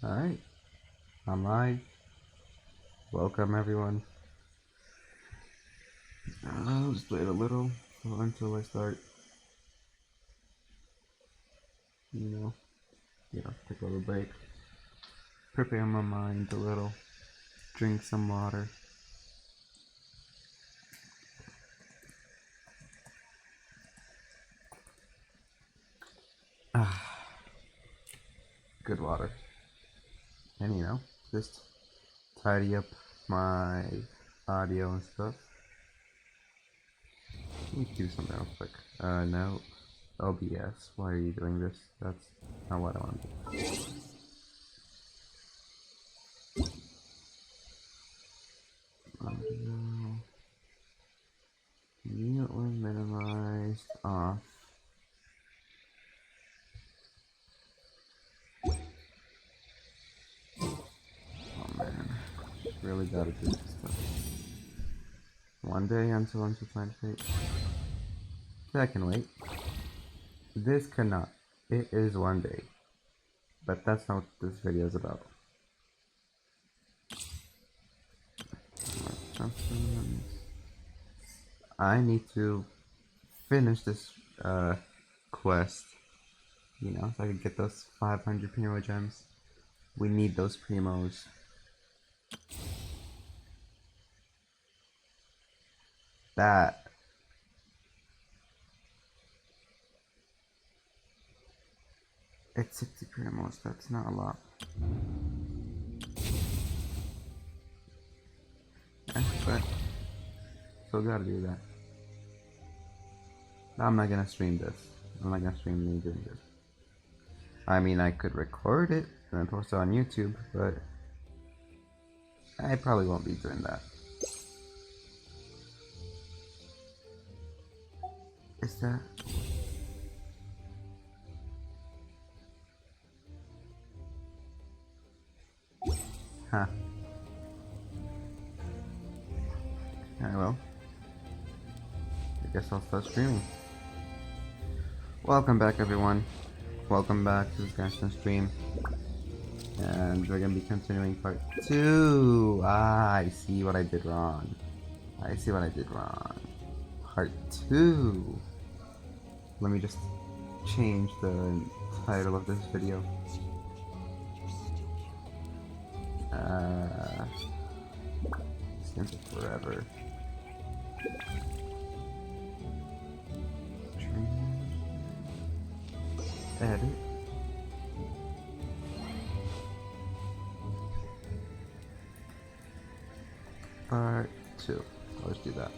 Alright, I'm live. Welcome everyone. I'll just wait a little until I start, take a little break, prepare my mind a little, drink some water. Good water. And just tidy up my audio and stuff. Let me do something real quick. No. OBS, why are you doing this? That's not what I want to do. Audio. Mute when minimized off. Oh man, really gotta do this stuff. One day until unsupplying fate. That can wait. This cannot. It is one day. But that's not what this video is about. I need to finish this quest, so I can get those 500 Primo gems. We need those Primos. That. It's 60 Primos, that's not a lot. But still gotta do that. I'm not gonna stream this. I'm not gonna stream me doing this. I mean, I could record it and then post it on YouTube, but I probably won't be doing that. Is that... Huh. Alright, well. I guess I'll start streaming. Welcome back, everyone. Welcome back to this Genshin stream. And we're gonna be continuing part 2. I see what I did wrong. Part 2. Let me just change the title of this video. Skins it forever. Edit. Part 2. Let's do that.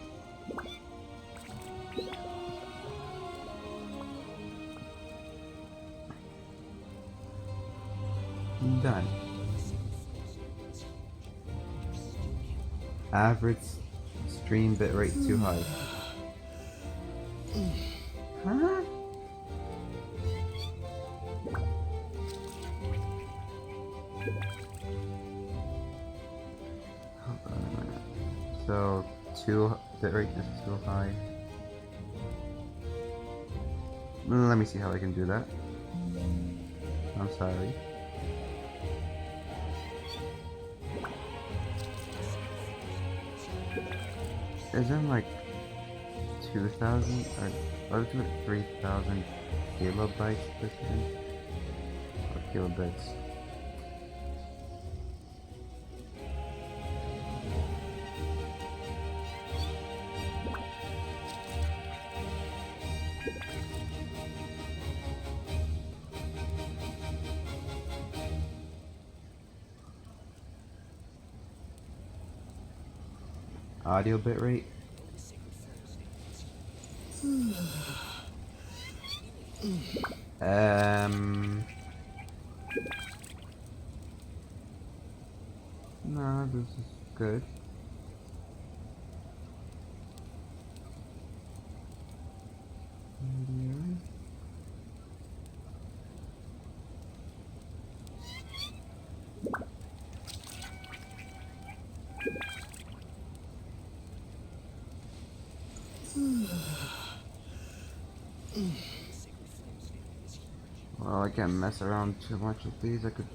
Done. Average stream bitrate too high. Huh? Hold on a minute. So, bitrate is too high. Let me see how I can do that. I'm sorry. Isn't like 2,000 or 3,000 kilobytes per second? Or kilobits? Audio bitrate? No, this is good. Well, I can't mess around too much with these. I could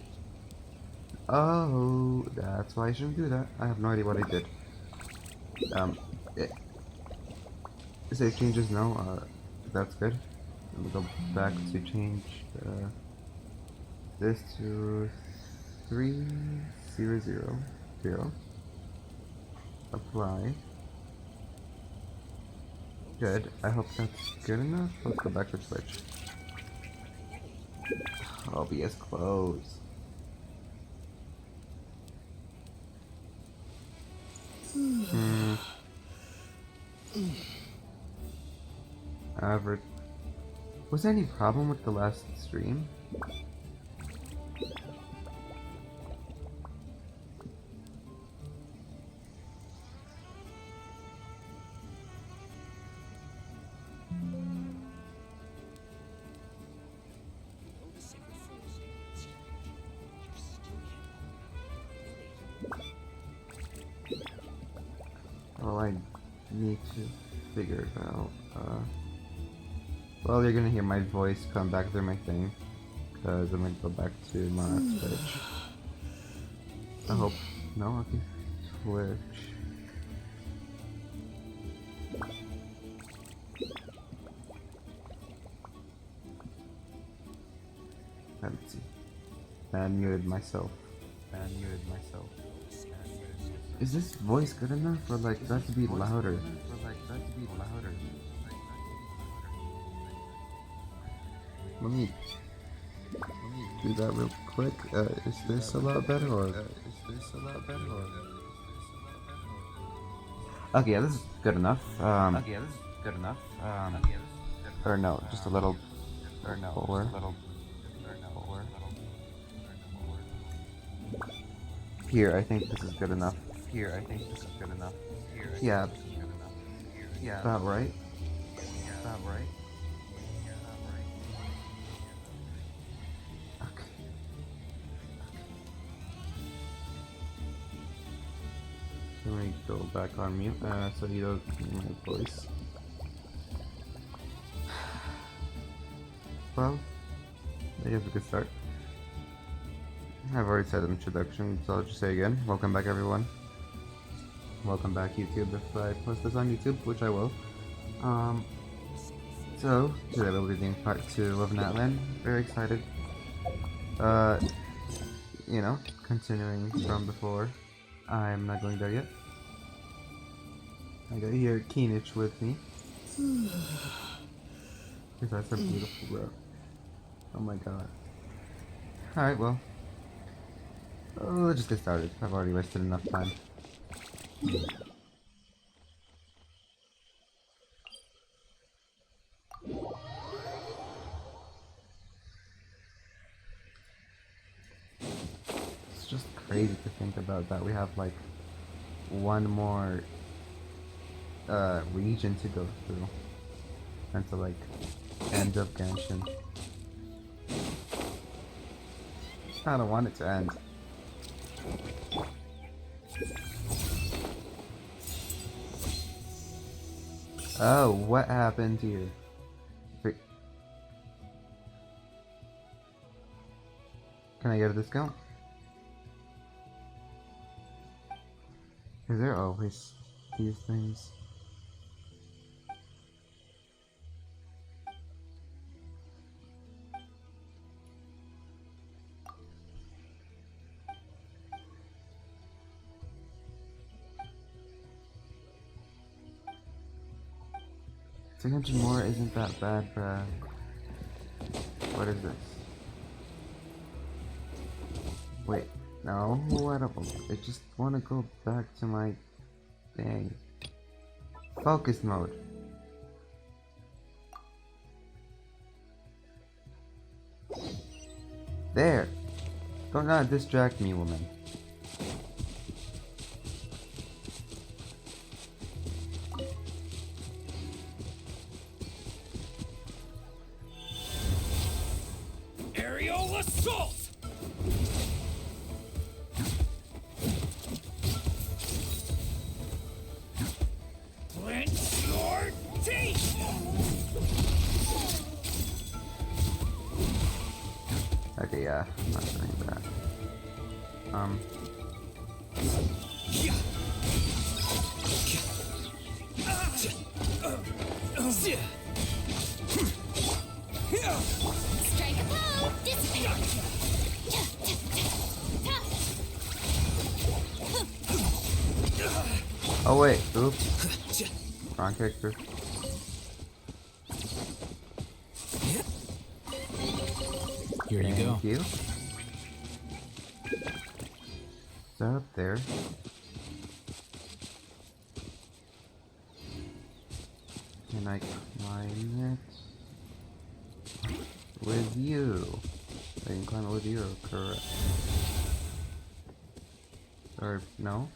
Oh, that's why I shouldn't do that. I have no idea what I did. It, save changes, no, that's good. Let me go back to change this to 3000. Apply. Good. I hope that's good enough. Let's go back to Switch. OBS close. Average. Was there any problem with the last stream? Well, I need to figure it out. Well, you're gonna hear my voice come back through my thing, because I'm gonna go back to my Twitch. I hope. No, okay. Twitch. Let's see. I muted myself. Is this voice good enough, or like that to be louder? Let me do that real quick. Is this a lot better, or? Okay, yeah, this is good enough. Or no, just a little lower. Here, I think this is good enough. Yeah. About right. Okay. Let me go back on mute, so you don't hear my voice. Well, I guess we could start. I've already said an introduction, so I'll just say again, welcome back everyone. Welcome back YouTube if I post this on YouTube, which I will. So, today we'll be doing part 2 of Natlan. Very excited. You know, continuing from before. I'm not going there yet. I got here Keenich with me. Because that's a beautiful bro. Oh my god. Alright, well. Let's just get started. I've already wasted enough time. It's just crazy to think about that. We have like one more region to go through until like end of Genshin. I don't want it to end. Oh, what happened here? Wait. Can I get a discount? Is there always these things? $300 more isn't that bad, bruh. What is this? Wait, no, I don't. I just want to go back to my thing. Focus mode. There. Don't not distract me, woman. Assault! Clench your teeth! Okay, yeah, I'm not doing that. Strike a blow, dissipate. Oh wait, oops. Wrong character. Here you go. Thank you. Is that up there? Can I climb it? With you. I can climb it with you, correct. Or, no?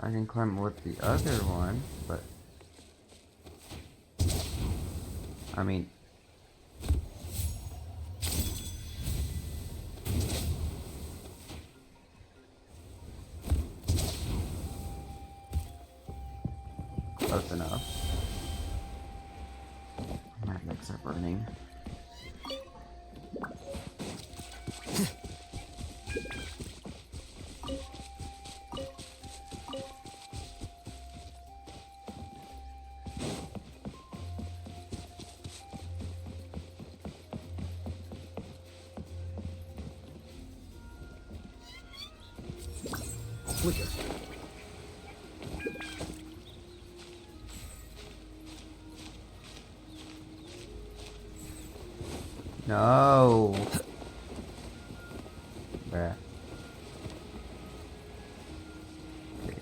I can climb with the other one, but I mean, close enough. My legs are burning. Flicker. No. Bruh. Okay.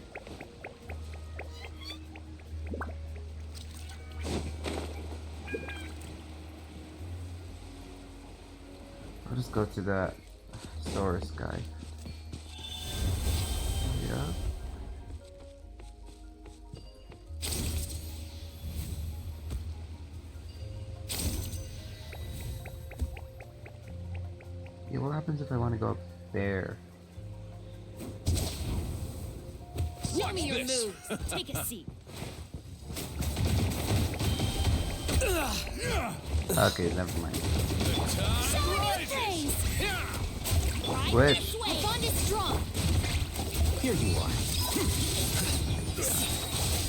I'll just go to that source guy. Yeah. Yeah, what happens if I want to go up there? Show me your moves. Take a seat. Okay, never mind. Show me your face. Right Switch. this way. The bond is strong. Here you are.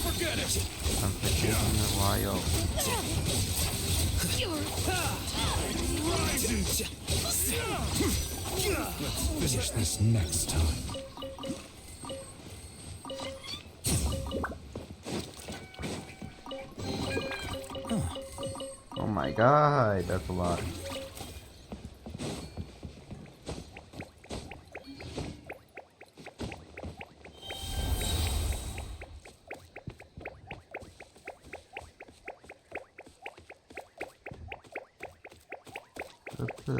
Forget it. I'm forgetting a while. Let's finish this next time. Oh my god, that's a lot.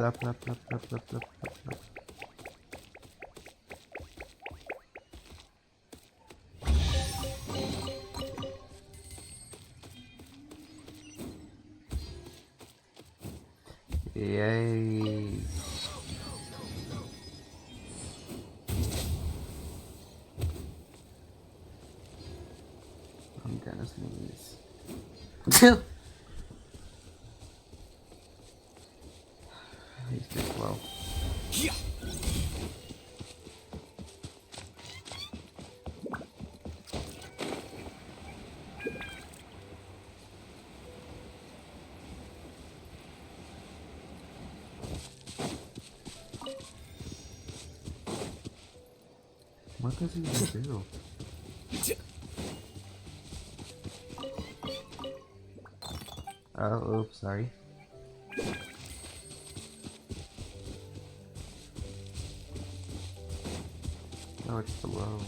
Up. Yay. I'm gonna sneeze. He's too slow. What does he even do? Oh, oops, sorry. Oh, it's below.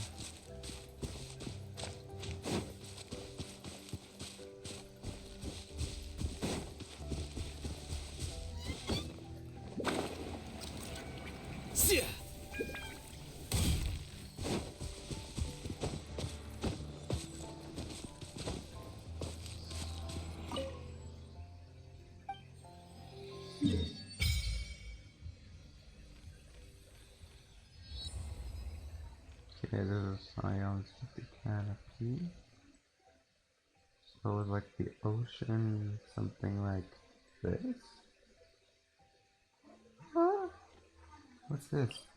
Okay, this is Scions with the canopy. So it's like the ocean, something like this? Huh? What's this?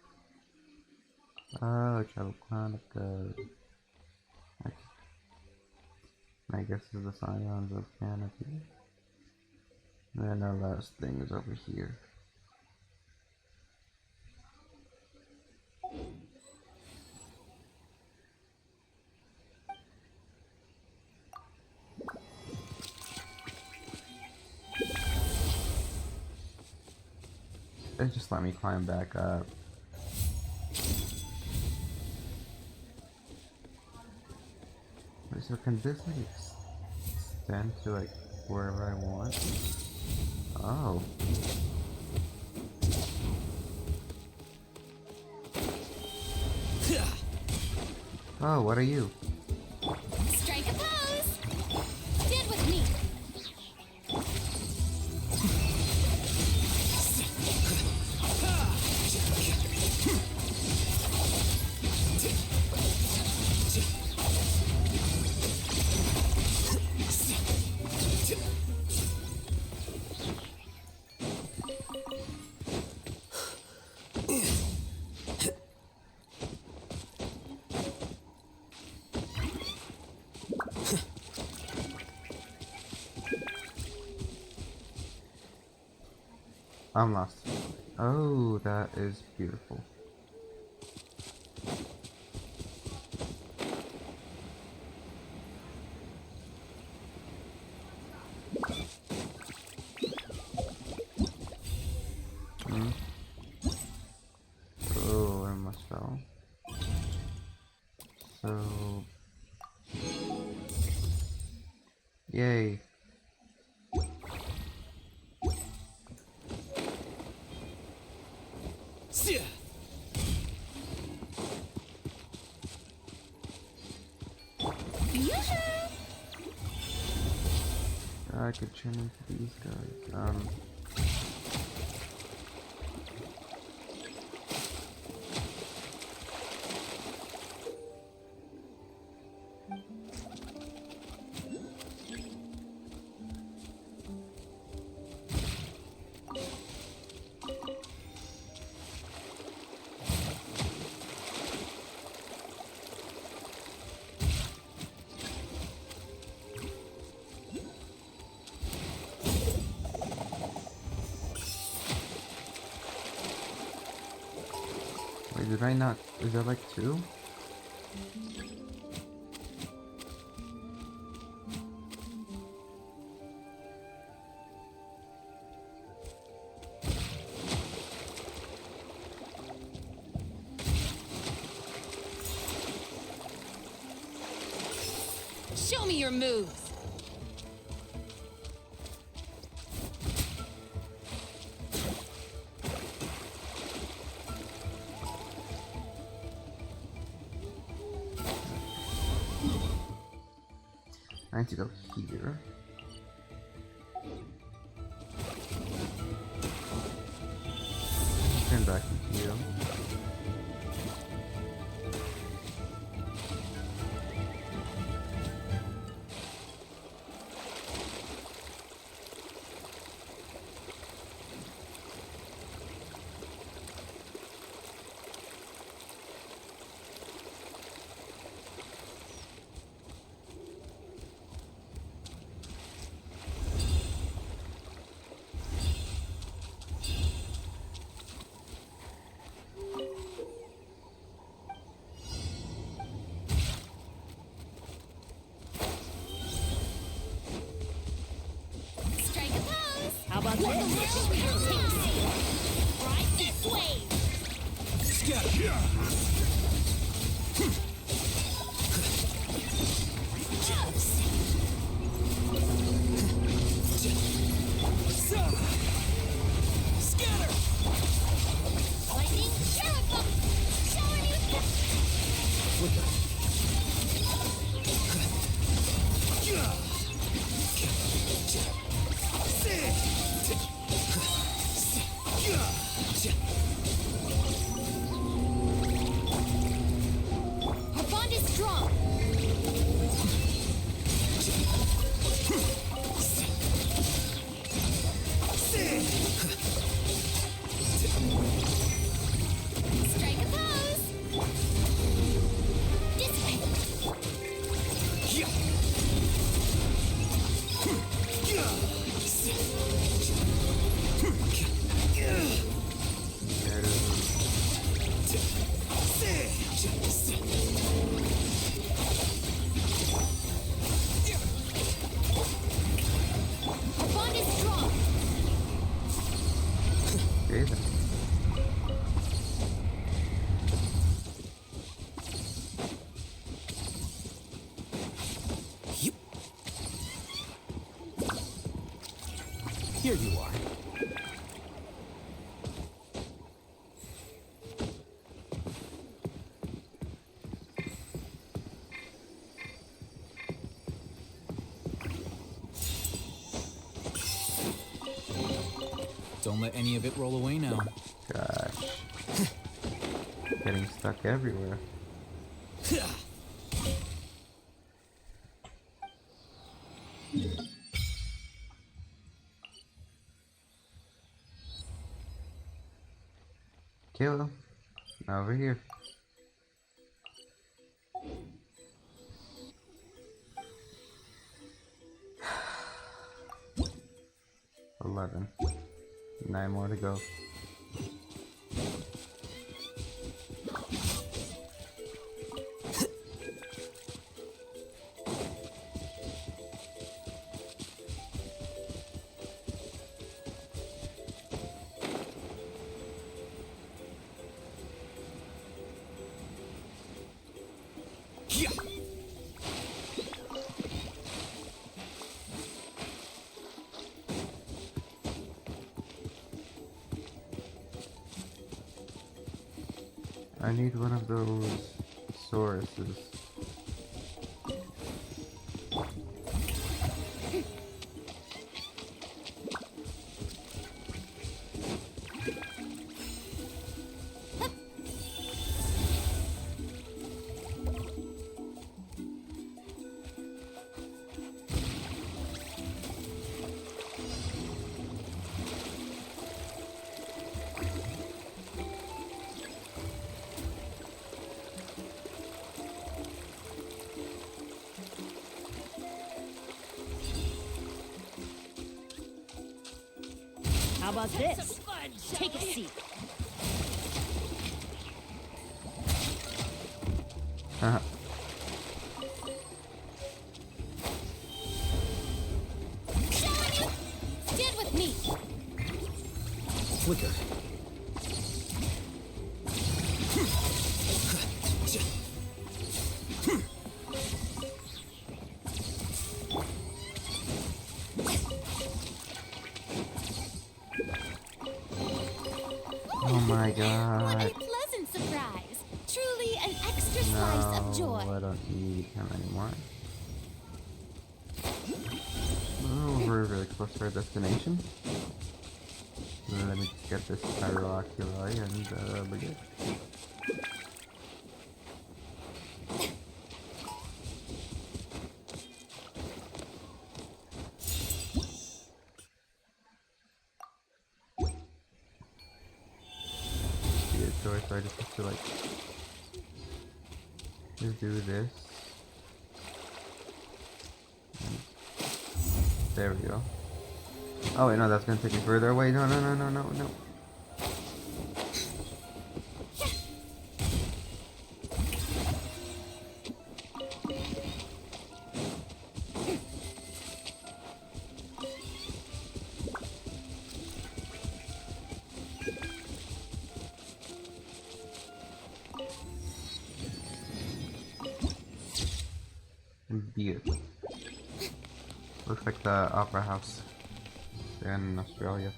Oh, Travel Chronicles. I guess it's the Scions of Canopy. And then our last thing is over here. They just let me climb back up. Wait, so can this like extend to like wherever I want? Oh. Oh, what are you? Strike a pose! Stand with me! I'm lost. Oh, that is beautiful. Oh, I almost fell. So, yay. I could turn into these guys. Wait, did I not? Is that like two? Show me your moves! I need to go here. Turn back into you. Strike a pose! How about let the world take a seat? Ride this wave! Lightning Sheriff! Shower new Here you are. Don't let any of it roll away now. Gosh. Getting stuck everywhere. Kill him. Over here. $11. 9 more to go. I need one of those sources. How about this? Take a seat. Haha. Stand with me. Flicker. Oh my What a god. pleasant surprise. Truly an extra slice of joy. No, I don't need him anymore. Oh, we're really close to our destination. Let me just get this Pyroculi and we're good. So I just have to like just do this. And there we go. Oh wait, no, that's gonna take me further away. No, no, no, no, no, no. Beautiful. Looks like the Opera House in Australia.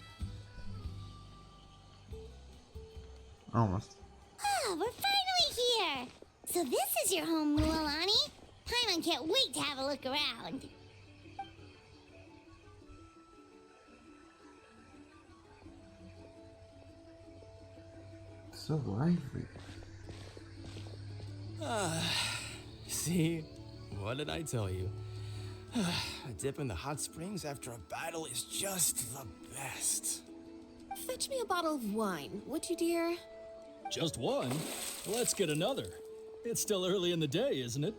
Almost. Ah, we're finally here! So this is your home, Mualani? Paimon can't wait to have a look around. So lively. See? What did I tell you? A dip in the hot springs after a battle is just the best. Fetch me a bottle of wine, would you, dear? Just one? Let's get another. It's still early in the day, isn't it?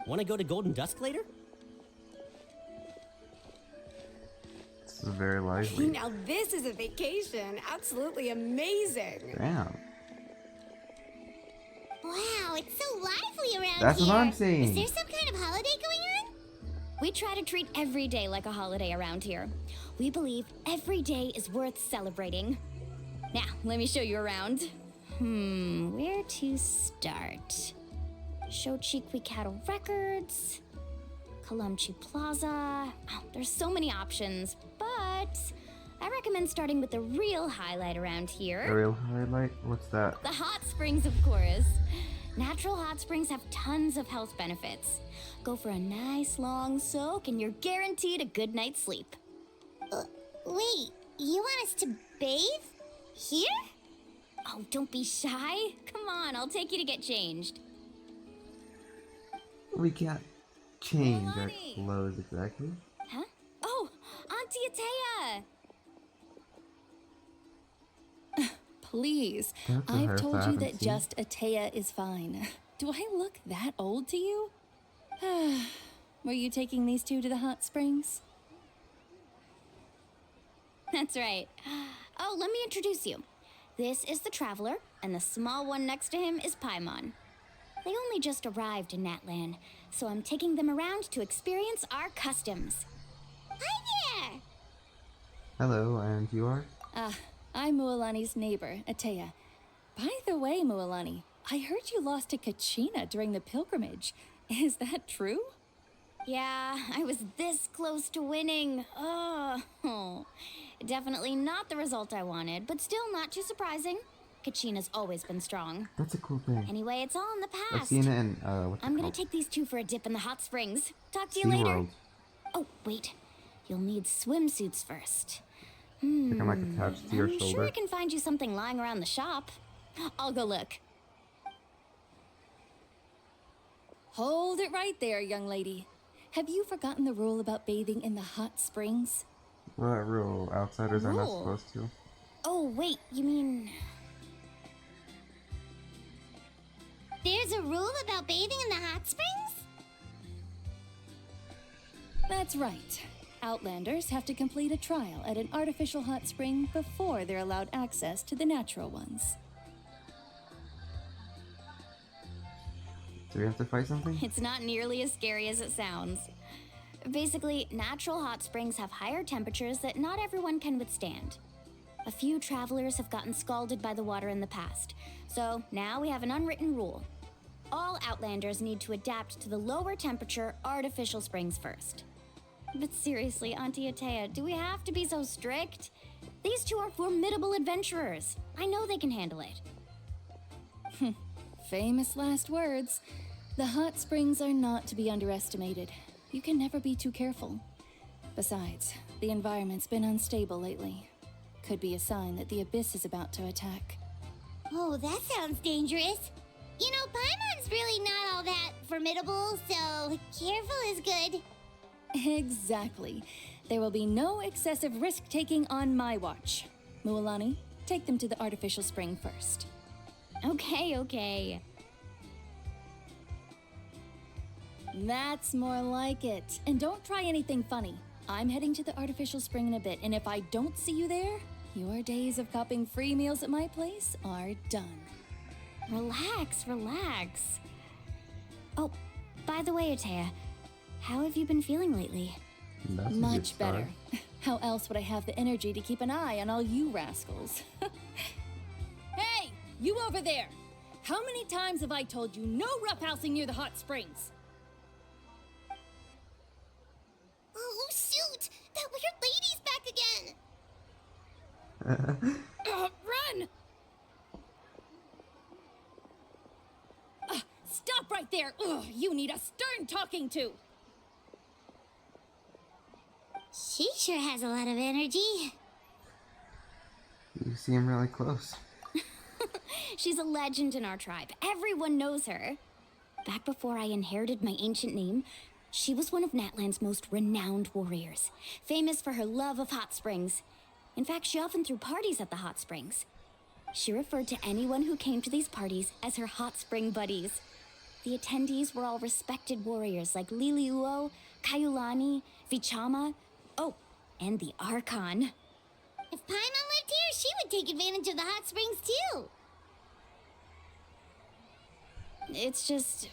Want to go to Golden Dusk later? This is very lively. Now this is a vacation. Absolutely amazing. Damn. Wow, it's so lively around That's here. what I'm saying. Is there some kind of holiday going on? We try to treat every day like a holiday around here. We believe every day is worth celebrating. Now, let me show you around. Where to start? Show Cheekwe Cattle Records. Kalumchi Plaza. Oh, there's so many options, but I recommend starting with the real highlight around A here. real highlight? What's that? The hot springs, of course. Natural hot springs have tons of health benefits. Go for a nice long soak and you're guaranteed a good night's sleep. Wait, you want us to bathe? Here? Oh, don't be shy. Come on, I'll take you to get changed. We can't change our Milani. clothes exactly. Huh? Oh, Auntie Atea! Please, That's a I've hairstyle told I you haven't that seen. just Atea is fine. Do I look that old to you? Were you taking these two to the hot springs? That's right. Oh, let me introduce you. This is the Traveler, and the small one next to him is Paimon. They only just arrived in Natlan, so I'm taking them around to experience our customs. Hi there! Hello, and you are? I'm Mualani's neighbor, Atea. By the way, Mualani, I heard you lost to Kachina during the pilgrimage. Is that true? Yeah, I was this close to winning. Oh, definitely not the result I wanted, but still not too surprising. Kachina's always been strong. That's a cool thing. Anyway, it's all in the I've past. seen it in, what's I'm it gonna called? take these two for a dip in the hot springs. Talk to you later. SeaWorld. Oh, wait. You'll need swimsuits first. I think I'm like attached to your I'm shoulder. sure I can find you something lying around the shop. I'll go look. Hold it right there, young lady. Have you forgotten the rule about bathing in the hot springs? What rule? Outsiders are not Rule? supposed to. Oh, wait, you mean... There's a rule about bathing in the hot springs? That's right. Outlanders have to complete a trial at an artificial hot spring before they're allowed access to the natural ones. Do we have to fight something? It's not nearly as scary as it sounds. Basically, natural hot springs have higher temperatures that not everyone can withstand. A few travelers have gotten scalded by the water in the past, so now we have an unwritten rule. All Outlanders need to adapt to the lower temperature artificial springs first. But seriously, Auntie Atea, do we have to be so strict? These two are formidable adventurers. I know they can handle it. Famous last words. The hot springs are not to be underestimated. You can never be too careful. Besides, the environment's been unstable lately. Could be a sign that the abyss is about to attack. Oh, that sounds dangerous. You know, Paimon's really not all that formidable, so careful is good. Exactly. There will be no excessive risk-taking on my watch. Mualani, take them to the artificial spring first. Okay. That's more like it. And don't try anything funny. I'm heading to the artificial spring in a bit, and if I don't see you there, your days of copping free meals at my place are done. Relax. Oh, by the way, Atea, how have you been feeling lately? That's a good Much start. better. How else would I have the energy to keep an eye on all you rascals? Hey, you over there! How many times have I told you no roughhousing near the hot springs? Oh, shoot! That weird lady's back again! Run! Stop right there! Ugh, you need a stern talking to! She sure has a lot of energy. You seem really close. She's a legend in our tribe. Everyone knows her. Back before I inherited my ancient name, she was one of Natlan's most renowned warriors, famous for her love of hot springs. In fact, she often threw parties at the hot springs. She referred to anyone who came to these parties as her hot spring buddies. The attendees were all respected warriors like Liliuo, Kaiulani, Vichama, oh, and the Archon. If Paimon lived here, she would take advantage of the hot springs too. It's just,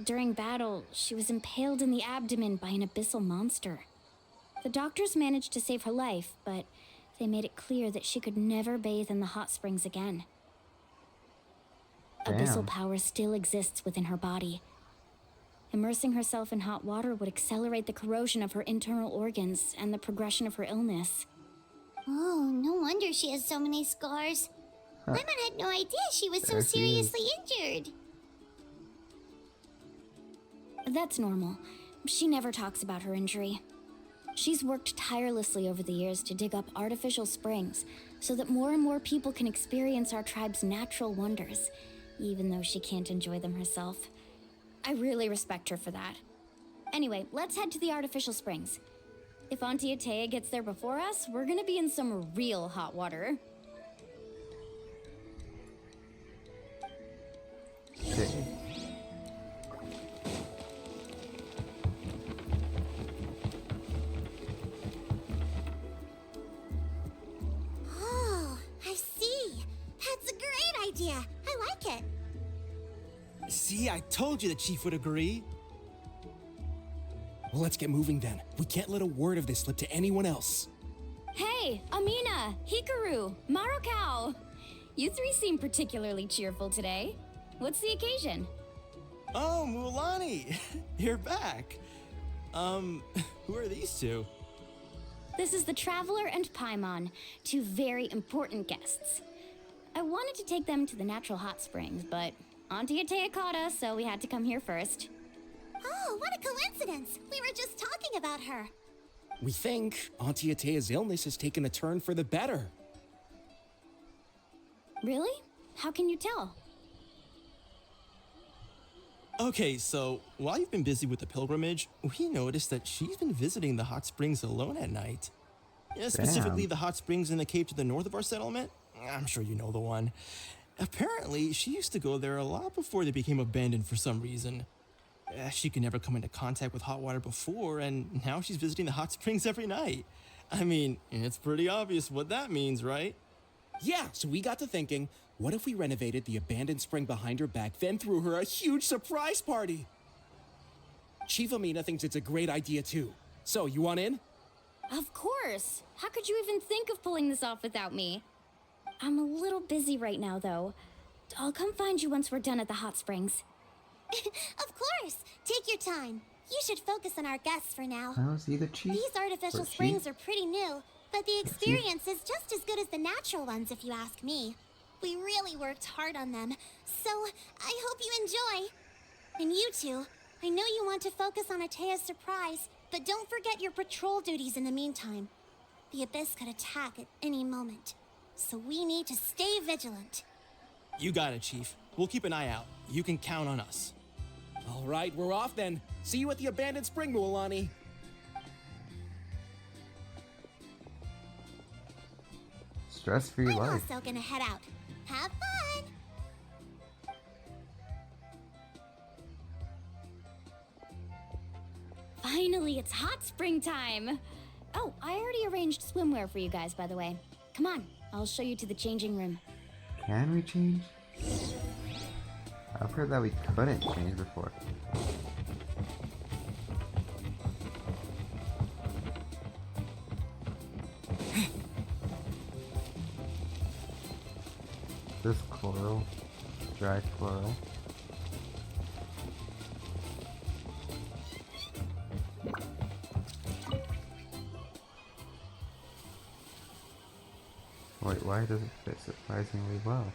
during battle, she was impaled in the abdomen by an abyssal monster. The doctors managed to save her life, but they made it clear that she could never bathe in the hot springs again. Damn. Abyssal power still exists within her body. Immersing herself in hot water would accelerate the corrosion of her internal organs and the progression of her illness. Oh, no wonder she has so many scars. Paimon had no idea she was so There she is. seriously injured. That's normal. She never talks about her injury. She's worked tirelessly over the years to dig up artificial springs so that more and more people can experience our tribe's natural wonders, even though she can't enjoy them herself. I really respect her for that. Anyway, let's head to the artificial springs. If Auntie Atea gets there before us, we're gonna be in some real hot water. Okay. Oh, I see. That's a great idea. I like it. See, I told you the chief would agree. Well, let's get moving then. We can't let a word of this slip to anyone else. Hey, Amina, Hikaru, Marukao. You three seem particularly cheerful today. What's the occasion? Oh, Mulani, you're back. Who are these two? This is the Traveler and Paimon, two very important guests. I wanted to take them to the natural hot springs, but Auntie Atea caught us, so we had to come here first. Oh, what a coincidence. We were just talking about her. We think Auntie Atea's illness has taken a turn for the better. Really? How can you tell? Okay, so while you've been busy with the pilgrimage, we noticed that she's been visiting the hot springs alone at night. Yeah, specifically Damn. the hot springs in the cave to the north of our settlement. I'm sure you know the one. Apparently, she used to go there a lot before they became abandoned for some reason. She could never come into contact with hot water before, and now she's visiting the hot springs every night. I mean, it's pretty obvious what that means, right? Yeah, so we got to thinking, what if we renovated the abandoned spring behind her back, then threw her a huge surprise party? Chief Amina thinks it's a great idea too. So, you want in? Of course! How could you even think of pulling this off without me? I'm a little busy right now, though. I'll come find you once we're done at the hot springs. Of course. Take your time. You should focus on our guests for now. How is he the chief? These artificial Or chief? springs are pretty new, but the experience is just as good as the natural ones if you ask me. We really worked hard on them, so I hope you enjoy. And you two, I know you want to focus on Atea's surprise, but don't forget your patrol duties in the meantime. The Abyss could attack at any moment, so we need to stay vigilant. You got it, Chief. We'll keep an eye out. You can count on us. All right, we're off then. See you at the abandoned spring, Mualani. Stress-free I'm life. also gonna head out. Have fun! Finally, it's hot spring time! Oh, I already arranged swimwear for you guys, by the way. Come on, I'll show you to the changing room. Can we change? I've heard that we couldn't change before. This coral, dry coral. Wait, why does it fit surprisingly well?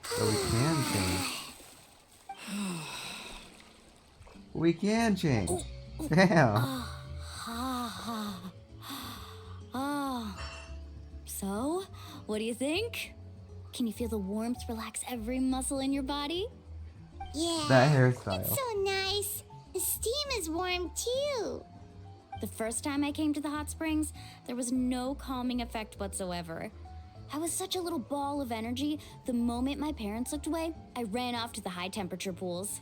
So we can change. We can change. Damn. Oh. So, what do you think? Can you feel the warmth relax every muscle in your body? Yeah. That hairstyle. It's so nice. The steam is warm too. The first time I came to the hot springs, there was no calming effect whatsoever. I was such a little ball of energy, the moment my parents looked away, I ran off to the high temperature pools.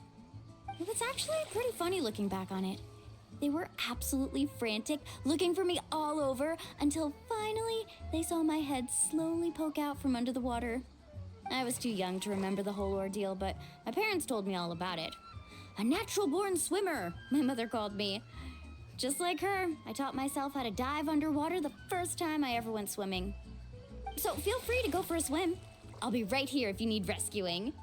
It was actually pretty funny looking back on it. They were absolutely frantic, looking for me all over, until finally they saw my head slowly poke out from under the water. I was too young to remember the whole ordeal, but my parents told me all about it. A natural-born swimmer, my mother called me. Just like her, I taught myself how to dive underwater the first time I ever went swimming. So feel free to go for a swim. I'll be right here if you need rescuing.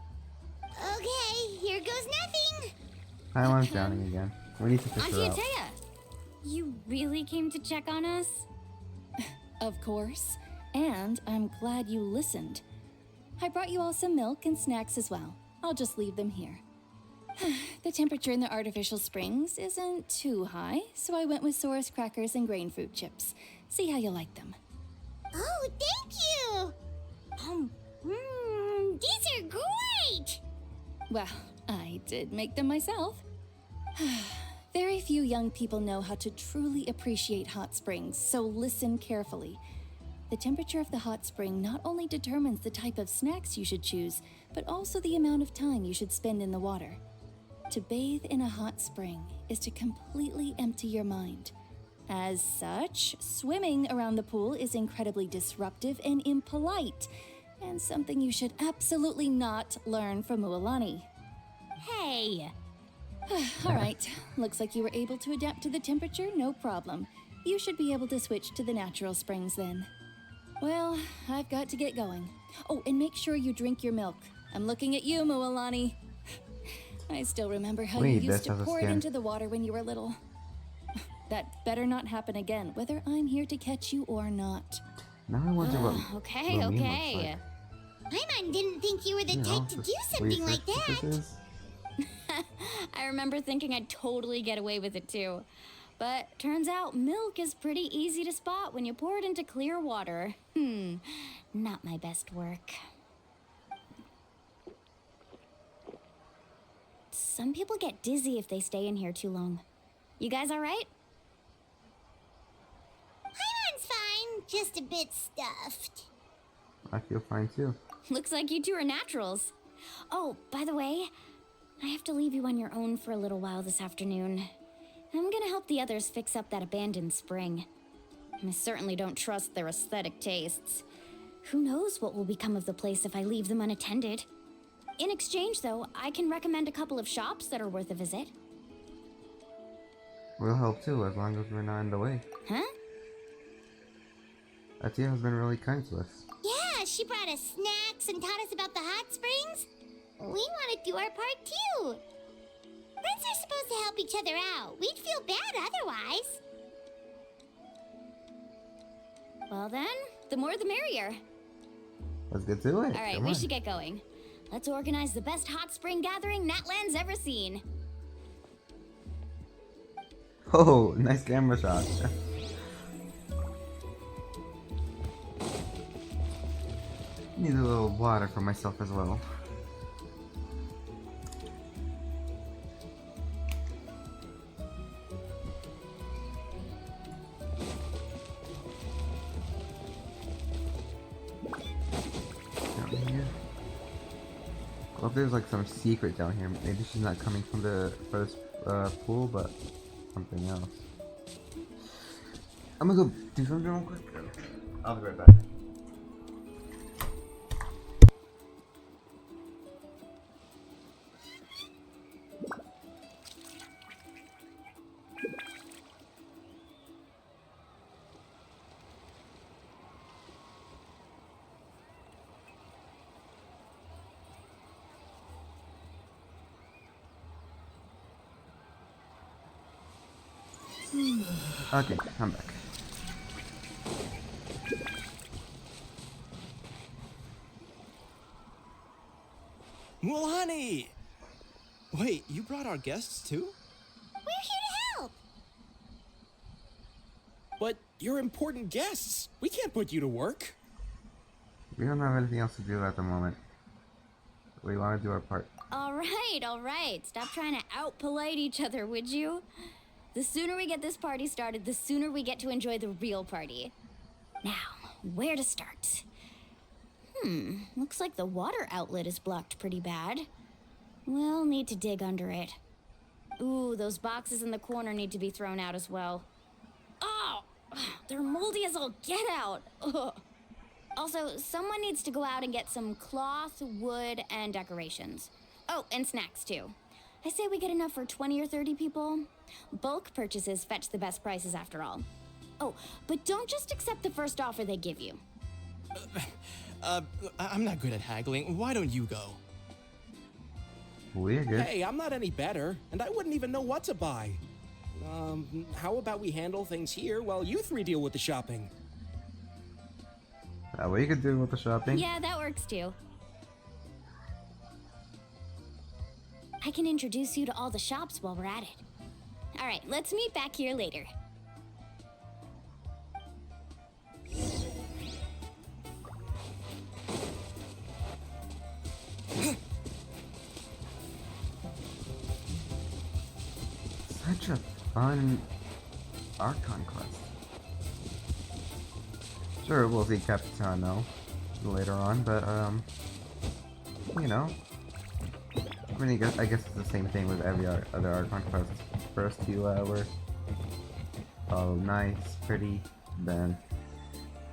Okay, here goes nothing. Paimon's drowning again. We need to fish Auntie her out. Atea, you really came to check on us? Of course. And I'm glad you listened. I brought you all some milk and snacks as well. I'll just leave them here. The temperature in the artificial springs isn't too high, so I went with Saurus crackers and grain fruit chips. See how you like them. Oh, thank you. These are great. Well, I did make them myself. Very few young people know how to truly appreciate hot springs, so listen carefully. The temperature of the hot spring not only determines the type of snacks you should choose, but also the amount of time you should spend in the water. To bathe in a hot spring is to completely empty your mind. As such, swimming around the pool is incredibly disruptive and impolite, and something you should absolutely not learn from Mualani. Hey! All right, looks like you were able to adapt to the temperature, no problem. You should be able to switch to the natural springs then. Well, I've got to get going. Oh, and make sure you drink your milk. I'm looking at you, Mualani. I still remember how you used to pour it into the water when you were little. That better not happen again, whether I'm here to catch you or not. Now I wonder what. Okay. What looks like. Paimon didn't think you were the type to do something like that. I remember thinking I'd totally get away with it too. But turns out milk is pretty easy to spot when you pour it into clear water. Not my best work. Some people get dizzy if they stay in here too long. You guys all right? Paimon's fine, just a bit stuffed. I feel fine too. Looks like you two are naturals. Oh, by the way, I have to leave you on your own for a little while this afternoon. I'm gonna help the others fix up that abandoned spring. I certainly don't trust their aesthetic tastes. Who knows what will become of the place if I leave them unattended. In exchange, though, I can recommend a couple of shops that are worth a visit. We'll help too, as long as we're not in the way. Huh? Atea has been really kind to us. Yeah, she brought us snacks and taught us about the hot springs. We want to do our part too. Friends are supposed to help each other out. We'd feel bad otherwise. Well then, the more the merrier. Let's get to it. Alright, we should get going. Let's organize the best hot spring gathering Natlan's ever seen. Oh, nice camera shot. Need a little water for myself as well. Down here. Well, if there's like some secret down here, maybe she's not coming from the first pool, but something else. I'm gonna go do something real quick. I'll be right back. Okay, I'm back. Mualani! Wait, you brought our guests too? We're here to help. But you're important guests. We can't put you to work. We don't have anything else to do at the moment. We want to do our part. All right. Stop trying to out-polite each other, would you? The sooner we get this party started, the sooner we get to enjoy the real party. Now, where to start? Looks like the water outlet is blocked pretty bad. We'll need to dig under it. Ooh, those boxes in the corner need to be thrown out as well. Oh, they're moldy as all get out. Ugh. Also, someone needs to go out and get some cloth, wood, and decorations. Oh, and snacks too. I say we get enough for 20 or 30 people. Bulk purchases fetch the best prices after all. Oh, but don't just accept the first offer they give you. I'm not good at haggling. Why don't you go? We're good. Hey, I'm not any better, and I wouldn't even know what to buy. How about we handle things here while you three deal with the shopping? We could do with the shopping. Yeah, that works too. I can introduce you to all the shops while we're at it. Alright, let's meet back here later. Such a fun Archon quest. Sure, we'll see Capitan though later on, but you know, I mean, I guess it's the same thing with every other Archon quest. First few were all nice, pretty, then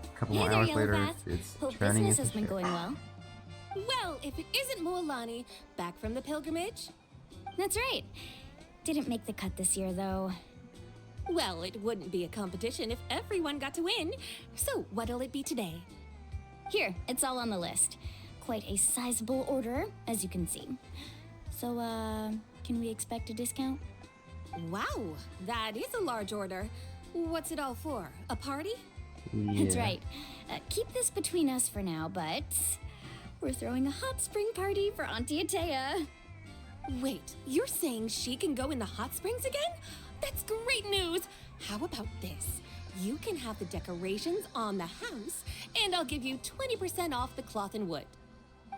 a couple more there, hours later, Yellowpath. it's Hope turning business into has been shit. going well. Well, if it isn't Mualani, back from the pilgrimage? That's right. Didn't make the cut this year though. Well, it wouldn't be a competition if everyone got to win. So, what'll it be today? Here, it's all on the list. Quite a sizable order, as you can see. So, can we expect a discount? Wow, that is a large order. What's it all for? A party? That's Yeah. right. Keep this between us for now, but we're throwing a hot spring party for Auntie Atea. Wait, you're saying she can go in the hot springs again? That's great news! How about this? You can have the decorations on the house, and I'll give you 20% off the cloth and wood.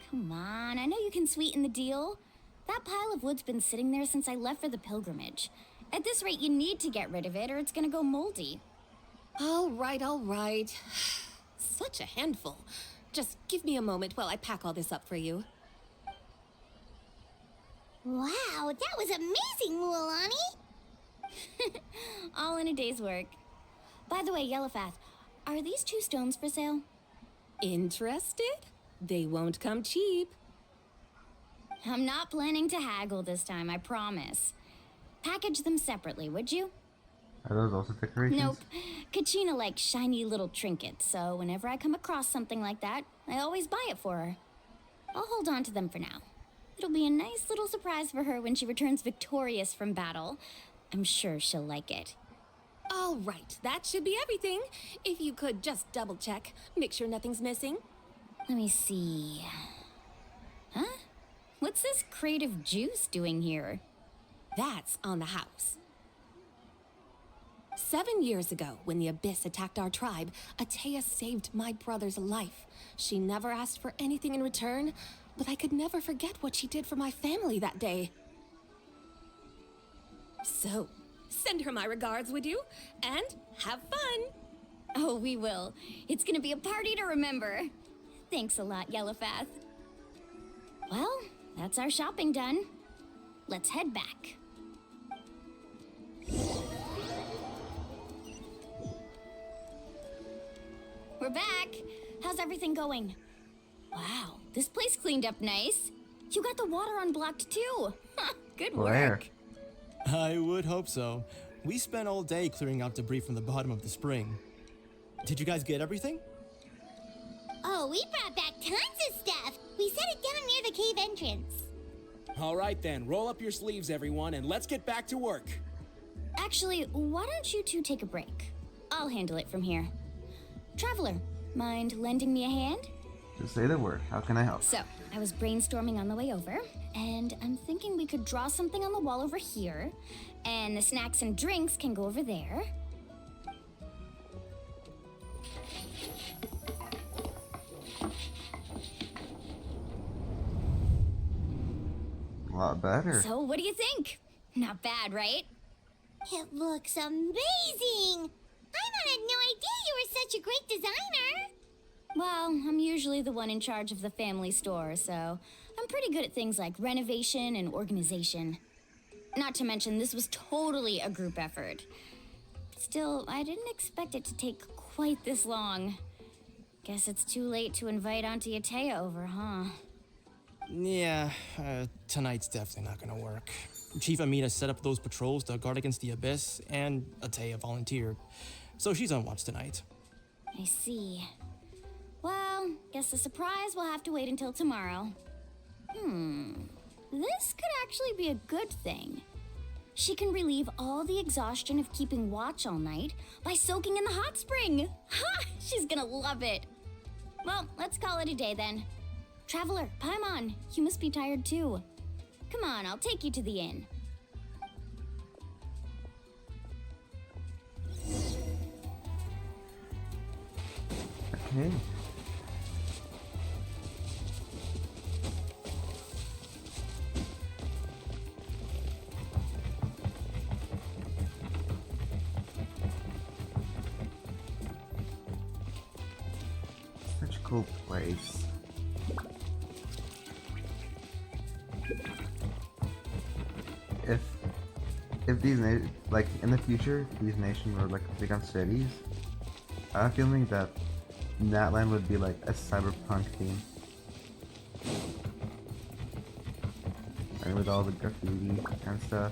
Come on, I know you can sweeten the deal. That pile of wood's been sitting there since I left for the pilgrimage. At this rate, you need to get rid of it or it's gonna go moldy. All right. Such a handful. Just give me a moment while I pack all this up for you. Wow, that was amazing, Mualani! All in a day's work. By the way, Yellowpath, are these 2 stones for sale? Interested? They won't come cheap. I'm not planning to haggle this time, I promise. Package them separately, would you? Are those also decorations? Nope. Kachina likes shiny little trinkets, so whenever I come across something like that, I always buy it for her. I'll hold on to them for now. It'll be a nice little surprise for her when she returns victorious from battle. I'm sure she'll like it. All right, that should be everything. If you could just double check, make sure nothing's missing. Let me see. Huh? What's this creative juice doing here? That's on the house. 7 years ago, when the Abyss attacked our tribe, Atea saved my brother's life. She never asked for anything in return, but I could never forget what she did for my family that day. So, send her my regards, would you? And have fun! Oh, we will. It's gonna be a party to remember. Thanks a lot, Yellowpath. Well, that's our shopping done. Let's head back. We're back. How's everything going? Wow, this place cleaned up nice. You got the water unblocked too. Good Where? work. I would hope so. We spent all day clearing out debris from the bottom of the spring. Did you guys get everything? Oh, we brought back tons of stuff! We set it down near the cave entrance. All right then, roll up your sleeves, everyone, and let's get back to work. Actually, why don't you two take a break? I'll handle it from here. Traveler, mind lending me a hand? Just say the word. How can I help? So, I was brainstorming on the way over, and I'm thinking we could draw something on the wall over here, and the snacks and drinks can go over there. A lot better. So, what do you think? Not bad, right? It looks amazing! I had no idea you were such a great designer! Well, I'm usually the one in charge of the family store, so I'm pretty good at things like renovation and organization. Not to mention, this was totally a group effort. Still, I didn't expect it to take quite this long. Guess it's too late to invite Auntie Atea over, huh? Yeah, tonight's definitely not gonna work. Chief Amita set up those patrols to guard against the Abyss, and Atea volunteered. So she's on watch tonight. I see. Well, guess the surprise will have to wait until tomorrow. This could actually be a good thing. She can relieve all the exhaustion of keeping watch all night by soaking in the hot spring. Ha! She's gonna love it. Well, let's call it a day then. Traveler, Paimon, you must be tired too. Come on, I'll take you to the inn. Okay. Such a cool place. If these like in the future these nations were like to become cities, I have a feeling that Natlan would be like a cyberpunk theme. And with all the graffiti and stuff.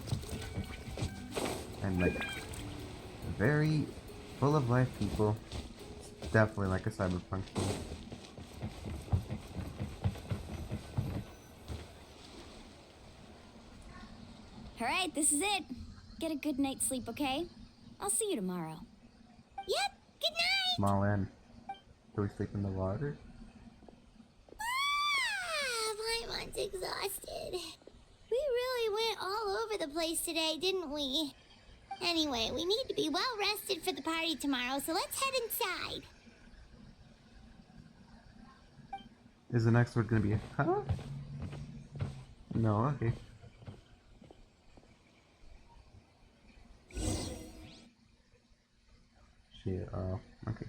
And like very full of life people. It's definitely like a cyberpunk theme. Alright, this is it. Get a good night's sleep, okay? I'll see you tomorrow. Yep, good night! Small inn. Do we sleep in the water? Paimon's exhausted. We really went all over the place today, didn't we? Anyway, we need to be well rested for the party tomorrow, so let's head inside. Is the next word gonna be huh? No, okay. Shit, okay.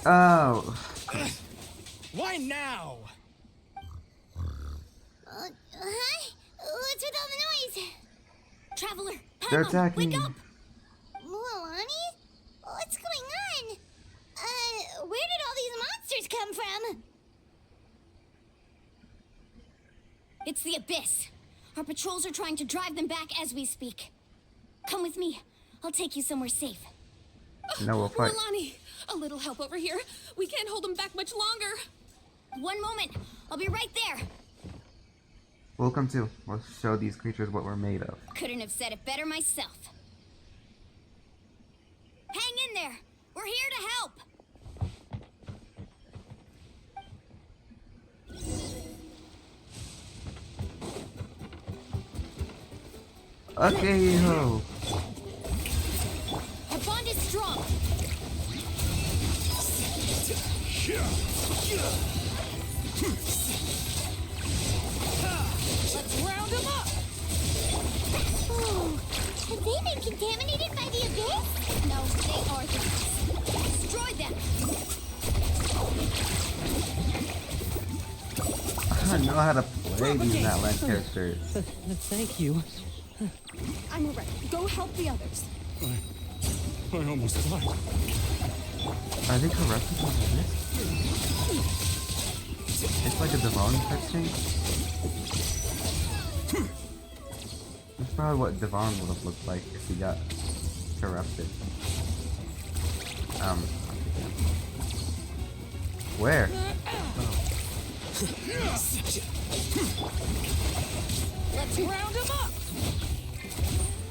Oh! Why now? Huh? What's with all the noise? Traveler, They're Paimon, attacking. wake up! Mualani? What's going on? Where did all these monsters come from? It's the Abyss. Our patrols are trying to drive them back as we speak. Come with me. I'll take you somewhere safe. No, we'll fight. Milani, a little help over here. We can't hold them back much longer. One moment. I'll be right there. Welcome to. We'll show these creatures what we're made of. Couldn't have said it better myself. Hang in there. We're here to help. Okay, ho. Our bond is strong. Let's round them up. Oh, have they been contaminated by the Abyss? No, they are the Abyss. Destroy them. I don't know how to play these Natlan characters. Thank you. I'm alright. Go help the others. I almost died. Are they corrupted by this? It's like a Devon type thing. That's probably what Devon would have looked like if he got corrupted. Where? Let's round them up.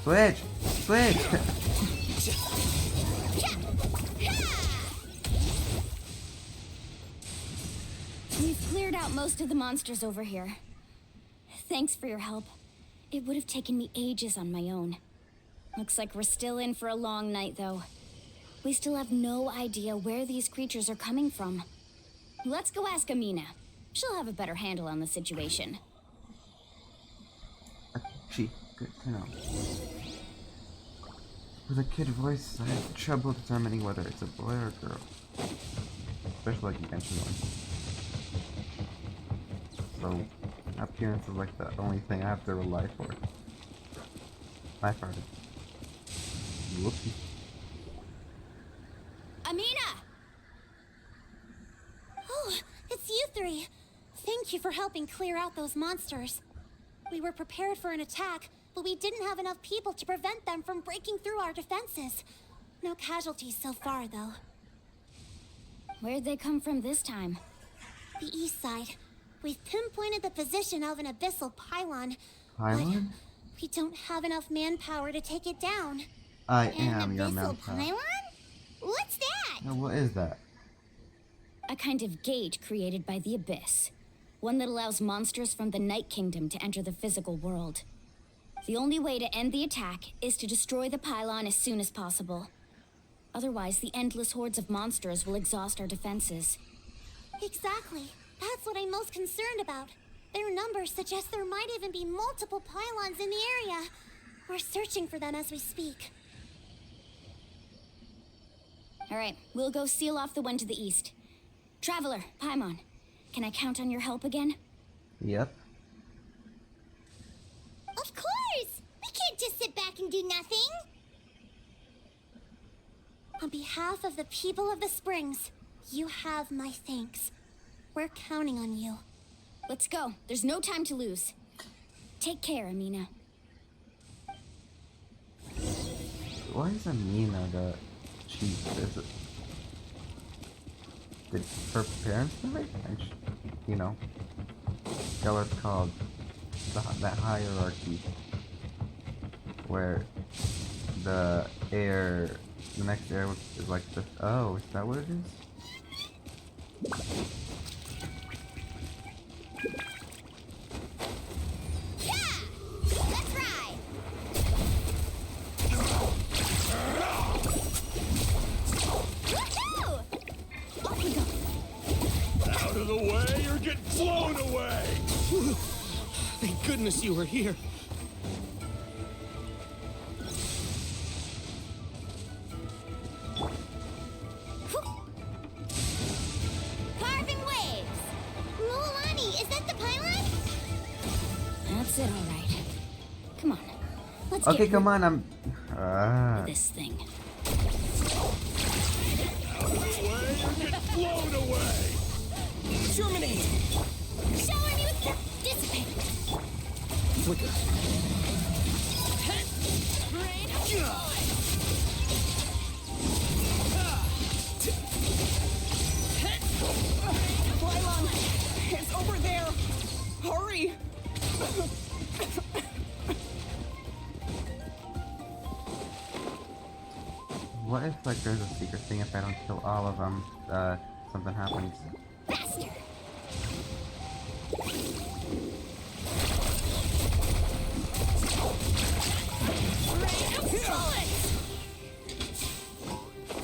Switch! Switch! We've cleared out most of the monsters over here. Thanks for your help. It would have taken me ages on my own. Looks like we're still in for a long night, though. We still have no idea where these creatures are coming from. Let's go ask Amina. She'll have a better handle on the situation. Gee, good to know. With a kid voice, I have trouble determining whether it's a boy or a girl. Especially like the Genshin one. So, appearance is like the only thing I have to rely for. I farted. Whoopsie. Amina! Oh, it's you three. Thank you for helping clear out those monsters. We were prepared for an attack, but we didn't have enough people to prevent them from breaking through our defenses. No casualties so far, though. Where'd they come from this time? The east side. We've pinpointed the position of an abyssal pylon. Pylon? But we don't have enough manpower to take it down. I am An your abyssal manpower. pylon? What's that? Now, what is that? A kind of gate created by the Abyss. One that allows monsters from the Night Kingdom to enter the physical world. The only way to end the attack is to destroy the pylon as soon as possible. Otherwise, the endless hordes of monsters will exhaust our defenses. Exactly. That's what I'm most concerned about. Their numbers suggest there might even be multiple pylons in the area. We're searching for them as we speak. Alright, we'll go seal off the one to the east. Traveler, Paimon, can I count on your help again? Yep. Of course! We can't just sit back and do nothing! On behalf of the people of the Springs, you have my thanks. We're counting on you. Let's go. There's no time to lose. Take care, Amina. Why is Amina the chief? Is it... Did her parents die? You know, that's what it's called. That hierarchy. Where the heir, the next heir is like the... Oh, is that what it is? Out of the way or get blown away! Thank goodness you were here. Carving waves! Mulani, is that the pylon? That's it, alright. Come on. Let's Okay, get come rid on, I'm... of this thing. Out of the way or get blown away! Germinate! Shower me with dissipate. Flicker. Pylon! It's over there! Hurry! What if, like, there's a secret thing if I don't kill all of them, something happens? Faster!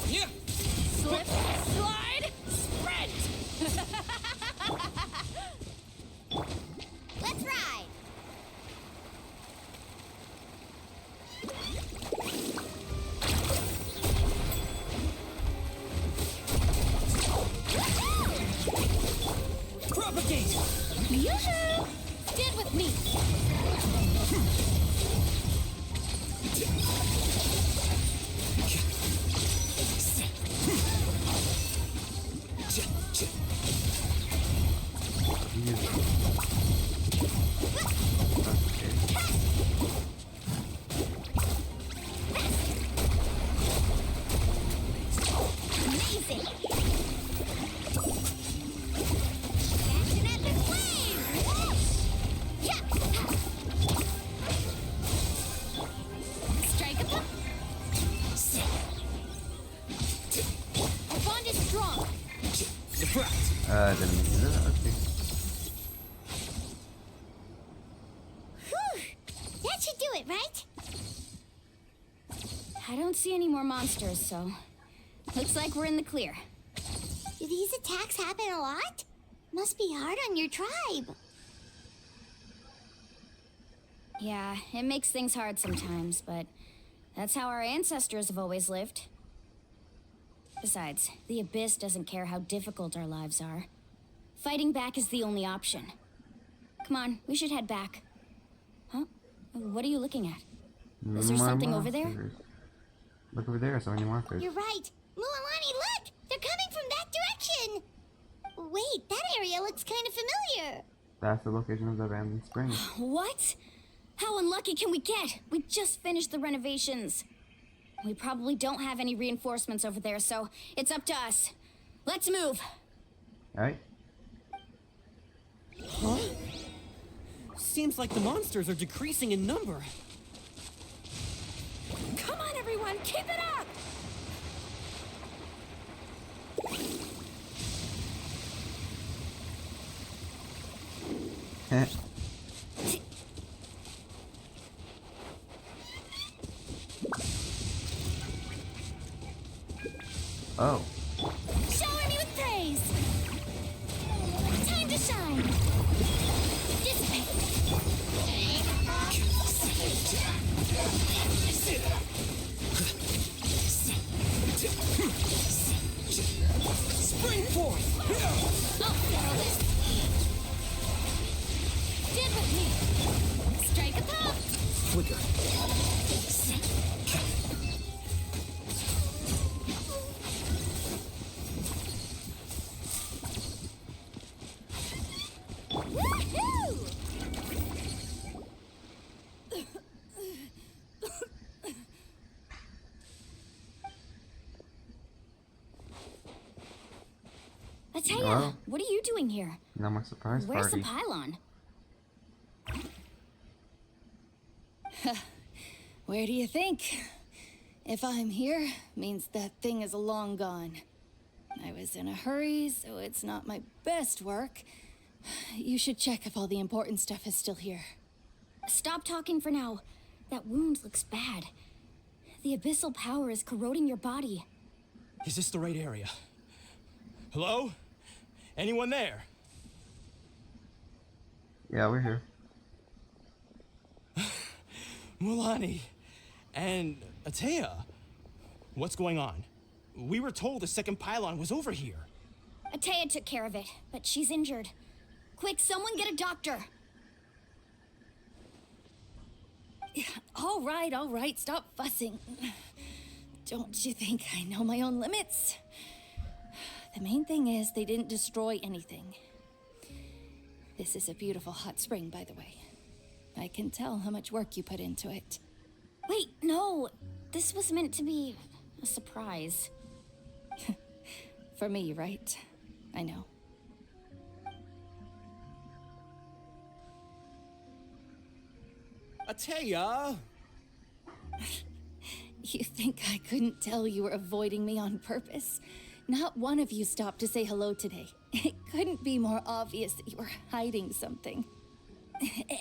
Yeah! Slip, slide, sprint! Let's ride! Propagate! Yoo-hoo! Stand with me! Amazing! That's an epic wave! Yeah! Strike up! Our bond is strong! Didn't mean to do that, okay. Whew! That should do it, right? I don't see any more monsters, so... Looks like we're in the clear. Do these attacks happen a lot? Must be hard on your tribe. Yeah, it makes things hard sometimes, but... That's how our ancestors have always lived. Besides, the Abyss doesn't care how difficult our lives are. Fighting back is the only option. Come on, we should head back. Huh? What are you looking at? Is there More something over there? monsters. Look over there, so many monsters. You're right. Mualani, look! They're coming from that direction! Wait, that area looks kind of familiar. That's the location of the abandoned spring. What? How unlucky can we get? We just finished the renovations. We probably don't have any reinforcements over there, so it's up to us. Let's move. Alright. Huh? Seems like the monsters are decreasing in number. Come on, everyone, keep it up! Oh. Shower me with praise. Time to shine. Dissipate. Spring forth! I'll settle this. Dip with me. Strike a pop. Flicker. Woohoo! Ataya, Hello? what are you doing here? Now my surprise Where's party. the pylon? Where do you think? If I'm here, means that thing is long gone. I was in a hurry, so it's not my best work. You should check if all the important stuff is still here. Stop talking for now. That wound looks bad. The abyssal power is corroding your body. Is this the right area? Hello? Anyone there? Yeah, we're here. Mulani and Atea, what's going on? We were told the second pylon was over here. Ataya took care of it, but she's injured. Quick, someone get a doctor. All right, stop fussing. Don't you think I know my own limits? The main thing is they didn't destroy anything. This is a beautiful hot spring, by the way. I can tell how much work you put into it. Wait, no. This was meant to be a surprise. For me, right? I know. Atea! You think I couldn't tell you were avoiding me on purpose? Not one of you stopped to say hello today. It couldn't be more obvious that you were hiding something.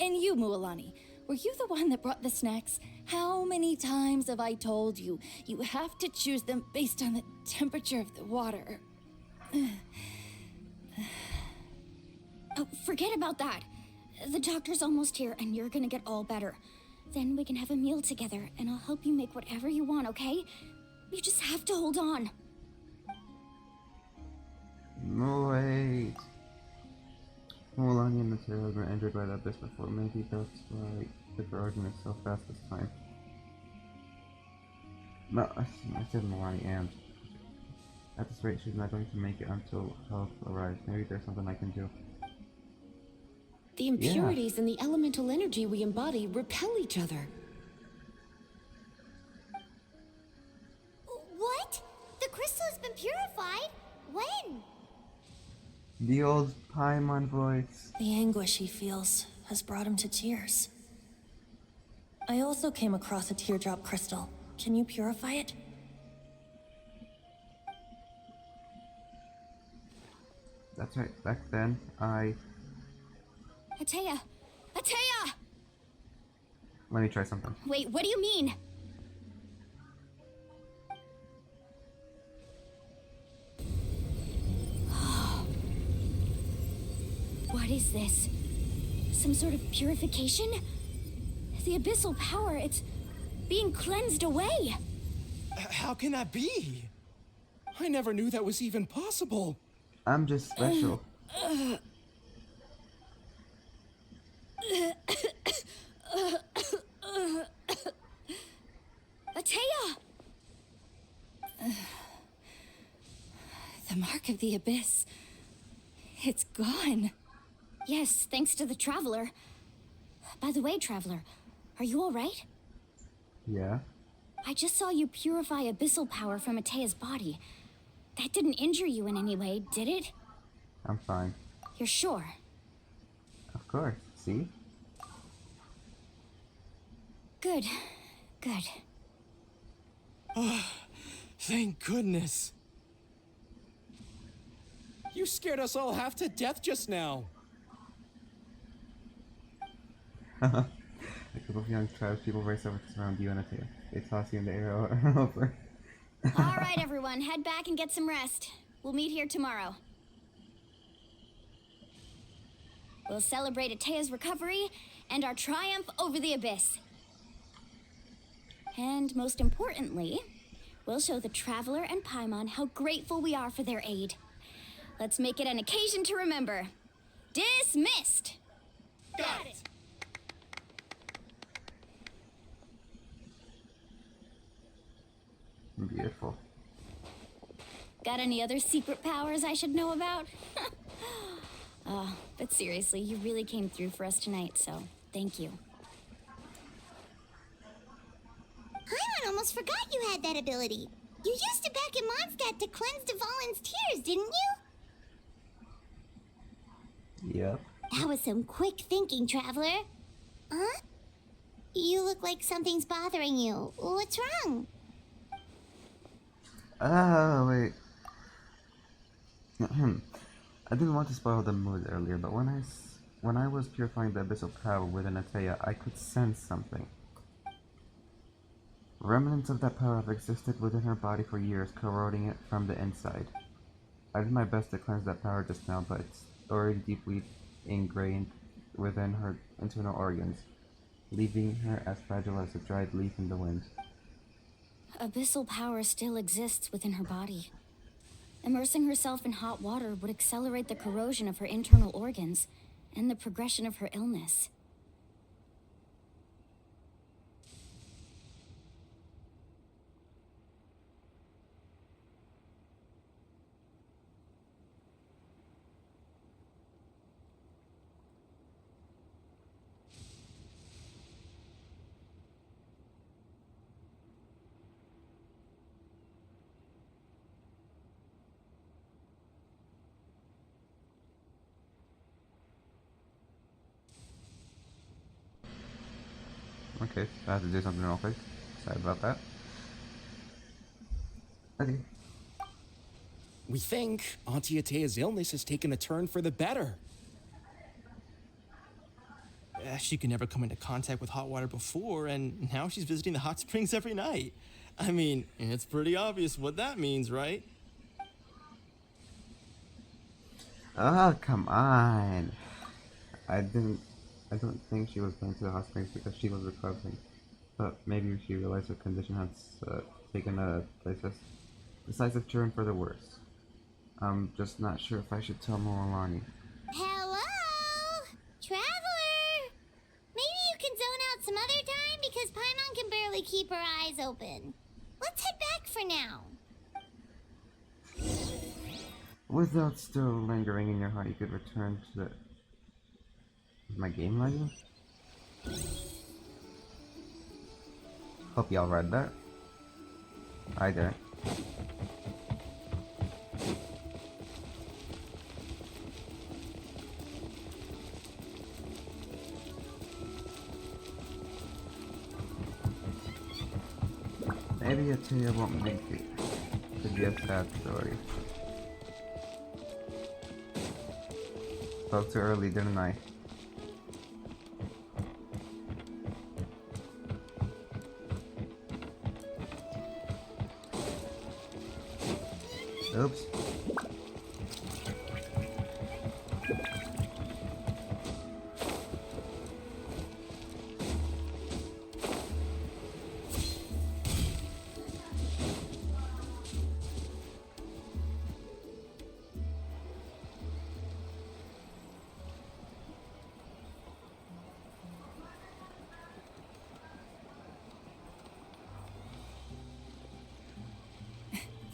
And you, Mualani, were you the one that brought the snacks? How many times have I told you, you have to choose them based on the temperature of the water? Oh, forget about that. The doctor's almost here, and you're gonna get all better. Then we can have a meal together, and I'll help you make whatever you want, okay? You just have to hold on. No, wait. Mulani and Natlan were injured by the abyss before. Maybe that's why the corrosion is so fast this time. No, I said Mulani and. At this rate, she's not going to make it until help arrives. Maybe there's something I can do. The impurities in the elemental energy we embody repel each other. What? The crystal has been purified? When? The old Paimon voice. The anguish he feels has brought him to tears. I also came across a teardrop crystal. Can you purify it? That's right, back then, Ataya! Ataya! Let me try something. Wait, what do you mean? What is this? Some sort of purification? The abyssal power, it's being cleansed away. How can that be? I never knew that was even possible. I'm just special. Ataya! The mark of the abyss. It's gone. Yes, thanks to the Traveler. By the way, Traveler, are you alright? Yeah. I just saw you purify abyssal power from Ataya's body. That didn't injure you in any way, did it? I'm fine. You're sure? Of course. See? Good. Good. Thank goodness. You scared us all half to death just now. A group of young tribespeople race over to surround you and Atea. They toss you in the air over. All right, everyone, head back and get some rest. We'll meet here tomorrow. We'll celebrate Atea's recovery and our triumph over the abyss. And most importantly, we'll show the Traveler and Paimon how grateful we are for their aid. Let's make it an occasion to remember. Dismissed! Got it! Beautiful. Got any other secret powers I should know about? Oh, but seriously, you really came through for us tonight, so thank you. Paimon almost forgot you had that ability. You used it back in Mondstadt to cleanse Dvalin's tears, didn't you? Yep. That was some quick thinking, Traveler. Huh? You look like something's bothering you. What's wrong? Oh, wait. I didn't want to spoil the mood earlier, but when I was purifying the abyssal power within Atea, I could sense something. Remnants of that power have existed within her body for years, corroding it from the inside. I did my best to cleanse that power just now, but it's already deeply ingrained within her internal organs, leaving her as fragile as a dried leaf in the wind. Abyssal power still exists within her body. Immersing herself in hot water would accelerate the corrosion of her internal organs and the progression of her illness. Okay, so I have to do something real quick. Sorry about that. Okay. We think Auntie Atea's illness has taken a turn for the better. She could never come into contact with hot water before, and now she's visiting the hot springs every night. I mean, it's pretty obvious what that means, right? Oh, come on. I don't think she was going to the hot springs because she was recovering. But maybe she realized her condition has taken a decisive turn for the worse. I'm just not sure if I should tell Moalani. Hello? Traveler! Maybe you can zone out some other time because Paimon can barely keep her eyes open. Let's head back for now. Without still lingering in your heart, you could return to the... Is my game lagging? Hope y'all read that. I didn't. Maybe Atea won't make it. Could be a sad story. Spoke too early, didn't I? Oops.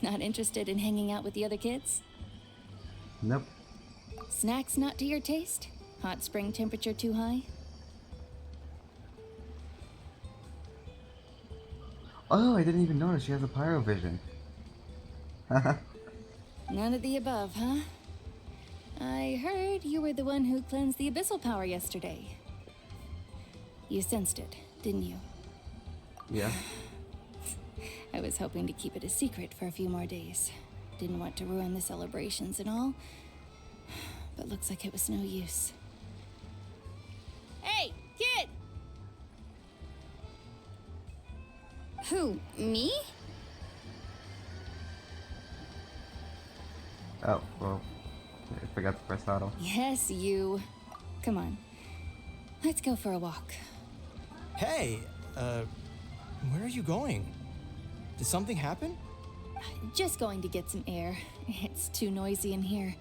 Not interested in hanging out with the other kids? Nope. Snacks not to your taste? Hot spring temperature too high? Oh, I didn't even notice she has a pyro vision. None of the above, huh? I heard you were the one who cleansed the abyssal power yesterday. You sensed it, didn't you? Yeah. I was hoping to keep it a secret for a few more days. Didn't want to ruin the celebrations and all. But looks like it was no use. Hey, kid! Who, me? Oh, well, I forgot to press auto. Yes, you. Come on. Let's go for a walk. Hey, where are you going? Did something happen? Just going to get some air. It's too noisy in here.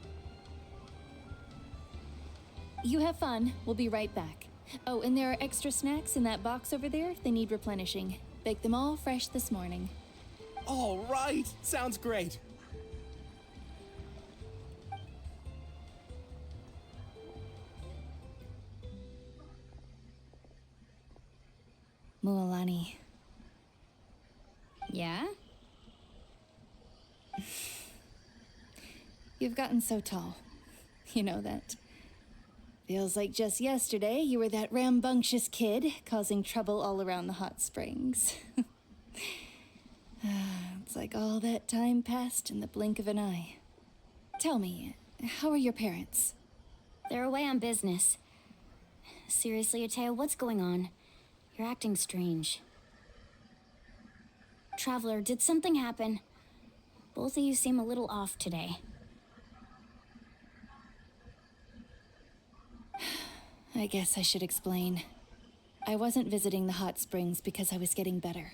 You have fun. We'll be right back. Oh, and there are extra snacks in that box over there if they need replenishing. Baked them all fresh this morning. All right, sounds great. Mualani. Yeah? You've gotten so tall. You know that. Feels like just yesterday you were that rambunctious kid causing trouble all around the hot springs. It's like all that time passed in the blink of an eye. Tell me, how are your parents? They're away on business. Seriously, Atea, what's going on? You're acting strange. Traveler, did something happen? Both of you seem a little off today. I guess I should explain. I wasn't visiting the hot springs because I was getting better.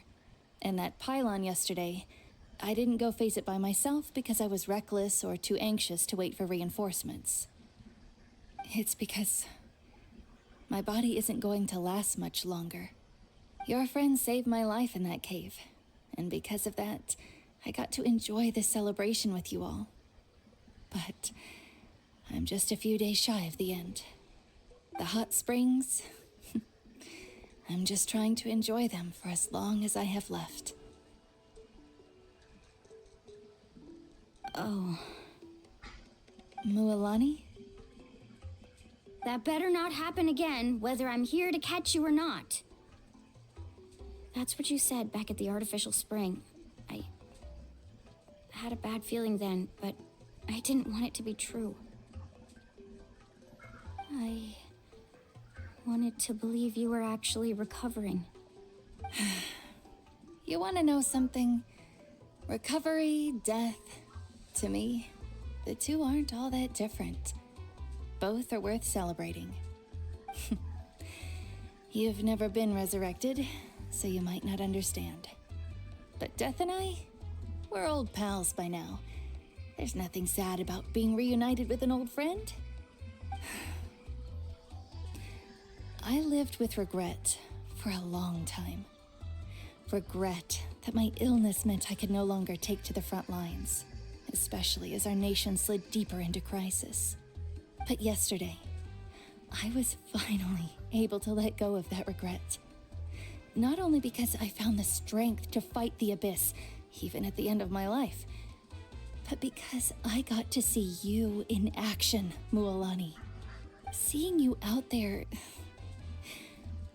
And that pylon yesterday, I didn't go face it by myself because I was reckless or too anxious to wait for reinforcements. It's because my body isn't going to last much longer. Your friend saved my life in that cave, and because of that, I got to enjoy this celebration with you all. But I'm just a few days shy of the end. The hot springs, I'm just trying to enjoy them for as long as I have left. Oh. Mualani? That better not happen again, whether I'm here to catch you or not. That's what you said back at the artificial spring. I had a bad feeling then, but I didn't want it to be true. I wanted to believe you were actually recovering. You want to know something? Recovery, death, to me, the two aren't all that different. Both are worth celebrating. You've never been resurrected, so you might not understand. But Death and I, we're old pals by now. There's nothing sad about being reunited with an old friend. I lived with regret for a long time. Regret that my illness meant I could no longer take to the front lines, especially as our nation slid deeper into crisis. But yesterday, I was finally able to let go of that regret. Not only because I found the strength to fight the abyss, even at the end of my life, but because I got to see you in action, Mualani. Seeing you out there,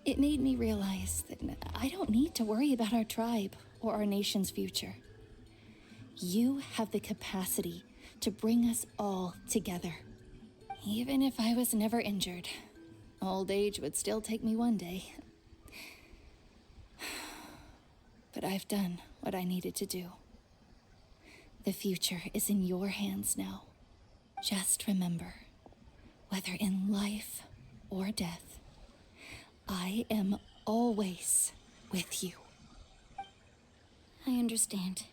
it made me realize that I don't need to worry about our tribe or our nation's future. You have the capacity to bring us all together. Even if I was never injured, old age would still take me one day. But I've done what I needed to do. The future is in your hands now. Just remember, whether in life or death, I am always with you. I understand.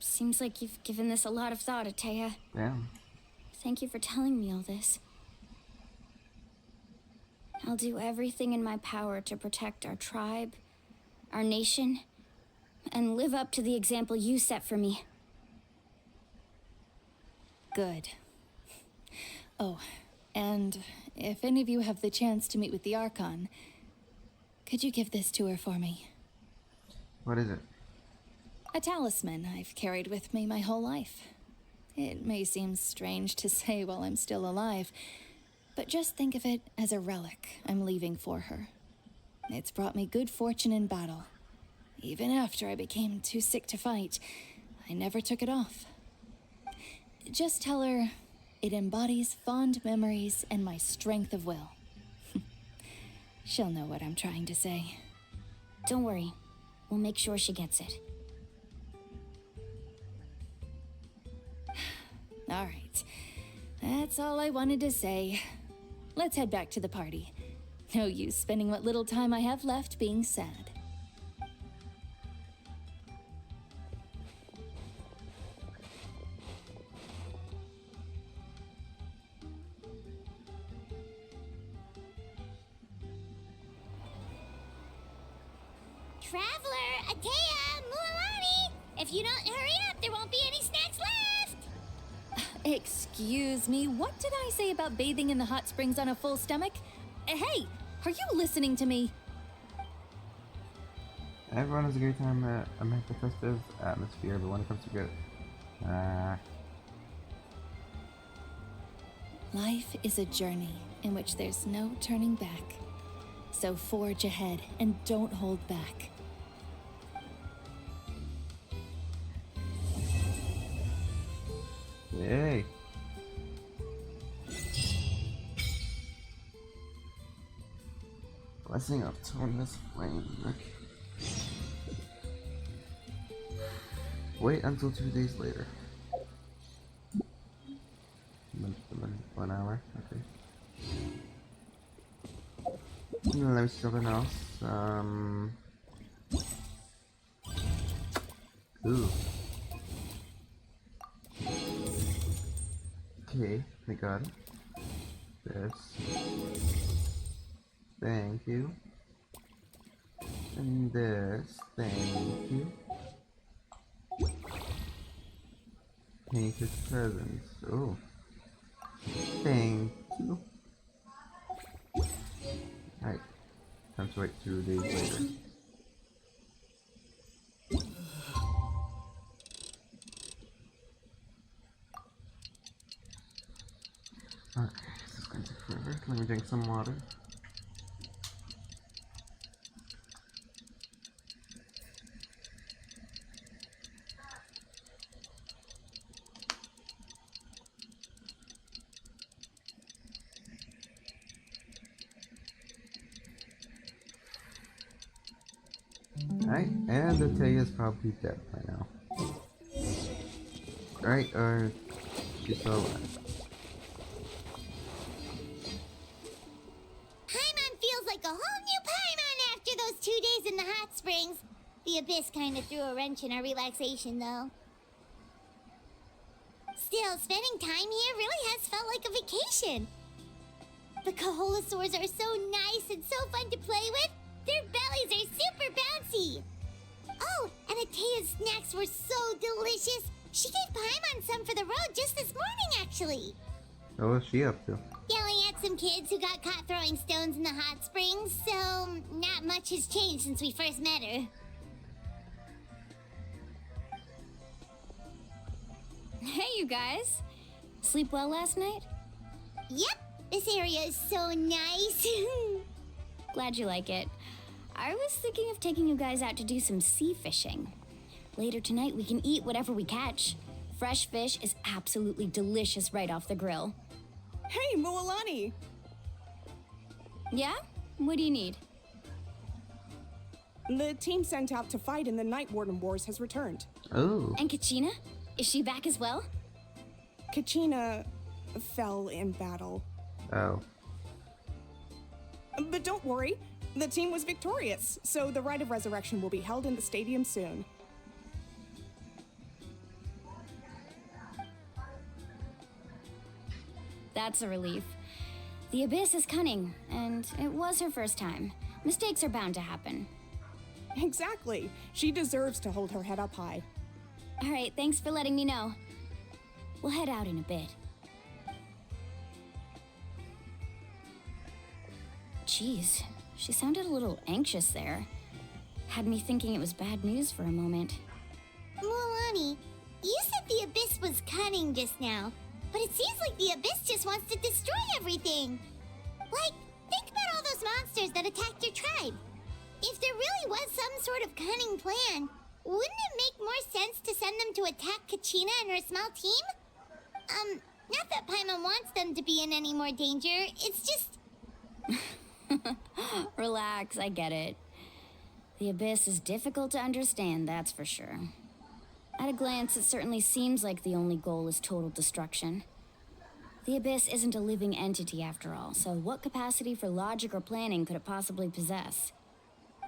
Seems like you've given this a lot of thought, Atea. Yeah. Thank you for telling me all this. I'll do everything in my power to protect our tribe, our nation, and live up to the example you set for me. Good. Oh, and if any of you have the chance to meet with the Archon, could you give this to her for me? What is it? A talisman I've carried with me my whole life. It may seem strange to say while I'm still alive, but just think of it as a relic I'm leaving for her. It's brought me good fortune in battle. Even after I became too sick to fight, I never took it off. Just tell her it embodies fond memories and my strength of will. She'll know what I'm trying to say. Don't worry. We'll make sure she gets it. All right. That's all I wanted to say. Let's head back to the party. No use spending what little time I have left being sad. Traveler, Atea, Mualani! If you don't hurry up, there won't be any snacks left! Excuse me, what did I say about bathing in the hot springs on a full stomach? Hey, are you listening to me? Everyone has a great time amid the festive atmosphere, but when it comes to good, Life is a journey in which there's no turning back. So forge ahead and don't hold back. yay! Blessing of Toneless Flame. Wait until 2 days later. 1 hour, okay. Let me see something else. Ooh. Okay, I got it. This. Thank you. And this. Thank you. Painted presents. Oh. Thank you. Alright. Time to wait 2 days later. Okay, this is going to take forever. Let me drink some water. Alright, and the Tay is probably dead by now. Alright, or she's still alive. Paimon feels like a whole new Paimon after those 2 days in the hot springs. The Abyss kinda threw a wrench in our relaxation, though. Still, spending time here really has felt like a vacation. The Kaholosaurs are so nice and so fun to play with. Their bellies are super bouncy. Oh, and Atea's snacks were so delicious. She gave Paimon some for the road just this morning, actually. What was she up to? Yelling at some kids who got caught throwing stones in the hot springs, so not much has changed since we first met her. Hey, you guys. Sleep well last night? Yep, this area is so nice. Glad you like it. I was thinking of taking you guys out to do some sea fishing. Later tonight, we can eat whatever we catch. Fresh fish is absolutely delicious right off the grill. Hey, Mualani! Yeah? What do you need? The team sent out to fight in the Night Warden Wars has returned. Oh. And Kachina? Is she back as well? Kachina fell in battle. Oh. But don't worry, the team was victorious, so the Rite of Resurrection will be held in the stadium soon. That's a relief. The Abyss is cunning, and it was her first time. Mistakes are bound to happen. Exactly. She deserves to hold her head up high. All right, thanks for letting me know. We'll head out in a bit. Jeez, she sounded a little anxious there. Had me thinking it was bad news for a moment. Mualani, you said the Abyss was cunning. cunning just now, but it seems like the Abyss just wants to destroy everything. Like, think about all those monsters that attacked your tribe. If there really was some sort of cunning plan, wouldn't it make more sense to send them to attack Kachina and her small team? Not that Paimon wants them to be in any more danger, it's just... Relax, I get it. The Abyss is difficult to understand, that's for sure. At a glance, it certainly seems like the only goal is total destruction. The Abyss isn't a living entity after all, so what capacity for logic or planning could it possibly possess?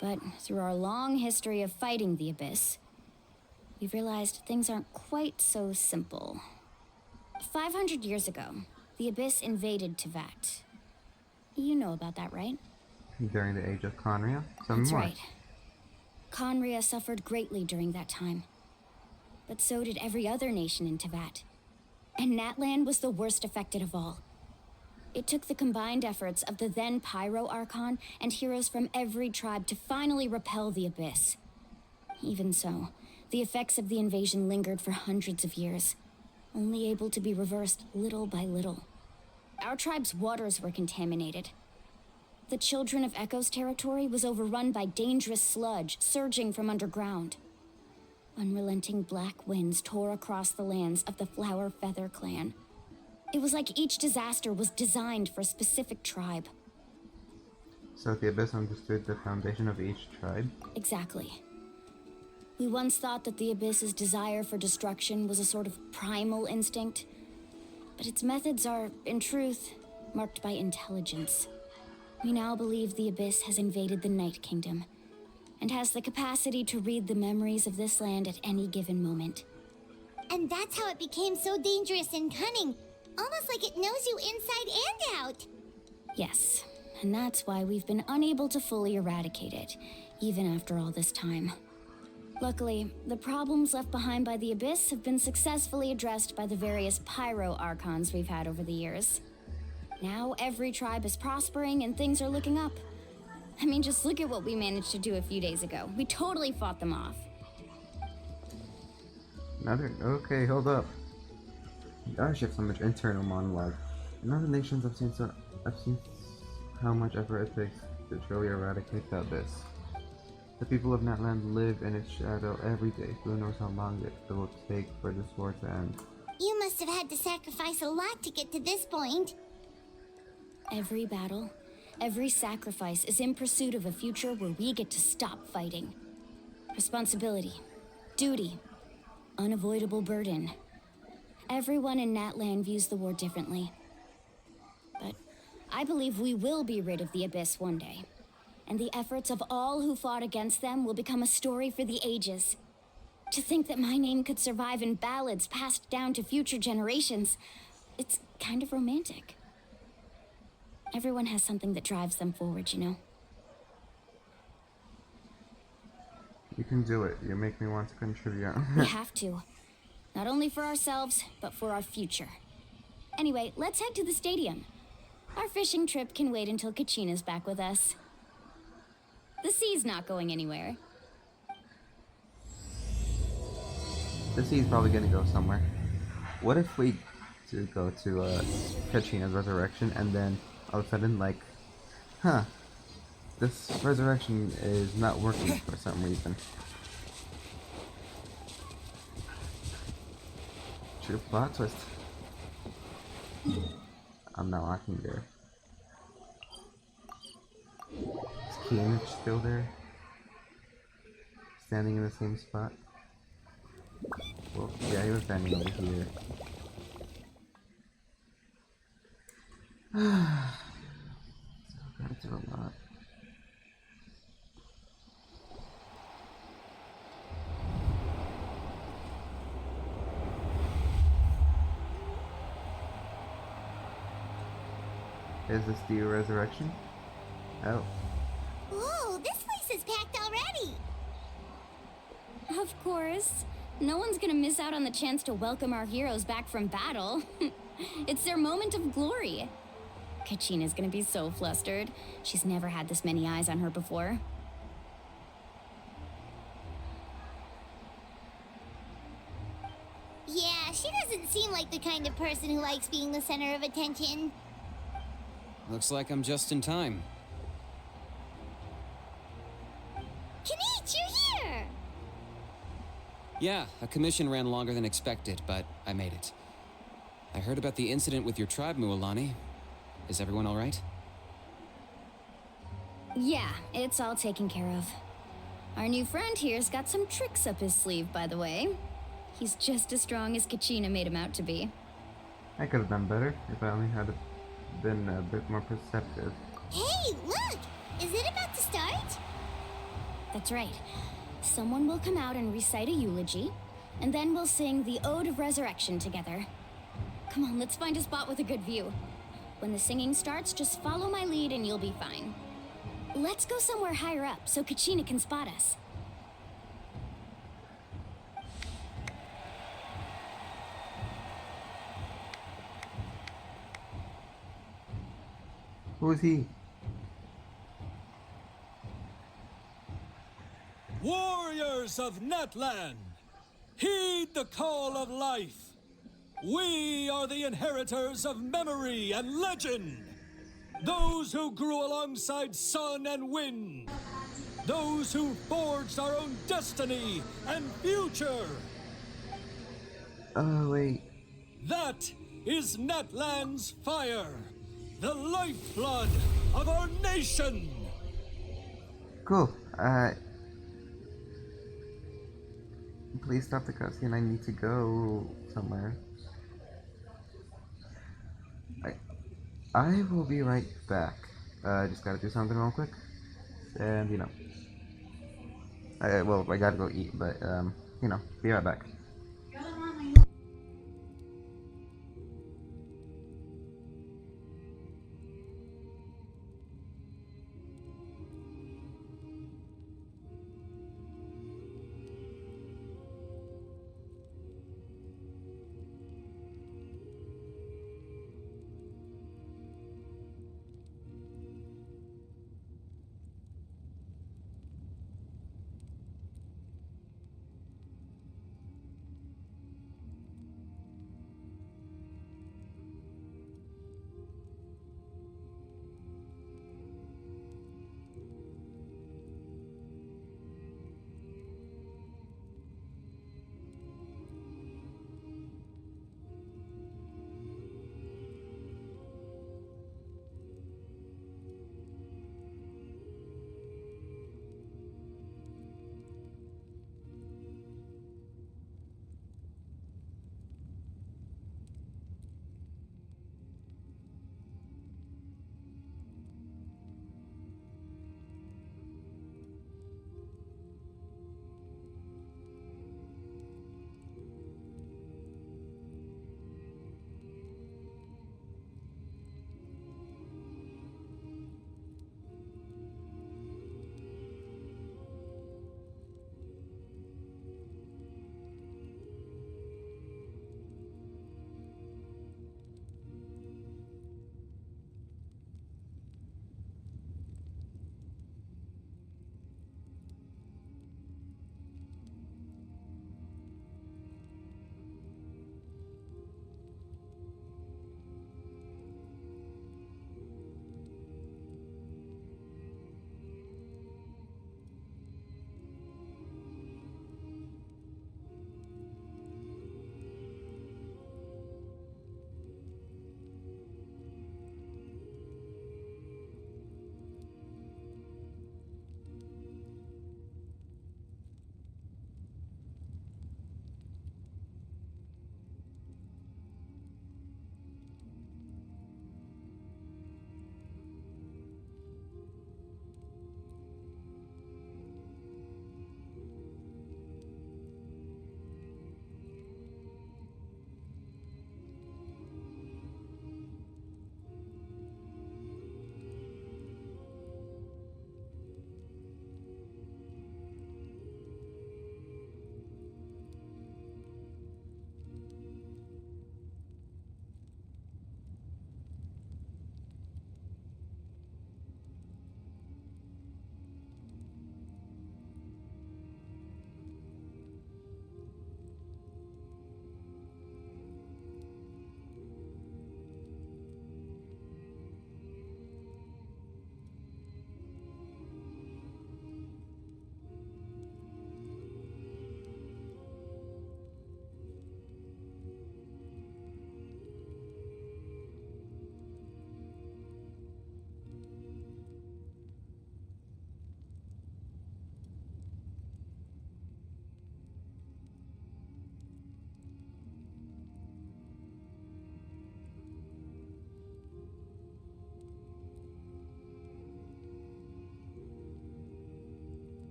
But through our long history of fighting the Abyss, we've realized things aren't quite so simple. 500 years ago, the Abyss invaded Tevat. You know about that, right? During the age of Conria? That's right. Conria suffered greatly during that time. But so did every other nation in Tevat. And Natlan was the worst affected of all. It took the combined efforts of the then Pyro Archon and heroes from every tribe to finally repel the Abyss. Even so, the effects of the invasion lingered for hundreds of years, only able to be reversed little by little. Our tribe's waters were contaminated. The Children of Echo's territory was overrun by dangerous sludge surging from underground. Unrelenting black winds tore across the lands of the Flower Feather clan. It was like each disaster was designed for a specific tribe. So the Abyss understood the foundation of each tribe? Exactly. We once thought that the Abyss's desire for destruction was a sort of primal instinct, but its methods are, in truth, marked by intelligence. We now believe the Abyss has invaded the Night Kingdom, and has the capacity to read the memories of this land at any given moment. And that's how it became so dangerous and cunning, almost like it knows you inside and out. Yes, and that's why we've been unable to fully eradicate it, even after all this time. Luckily, the problems left behind by the Abyss have been successfully addressed by the various Pyro Archons we've had over the years. Now every tribe is prospering and things are looking up. I mean, just look at what we managed to do a few days ago. We totally fought them off. Okay, hold up. Gosh, you have so much internal monologue. In other nations, I've seen how much effort it takes to truly eradicate the Abyss. The people of Natlan live in its shadow every day. Who knows how long it will take for this war to end. You must have had to sacrifice a lot to get to this point. Every battle, every sacrifice is in pursuit of a future where we get to stop fighting. Responsibility, duty, unavoidable burden. Everyone in Natlan views the war differently. But I believe we will be rid of the Abyss one day. And the efforts of all who fought against them will become a story for the ages. To think that my name could survive in ballads passed down to future generations, it's kind of romantic. Everyone has something that drives them forward, you know? You can do it. You make me want to contribute. We have to. Not only for ourselves, but for our future. Anyway, let's head to the stadium. Our fishing trip can wait until Kachina's back with us. The sea's not going anywhere. The sea's probably gonna go somewhere. What if we do go to Kachina's resurrection and then all of a sudden, like, this resurrection is not working for some reason. True plot twist. I'm not walking there. Is Kianich still there? Standing in the same spot? Well, yeah, he was standing over here. Gotta do a lot. Is this the resurrection? Oh. Whoa, this place is packed already! Of course. No one's gonna miss out on the chance to welcome our heroes back from battle. It's their moment of glory. Kachina's gonna be so flustered. She's never had this many eyes on her before. Yeah, She doesn't seem like the kind of person who likes being the center of attention. Looks like I'm just in time. Kinich, you're here! Yeah, a commission ran longer than expected, but I made it. I heard about the incident with your tribe, Mualani. Is everyone all right? Yeah, it's all taken care of. Our new friend here's got some tricks up his sleeve, by the way. He's just as strong as Kachina made him out to be. I could have done better if I only had been a bit more perceptive. Hey, look! Is it about to start? That's right. Someone will come out and recite a eulogy, and then we'll sing the Ode of Resurrection together. Come on, let's find a spot with a good view. When the singing starts, just follow my lead and you'll be fine. Let's go somewhere higher up so Kachina can spot us. Who is he? Warriors of Natlan, heed the call of life. We are the inheritors of memory and legend. Those who grew alongside sun and wind. Those who forged our own destiny and future. Oh, wait. That is Natlan's fire, the lifeblood of our nation. Cool. Please stop the cutscene. I need to go somewhere. I will be right back. I just gotta do something real quick. And, you know. Well, I gotta go eat, but, you know, be right back.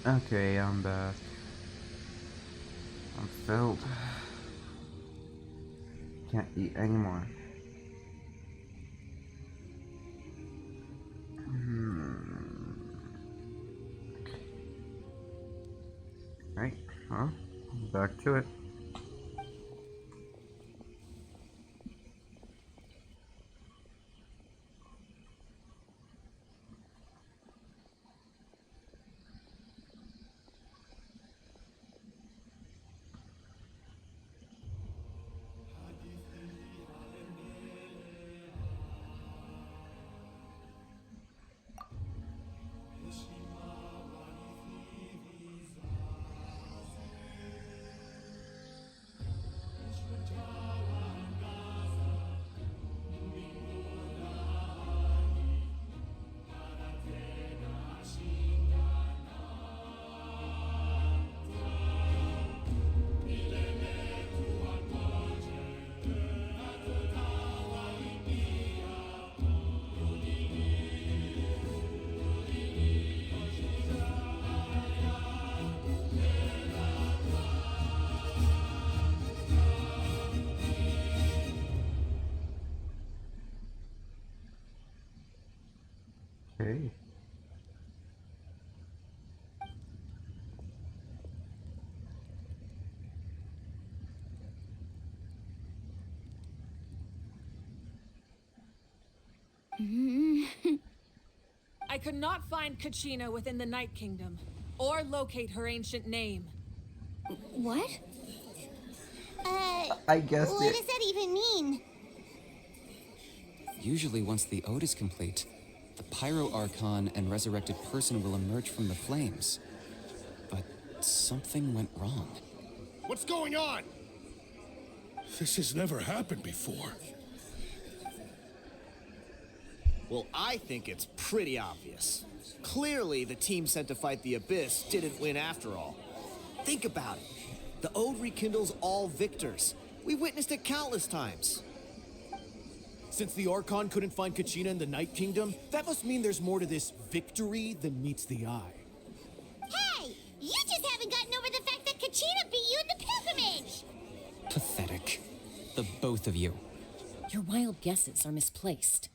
Okay, I'm back. I'm filled. Can't eat anymore. Right, well, back to it. Okay. I could not find Kachina within the Night Kingdom, or locate her ancient name. What? I guess what does that even mean? Usually once the ode is complete, the Pyro Archon and resurrected person will emerge from the flames. But something went wrong. What's going on? This has never happened before. Well, I think it's pretty obvious. Clearly, the team sent to fight the Abyss didn't win after all. Think about it. The Ode rekindles all victors. We witnessed it countless times. Since the Archon couldn't find Kachina in the Night Kingdom, that must mean there's more to this victory than meets the eye. Hey! You just haven't gotten over the fact that Kachina beat you in the pilgrimage! Pathetic. The both of you. Your wild guesses are misplaced.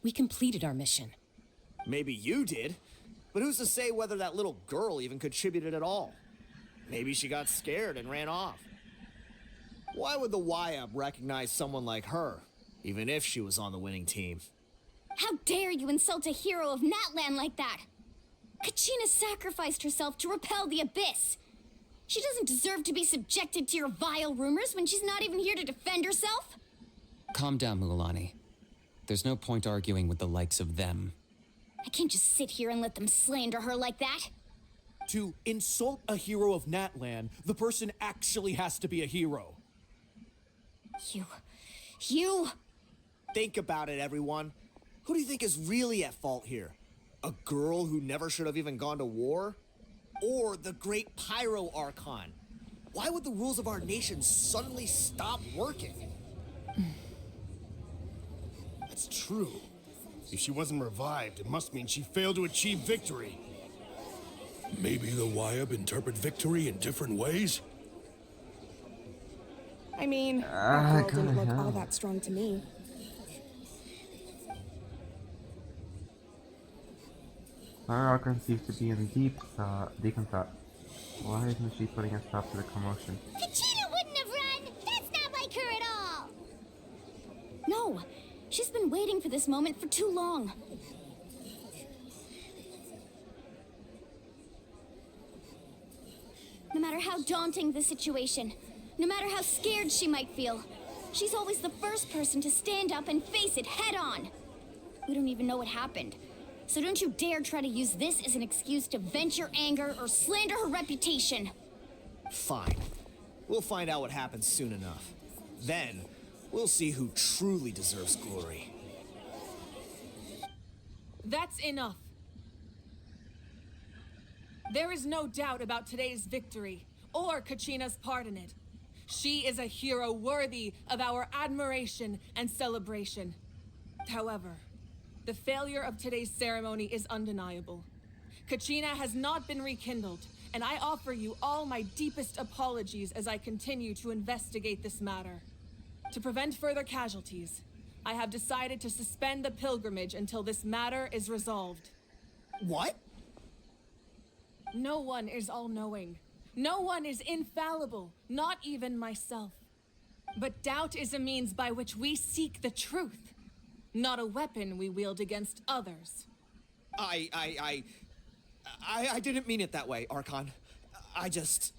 We completed our mission. Maybe you did, but who's to say whether that little girl even contributed at all? Maybe she got scared and ran off. Why would the YUP recognize someone like her, even if she was on the winning team? How dare you insult a hero of Natlan like that? Kachina sacrificed herself to repel the Abyss. She doesn't deserve to be subjected to your vile rumors when she's not even here to defend herself. Calm down, Mualani. There's no point arguing with the likes of them. I can't just sit here and let them slander her like that. To insult a hero of Natlan, the person actually has to be a hero. You... Think about it, everyone. Who do you think is really at fault here? A girl who never should have even gone to war? Or the great Pyro Archon? Why would the rules of our nation suddenly stop working? That's true. If she wasn't revived, it must mean she failed to achieve victory. Maybe the YUP interpret victory in different ways? I mean, that girl didn't look all that strong to me. Our Archon seems to be in deep thought. Why isn't she putting a stop to the commotion? Kachina wouldn't have run! That's not like her at all! No, she's been waiting for this moment for too long. No matter how daunting the situation, no matter how scared she might feel, she's always the first person to stand up and face it head on. We don't even know what happened, so don't you dare try to use this as an excuse to vent your anger or slander her reputation. Fine. We'll find out what happens soon enough. Then, we'll see who truly deserves glory. That's enough. There is no doubt about today's victory, or Kachina's part in it. She is a hero worthy of our admiration and celebration. However, the failure of today's ceremony is undeniable. Kachina has not been rekindled, and I offer you all my deepest apologies as I continue to investigate this matter. To prevent further casualties, I have decided to suspend the pilgrimage until this matter is resolved. What? No one is all-knowing. No one is infallible, not even myself. But doubt is a means by which we seek the truth, not a weapon we wield against others. I didn't mean it that way, Archon. I just...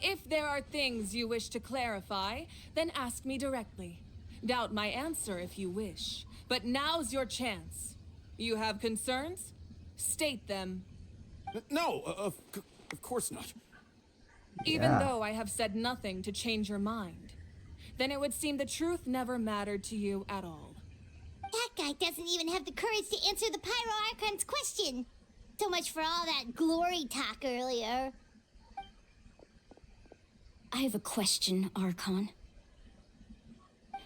If there are things you wish to clarify, then ask me directly. Doubt my answer if you wish. But now's your chance. You have concerns? State them. No, of course not. Even though I have said nothing to change your mind, then it would seem the truth never mattered to you at all. That guy doesn't even have the courage to answer the Pyro Archon's question. So much for all that glory talk earlier. I have a question, Archon.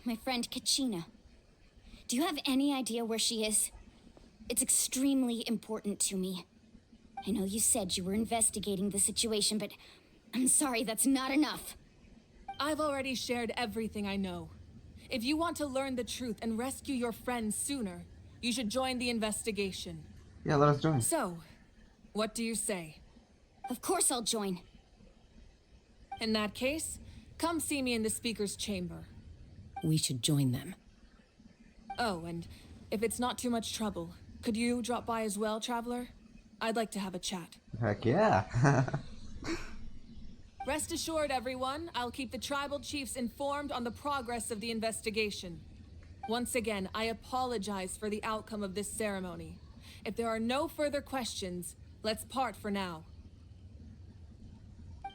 My friend Kachina. Do you have any idea where she is? It's extremely important to me. I know you said you were investigating the situation, but I'm sorry, that's not enough. I've already shared everything I know. If you want to learn the truth and rescue your friends sooner, you should join the investigation. Yeah, let us join. So, what do you say? Of course I'll join. In that case, come see me in the speaker's chamber. We should join them. Oh, and if it's not too much trouble, could you drop by as well, Traveler? I'd like to have a chat. Heck yeah. Rest assured, everyone, I'll keep the tribal chiefs informed on the progress of the investigation. Once again, I apologize for the outcome of this ceremony. If there are no further questions, let's part for now.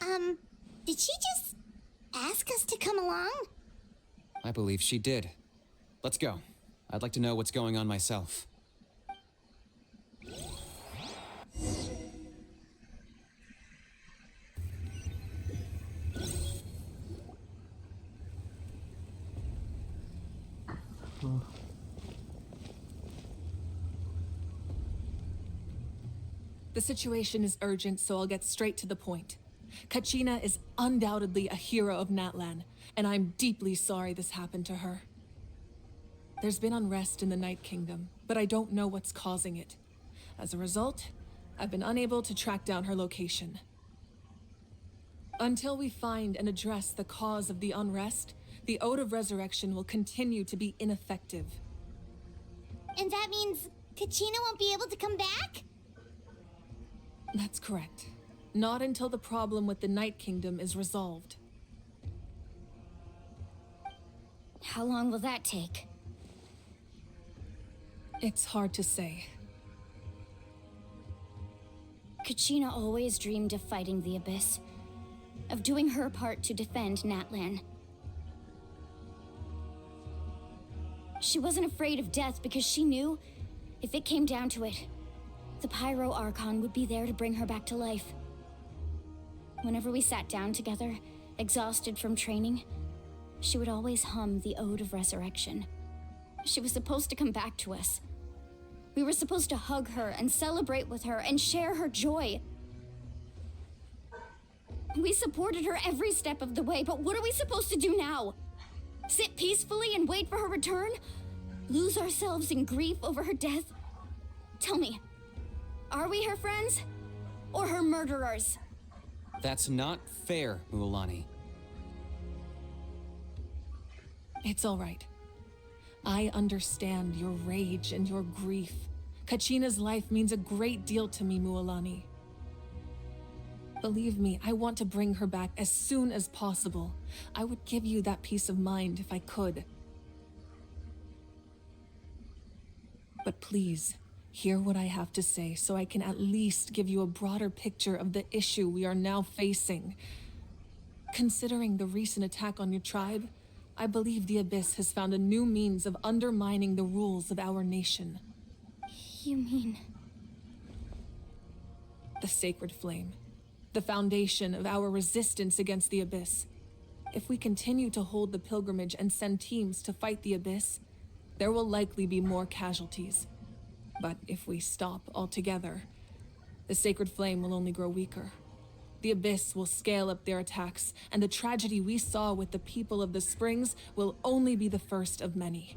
Did she just ask us to come along? I believe she did. Let's go. I'd like to know what's going on myself. The situation is urgent, so I'll get straight to the point. Kachina is undoubtedly a hero of Natlan, and I'm deeply sorry this happened to her. There's been unrest in the Night Kingdom, but I don't know what's causing it. As a result, I've been unable to track down her location. Until we find and address the cause of the unrest, the Ode of Resurrection will continue to be ineffective. And that means Kachina won't be able to come back? That's correct. Not until the problem with the Night Kingdom is resolved. How long will that take? It's hard to say. Kachina always dreamed of fighting the Abyss, of doing her part to defend Natlan. She wasn't afraid of death because she knew, if it came down to it, the Pyro Archon would be there to bring her back to life. Whenever we sat down together, exhausted from training, she would always hum the Ode of Resurrection. She was supposed to come back to us. We were supposed to hug her and celebrate with her and share her joy. We supported her every step of the way, but what are we supposed to do now? Sit peacefully and wait for her return? Lose ourselves in grief over her death? Tell me, are we her friends? Or her murderers? That's not fair, Mualani. It's all right. I understand your rage and your grief. Kachina's life means a great deal to me, Mualani. Believe me, I want to bring her back as soon as possible. I would give you that peace of mind if I could. But please, hear what I have to say so I can at least give you a broader picture of the issue we are now facing. Considering the recent attack on your tribe, I believe the Abyss has found a new means of undermining the rules of our nation. You mean... The Sacred Flame. The foundation of our resistance against the Abyss. If we continue to hold the pilgrimage and send teams to fight the Abyss, there will likely be more casualties. But if we stop altogether, the sacred flame will only grow weaker. The Abyss will scale up their attacks, and the tragedy we saw with the people of the Springs will only be the first of many.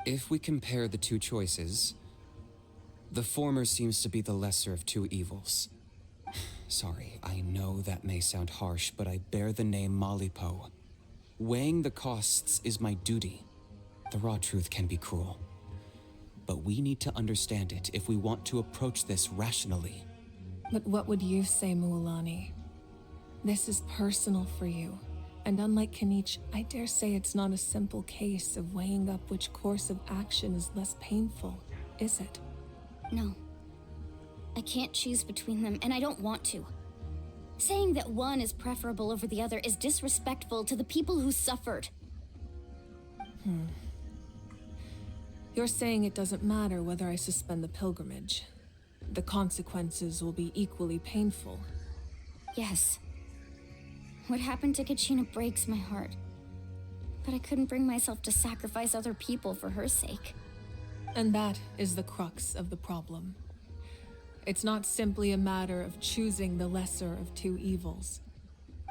If we compare the two choices, the former seems to be the lesser of two evils. Sorry, I know that may sound harsh, but I bear the name Malipo. Weighing the costs is my duty. The raw truth can be cruel. But we need to understand it if we want to approach this rationally. But what would you say, Mualani? This is personal for you, and unlike Kanich, I dare say it's not a simple case of weighing up which course of action is less painful, is it? No. I can't choose between them, and I don't want to. Saying that one is preferable over the other is disrespectful to the people who suffered. You're saying it doesn't matter whether I suspend the pilgrimage. The consequences will be equally painful. Yes. What happened to Kachina breaks my heart. But I couldn't bring myself to sacrifice other people for her sake. And that is the crux of the problem. It's not simply a matter of choosing the lesser of two evils.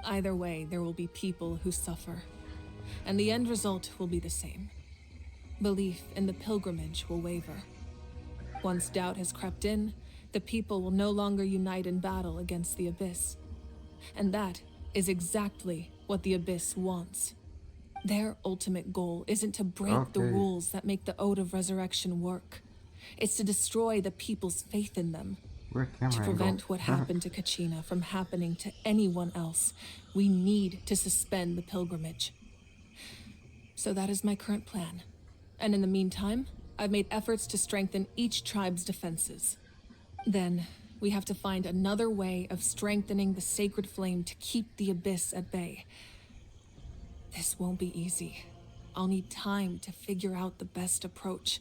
Either way, there will be people who suffer. And the end result will be the same. Belief in the pilgrimage will waver. Once doubt has crept in, the people will no longer unite in battle against the Abyss. And that is exactly what the Abyss wants. Their ultimate goal isn't to break the rules that make the Ode of Resurrection work. It's to destroy the people's faith in them. To prevent what happened to Kachina from happening to anyone else, we need to suspend the pilgrimage. So that is my current plan. And in the meantime, I've made efforts to strengthen each tribe's defenses. Then, we have to find another way of strengthening the sacred flame to keep the Abyss at bay. This won't be easy. I'll need time to figure out the best approach.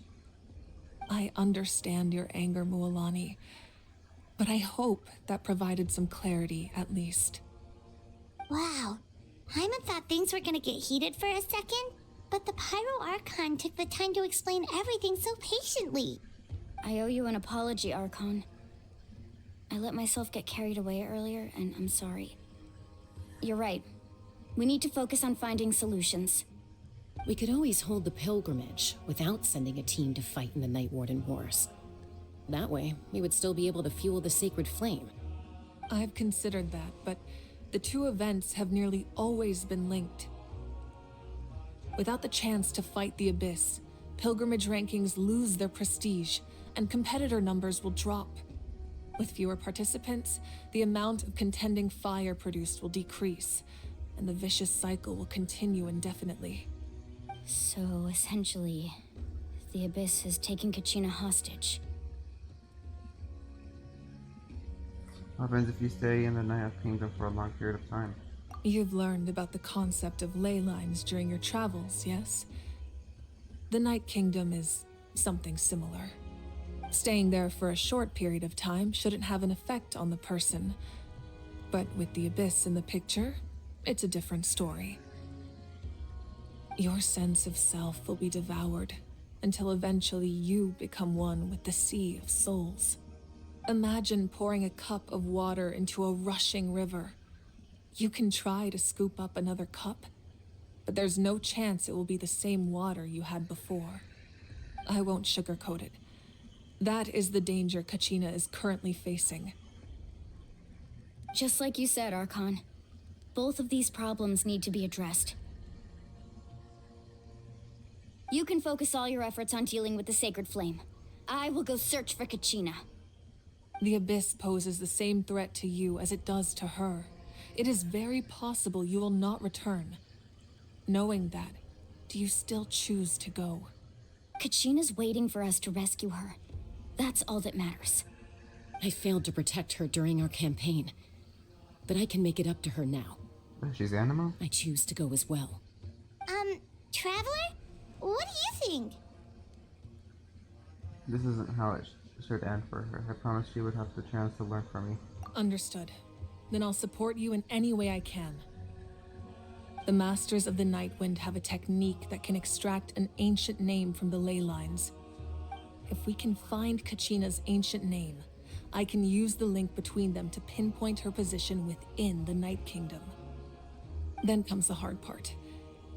I understand your anger, Mualani, but I hope that provided some clarity at least. Wow. Hyman thought things were gonna get heated for a second, but the Pyro Archon took the time to explain everything so patiently. I owe you an apology, Archon. I let myself get carried away earlier, and I'm sorry. You're right. We need to focus on finding solutions. We could always hold the pilgrimage without sending a team to fight in the Night Warden Wars. That way, we would still be able to fuel the sacred flame. I've considered that, but the two events have nearly always been linked. Without the chance to fight the Abyss, pilgrimage rankings lose their prestige, and competitor numbers will drop. With fewer participants, the amount of contending fire produced will decrease, and the vicious cycle will continue indefinitely. So, essentially, the Abyss is taking Kachina hostage. What happens if you stay in the Night Kingdom for a long period of time? You've learned about the concept of ley lines during your travels, yes? The Night Kingdom is something similar. Staying there for a short period of time shouldn't have an effect on the person. But with the Abyss in the picture, it's a different story. Your sense of self will be devoured until eventually you become one with the sea of souls. Imagine pouring a cup of water into a rushing river. You can try to scoop up another cup, but there's no chance it will be the same water you had before. I won't sugarcoat it. That is the danger Kachina is currently facing. Just like you said, Archon. Both of these problems need to be addressed. You can focus all your efforts on dealing with the sacred flame. I will go search for Kachina. The Abyss poses the same threat to you as it does to her. It is very possible you will not return. Knowing that, do you still choose to go? Kachina's waiting for us to rescue her. That's all that matters. I failed to protect her during our campaign, but I can make it up to her now. She's animal? I choose to go as well. Traveler? What do you think? This isn't how it should end for her. I promised she would have the chance to learn from me. Understood. Then I'll support you in any way I can. The Masters of the Nightwind have a technique that can extract an ancient name from the ley lines. If we can find Kachina's ancient name, I can use the link between them to pinpoint her position within the Night Kingdom. Then comes the hard part.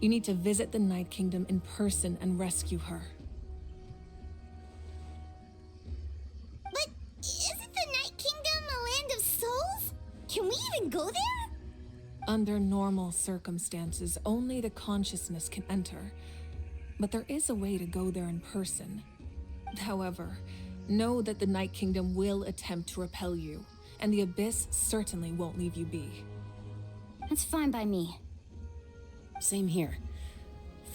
You need to visit the Night Kingdom in person and rescue her. But isn't the Night Kingdom a land of souls? Can we even go there? Under normal circumstances, only the consciousness can enter. But there is a way to go there in person. However, know that the Night Kingdom will attempt to repel you, and the Abyss certainly won't leave you be. That's fine by me. Same here.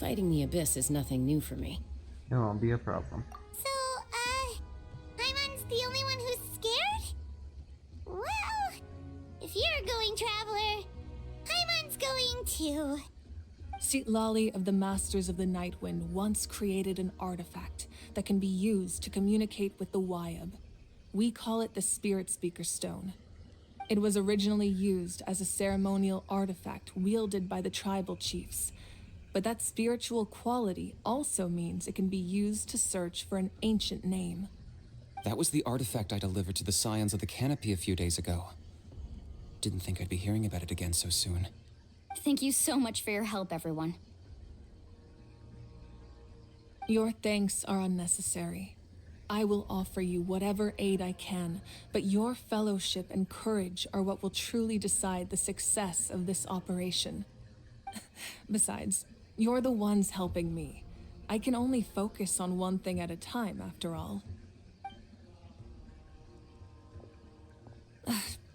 Fighting the Abyss is nothing new for me. It won't be a problem. So, Paimon's the only one who's scared? Well, if you're a going traveler, Paimon's going too. Citlali of the Masters of the Nightwind once created an artifact that can be used to communicate with the Wyab. We call it the Spirit Speaker Stone. It was originally used as a ceremonial artifact wielded by the tribal chiefs, but that spiritual quality also means it can be used to search for an ancient name. That was the artifact I delivered to the Scions of the Canopy a few days ago. Didn't think I'd be hearing about it again so soon. Thank you so much for your help, everyone. Your thanks are unnecessary. I will offer you whatever aid I can, but your fellowship and courage are what will truly decide the success of this operation. Besides, you're the ones helping me. I can only focus on one thing at a time, after all.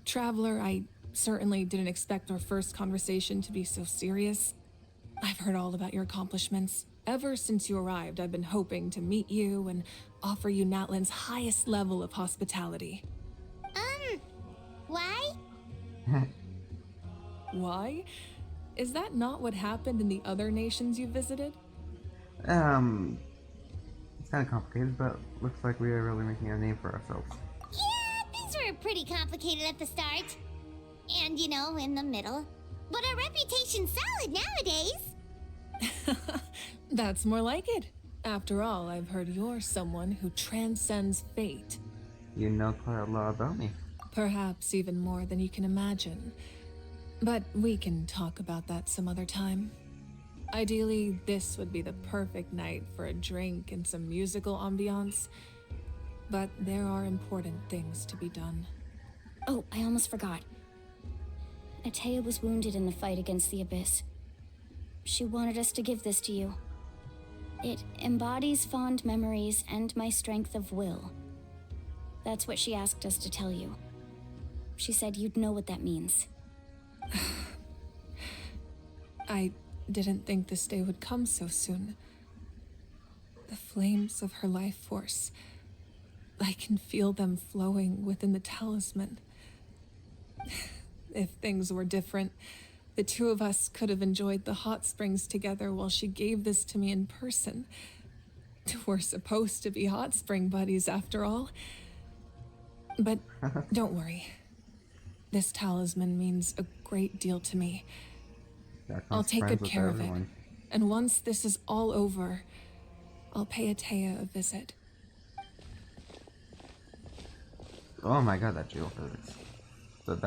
Traveler, I certainly didn't expect our first conversation to be so serious. I've heard all about your accomplishments. Ever since you arrived, I've been hoping to meet you and offer you Natlan's highest level of hospitality. Why? Why? Is that not what happened in the other nations you visited? It's kind of complicated, but looks like we are really making a name for ourselves. Yeah, things were pretty complicated at the start. And, you know, in the middle. But our reputation's solid nowadays. That's more like it. After all, I've heard you're someone who transcends fate. You know quite a lot about me. Perhaps even more than you can imagine. But we can talk about that some other time. Ideally, this would be the perfect night for a drink and some musical ambiance. But there are important things to be done. Oh, I almost forgot. Atea was wounded in the fight against the Abyss. She wanted us to give this to you. It embodies fond memories and my strength of will. That's what she asked us to tell you. She said you'd know what that means. I didn't think this day would come so soon. The flames of her life force. I can feel them flowing within the talisman. If things were different, the two of us could have enjoyed the hot springs together while she gave this to me in person. We're supposed to be hot spring buddies after all. But don't worry. This talisman means a great deal to me. I'll take good care of it. And once this is all over, I'll pay Atea a visit. Oh my god, that geophysics.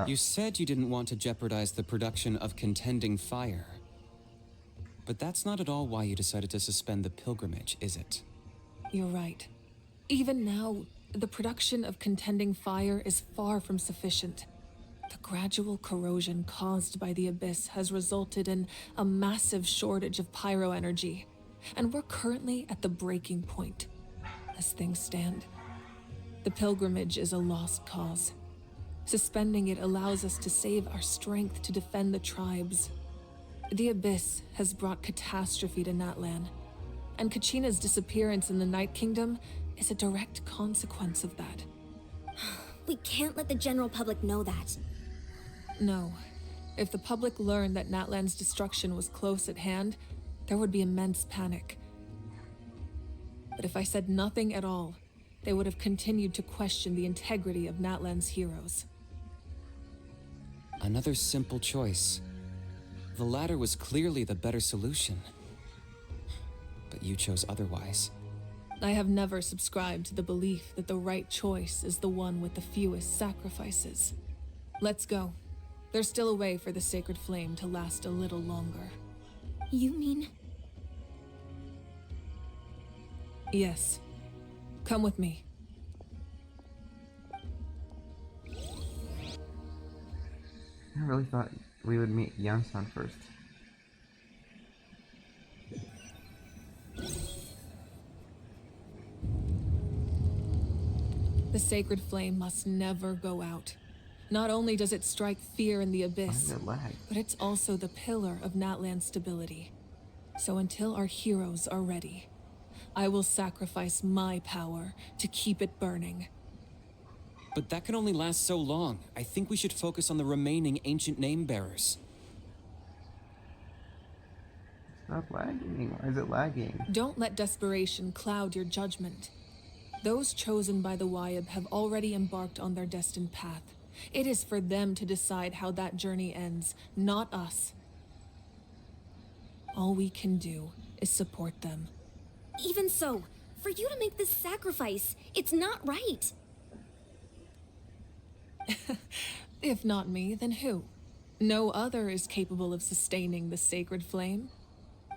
You said you didn't want to jeopardize the production of Contending Fire. But that's not at all why you decided to suspend the pilgrimage, is it? You're right. Even now, the production of Contending Fire is far from sufficient. The gradual corrosion caused by the Abyss has resulted in a massive shortage of pyro energy, and we're currently at the breaking point. As things stand, the pilgrimage is a lost cause. Suspending it allows us to save our strength to defend the tribes. The Abyss has brought catastrophe to Natlan, and Kachina's disappearance in the Night Kingdom is a direct consequence of that. We can't let the general public know that. No. If the public learned that Natlan's destruction was close at hand, there would be immense panic. But if I said nothing at all, they would have continued to question the integrity of Natlan's heroes. Another simple choice. The latter was clearly the better solution. But you chose otherwise. I have never subscribed to the belief that the right choice is the one with the fewest sacrifices. Let's go. There's still a way for the sacred flame to last a little longer. You mean? Yes. Come with me. I really thought we would meet Yansan first. The sacred flame must never go out. Not only does it strike fear in the abyss, but it's also the pillar of Natlan's stability. So until our heroes are ready, I will sacrifice my power to keep it burning. But that can only last so long. I think we should focus on the remaining ancient name bearers. Stop lagging. Why is it lagging? Don't let desperation cloud your judgment. Those chosen by the Wyab have already embarked on their destined path. It is for them to decide how that journey ends, not us. All we can do is support them. Even so, for you to make this sacrifice, it's not right. If not me, then who? No other is capable of sustaining the sacred flame.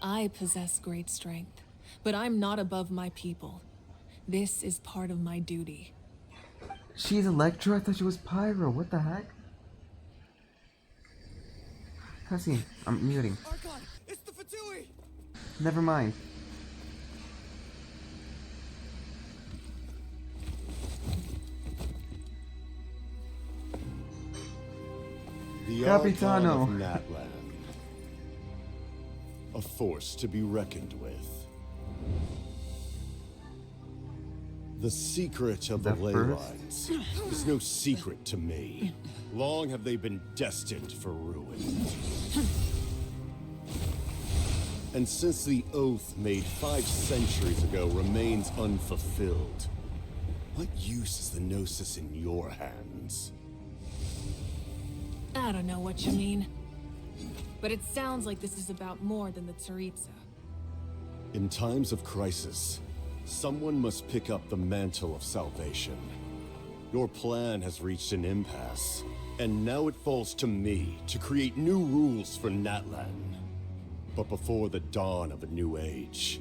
I possess great strength, but I'm not above my people. This is part of my duty. She's Electro? I thought she was Pyro. What the heck? Cussing. I'm muting. Archon, it's the Fatui! Never mind. The Capitano. Archon of Natlan. A force to be reckoned with. The secret of the ley lines is no secret to me. Long have they been destined for ruin. And since the oath made 5 centuries ago remains unfulfilled, what use is the Gnosis in your hands? I don't know what you mean. But it sounds like this is about more than the Tsaritsa. In times of crisis, someone must pick up the mantle of salvation. Your plan has reached an impasse, and now it falls to me to create new rules for Natlan. But before the dawn of a new age,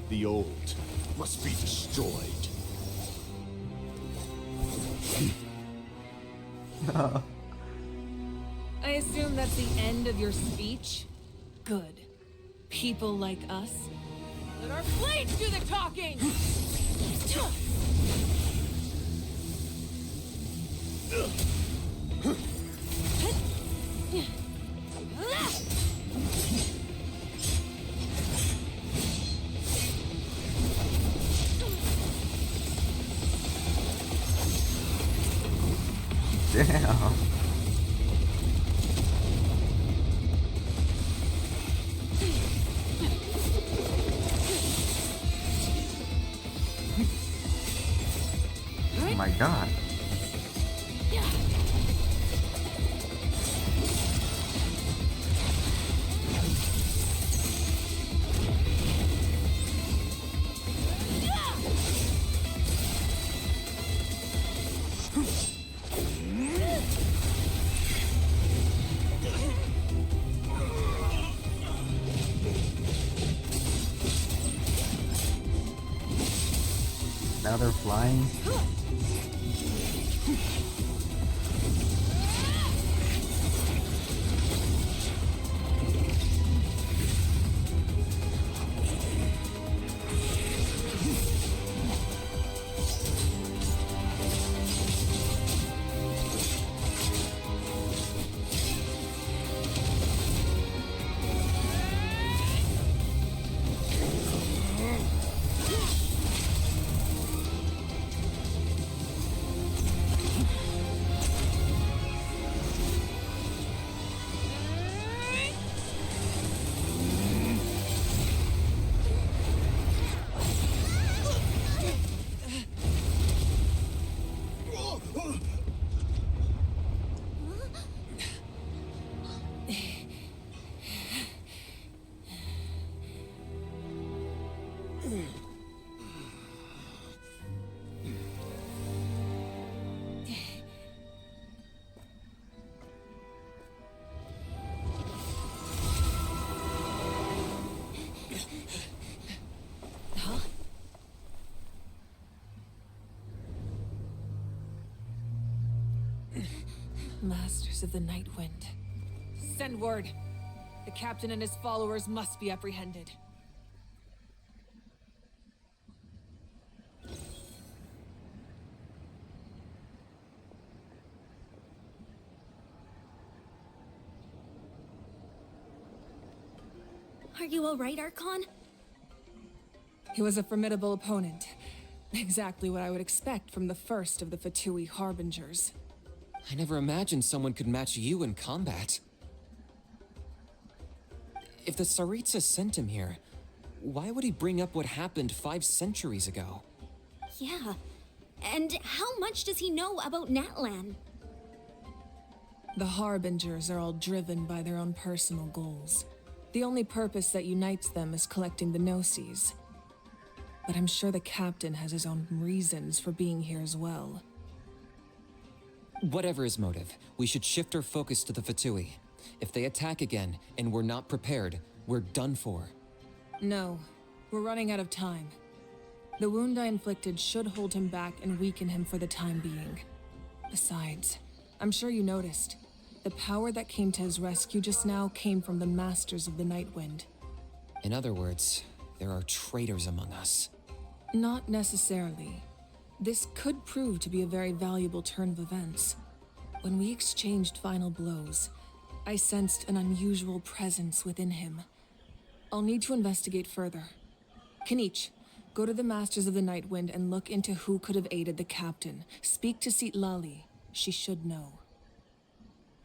the old must be destroyed. I assume that's the end of your speech? Good. People like us. Let our blades do the talking! Damn. Oh my god. Now they're flying. Huh? Masters of the Night Wind. Send word. The captain and his followers must be apprehended. Are you alright, Archon? He was a formidable opponent. Exactly what I would expect from the first of the Fatui Harbingers. I never imagined someone could match you in combat. If the Tsaritsa sent him here, why would he bring up what happened 5 centuries ago? Yeah. And how much does he know about Natlan? The Harbingers are all driven by their own personal goals. The only purpose that unites them is collecting the Gnosis. But I'm sure the captain has his own reasons for being here as well. Whatever his motive, we should shift our focus to the Fatui. If they attack again, and we're not prepared, we're done for. No, we're running out of time. The wound I inflicted should hold him back and weaken him for the time being. Besides, I'm sure you noticed, the power that came to his rescue just now came from the Masters of the Night Wind. In other words, there are traitors among us. Not necessarily. This could prove to be a very valuable turn of events. When we exchanged final blows, I sensed an unusual presence within him. I'll need to investigate further. Kenichi, go to the Masters of the Night Wind and look into who could have aided the captain. Speak to Citlali. She should know.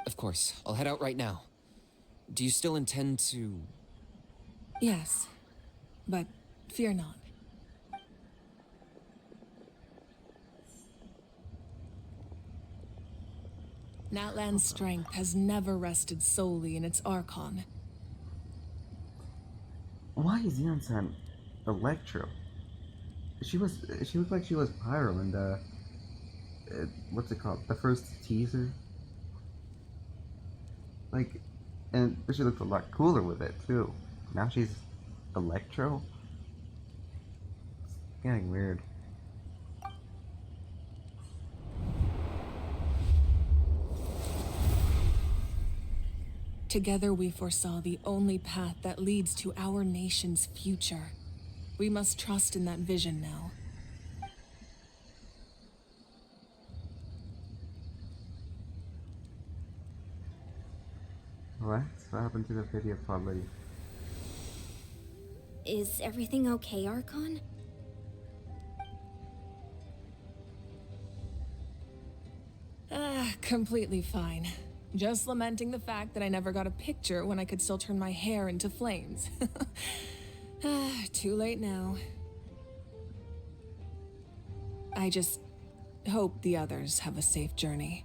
Of course, I'll head out right now. Do you still intend to... Yes, but fear not. Natlan's strength has never rested solely in its Archon. Why is Yansan Electro? She looked like she was Pyro in the what's it called? The first teaser. Like, and she looked a lot cooler with it too. Now she's Electro. It's getting weird. Together we foresaw the only path that leads to our nation's future. We must trust in that vision now. What happened to the video pod lady? Is everything okay, Archon? Completely fine. Just lamenting the fact that I never got a picture when I could still turn my hair into flames. Too late now. I just hope the others have a safe journey.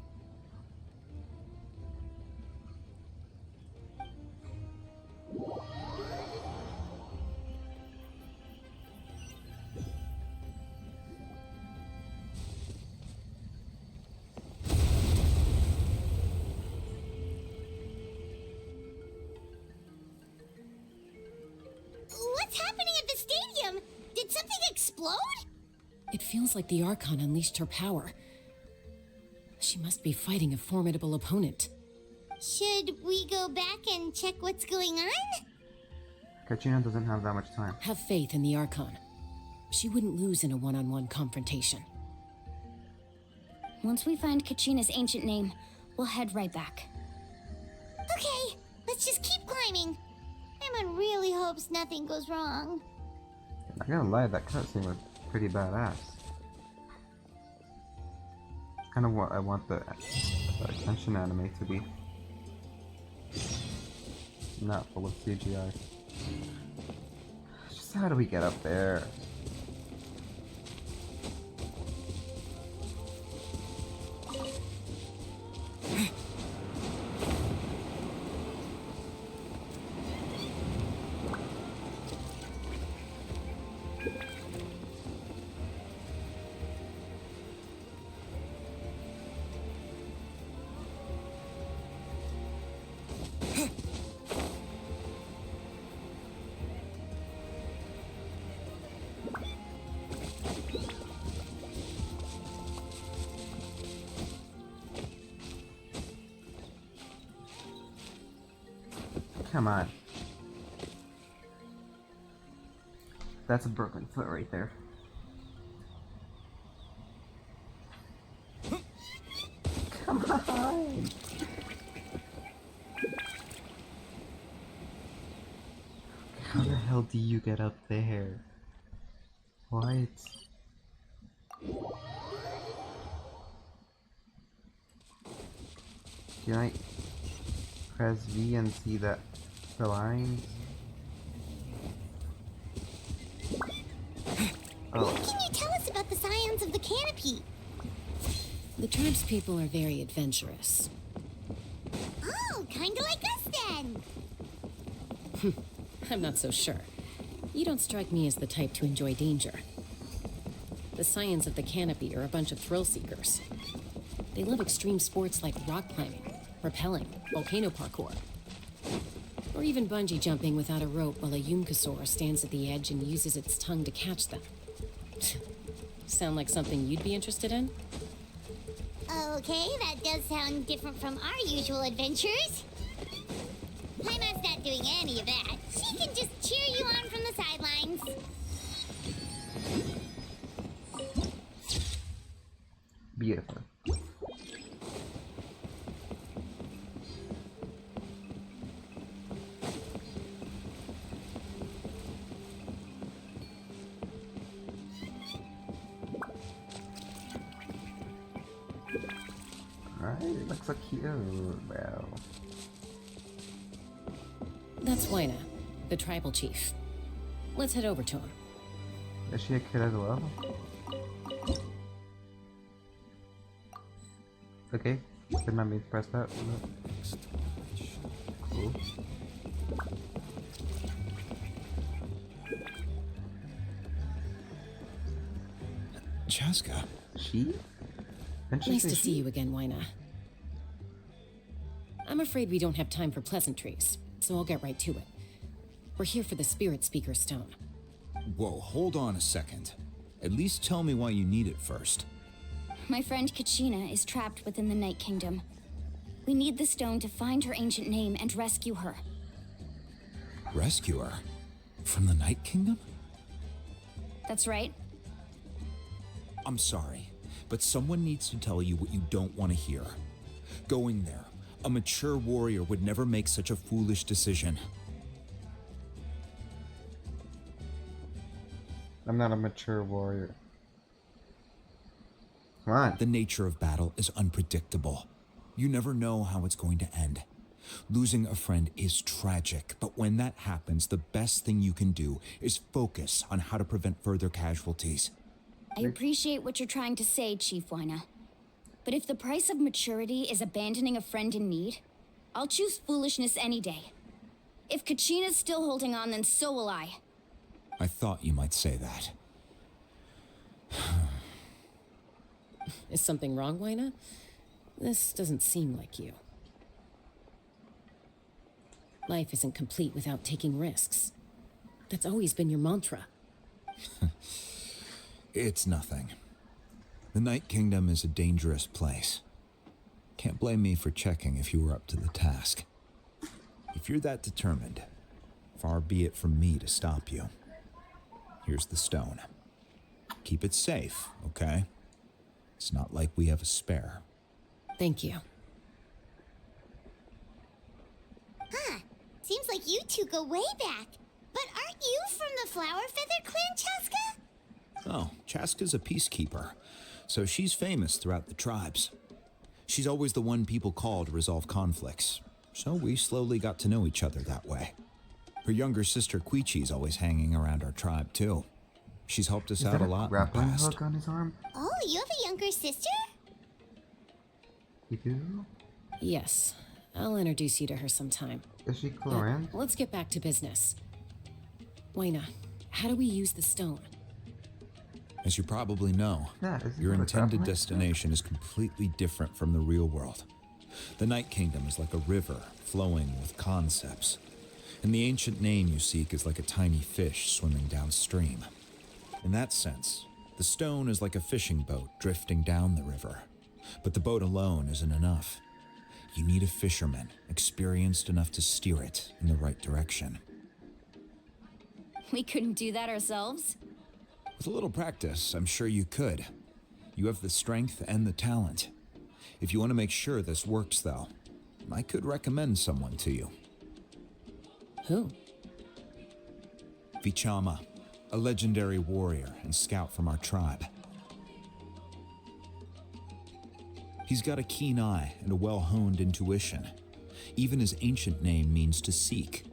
What's happening at the stadium? Did something explode? It feels like the Archon unleashed her power. She must be fighting a formidable opponent. Should we go back and check what's going on? Kachina doesn't have that much time. Have faith in the Archon. She wouldn't lose in a one-on-one confrontation. Once we find Kachina's ancient name, we'll head right back. Okay, let's just keep climbing. Emma really hopes nothing goes wrong. Not gonna lie, that cutscene was pretty badass. It's kind of what I want the Genshin anime to be. Not full of CGI. Just how do we get up there? Come on. That's a broken foot right there. Come on. How the hell do you get up there? What? Can I press V and see the lines? Oh. What can you tell us about the scions of the canopy? The tribe's people are very adventurous. Oh, kinda like us then. I'm not so sure. You don't strike me as the type to enjoy danger. The scions of the canopy are a bunch of thrill seekers. They love extreme sports like rock climbing, rappelling, volcano parkour, or even bungee jumping without a rope while a Yumkasaur stands at the edge and uses its tongue to catch them. Sound like something you'd be interested in? Okay, that does sound different from our usual adventures. Paimon's not doing any of that. She can just cheer you on from the sidelines. Beautiful. Alright, it looks so cute. Wow. That's Wyna, the tribal chief. Let's head over to him. Is she a kid as well? Okay, remind me to press that. Cool. Chaska. She? Nice to see you again, Wyna. I'm afraid we don't have time for pleasantries, so I'll get right to it. We're here for the Spirit Speaker Stone. Whoa, hold on a second. At least tell me why you need it first. My friend Kachina is trapped within the Night Kingdom. We need the stone to find her ancient name and rescue her. Rescue her? From the Night Kingdom? That's right. I'm sorry, but someone needs to tell you what you don't want to hear. Going there, a mature warrior would never make such a foolish decision. I'm not a mature warrior. Come on. The nature of battle is unpredictable. You never know how it's going to end. Losing a friend is tragic, but when that happens, the best thing you can do is focus on how to prevent further casualties. I appreciate what you're trying to say, Chief Wyna. But if the price of maturity is abandoning a friend in need, I'll choose foolishness any day. If Kachina's still holding on, then so will I. I thought you might say that. Is something wrong, Wyna? This doesn't seem like you. Life isn't complete without taking risks. That's always been your mantra. It's nothing. The Night Kingdom is a dangerous place. Can't blame me for checking if you were up to the task. If you're that determined, far be it from me to stop you. Here's the stone. Keep it safe, okay? It's not like we have a spare. Thank you. Huh. Seems like you two go way back. But aren't you from the Flower Feather Clan, Chaska? Oh, Chaska's a peacekeeper, so she's famous throughout the tribes. She's always the one people call to resolve conflicts, so we slowly got to know each other that way. Her younger sister Quichi's always hanging around our tribe, too. She's helped us out a lot in the grappling past. hook on his arm? Oh, you have a younger sister? You do? Yes. I'll introduce you to her sometime. Is she Cloran? Let's get back to business. Wyna, how do we use the stone? As you probably know, your intended destination is completely different from the real world. The Night Kingdom is like a river flowing with concepts, and the ancient name you seek is like a tiny fish swimming downstream. In that sense, the stone is like a fishing boat drifting down the river, but the boat alone isn't enough. You need a fisherman, experienced enough to steer it in the right direction. We couldn't do that ourselves? With a little practice, I'm sure you could. You have the strength and the talent. If you want to make sure this works, though, I could recommend someone to you. Who? Vichama, a legendary warrior and scout from our tribe. He's got a keen eye and a well-honed intuition. Even his ancient name means to seek.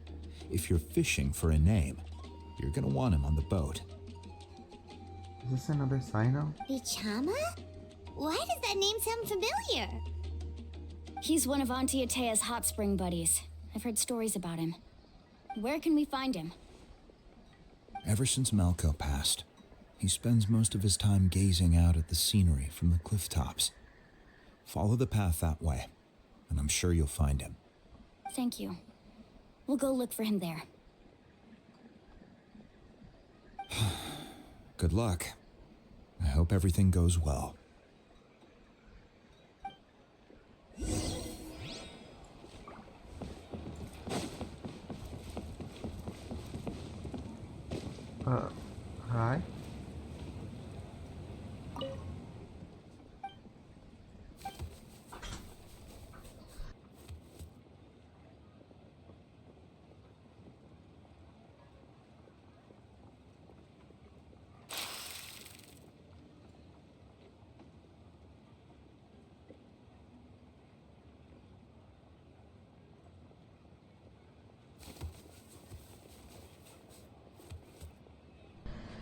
If you're fishing for a name, you're gonna want him on the boat. Is this another Sino? Vichama? Why does that name sound familiar? He's one of Auntie Atea's hot spring buddies. I've heard stories about him. Where can we find him? Ever since Malco passed, he spends most of his time gazing out at the scenery from the cliff tops. Follow the path that way, and I'm sure you'll find him. Thank you. We'll go look for him there. Good luck. I hope everything goes well. Hi?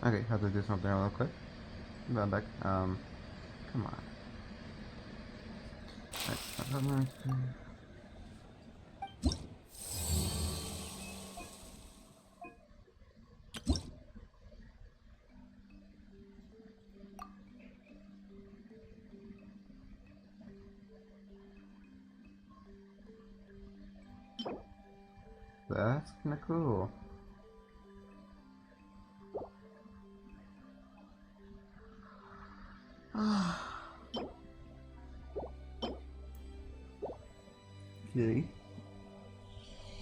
Okay, have to do something real quick. Go back. Come on. Right, that's kinda cool. Okay.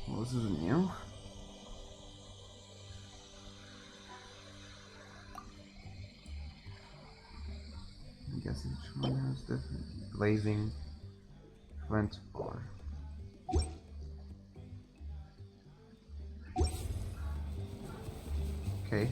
Well, this is new. I guess each one has different blazing flint ore. Okay.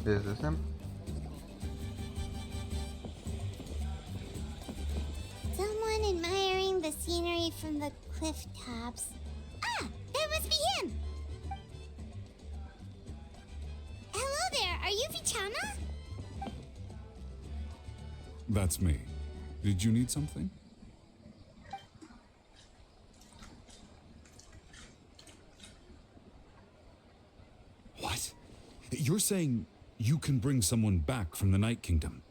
Is this him? Someone admiring the scenery from the cliff tops. Ah, that must be him! Hello there, are you Vichama? That's me. Did you need something? What? You're saying you can bring someone back from the Night Kingdom?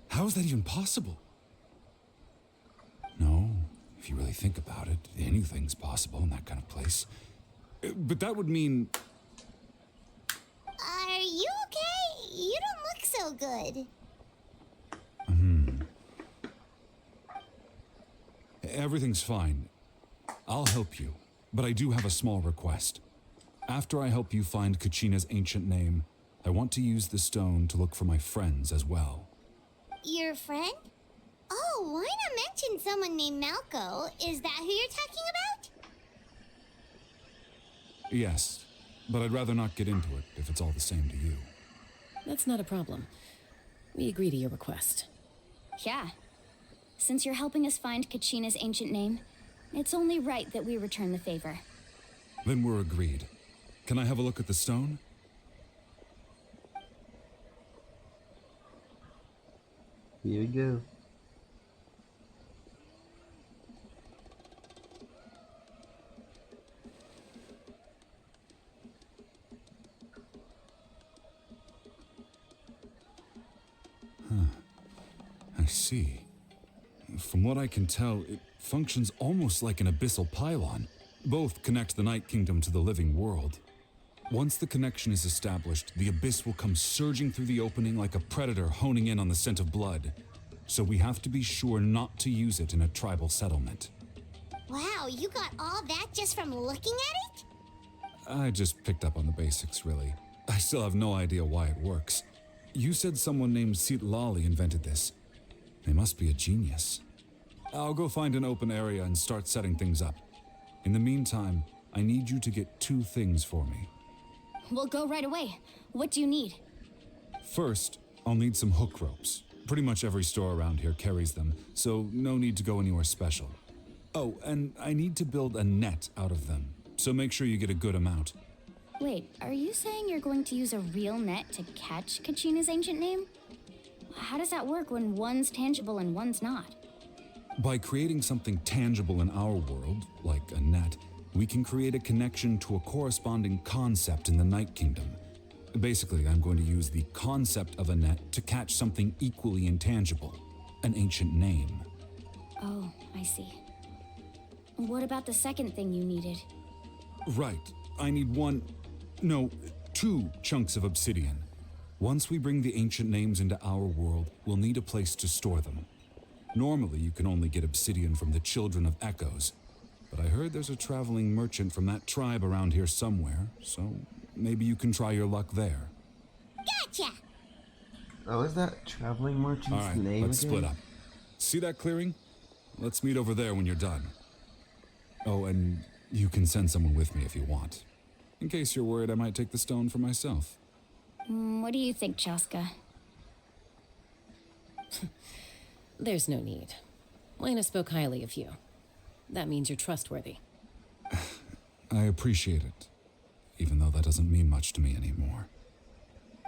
How is that even possible? No, if you really think about it, anything's possible in that kind of place. But that would mean... Are you okay? You don't look so good. Everything's fine. I'll help you, but I do have a small request. After I help you find Kachina's ancient name, I want to use the stone to look for my friends as well. Your friend? Oh, why not mention someone named Malco? Is that who you're talking about? Yes, but I'd rather not get into it if it's all the same to you. That's not a problem. We agree to your request. Yeah. Since you're helping us find Kachina's ancient name, it's only right that we return the favor. Then we're agreed. Can I have a look at the stone? Here we go. I see. From what I can tell, it functions almost like an abyssal pylon. Both connect the Night Kingdom to the living world. Once the connection is established, the abyss will come surging through the opening like a predator honing in on the scent of blood. So we have to be sure not to use it in a tribal settlement. Wow, you got all that just from looking at it? I just picked up on the basics, really. I still have no idea why it works. You said someone named Lali invented this. They must be a genius. I'll go find an open area and start setting things up. In the meantime, I need you to get 2 things for me. We'll go right away. What do you need? First, I'll need some hook ropes. Pretty much every store around here carries them, so no need to go anywhere special. Oh, and I need to build a net out of them, so make sure you get a good amount. Wait, are you saying you're going to use a real net to catch Kachina's ancient name? How does that work when one's tangible and one's not? By creating something tangible in our world, like a net, we can create a connection to a corresponding concept in the Night Kingdom. Basically, I'm going to use the concept of a net to catch something equally intangible, an ancient name. Oh, I see. What about the second thing you needed? Right. I need 2 chunks of obsidian. Once we bring the ancient names into our world, we'll need a place to store them. Normally, you can only get obsidian from the Children of Echoes, but I heard there's a traveling merchant from that tribe around here somewhere, so maybe you can try your luck there. Gotcha! Oh, is that traveling merchant's All right, name let's again? split up. See that clearing? Let's meet over there when you're done. Oh, and you can send someone with me if you want. In case you're worried I might take the stone for myself. What do you think, Chaska? There's no need. Lena spoke highly of you. That means you're trustworthy. I appreciate it, even though that doesn't mean much to me anymore.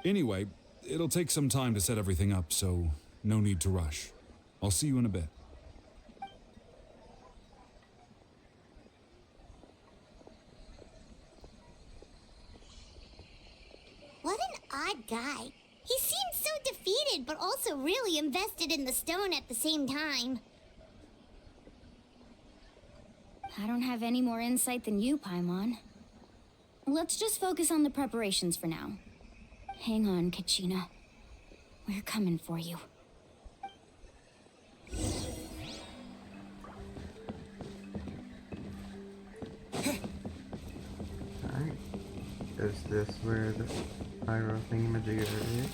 Anyway, it'll take some time to set everything up, so no need to rush. I'll see you in a bit. What an odd guy. He seems so defeated, but also really invested in the stone at the same time. I don't have any more insight than you, Paimon. Let's just focus on the preparations for now. Hang on, Kachina. We're coming for you. Alright. Is this where the pyro thingamajigger is?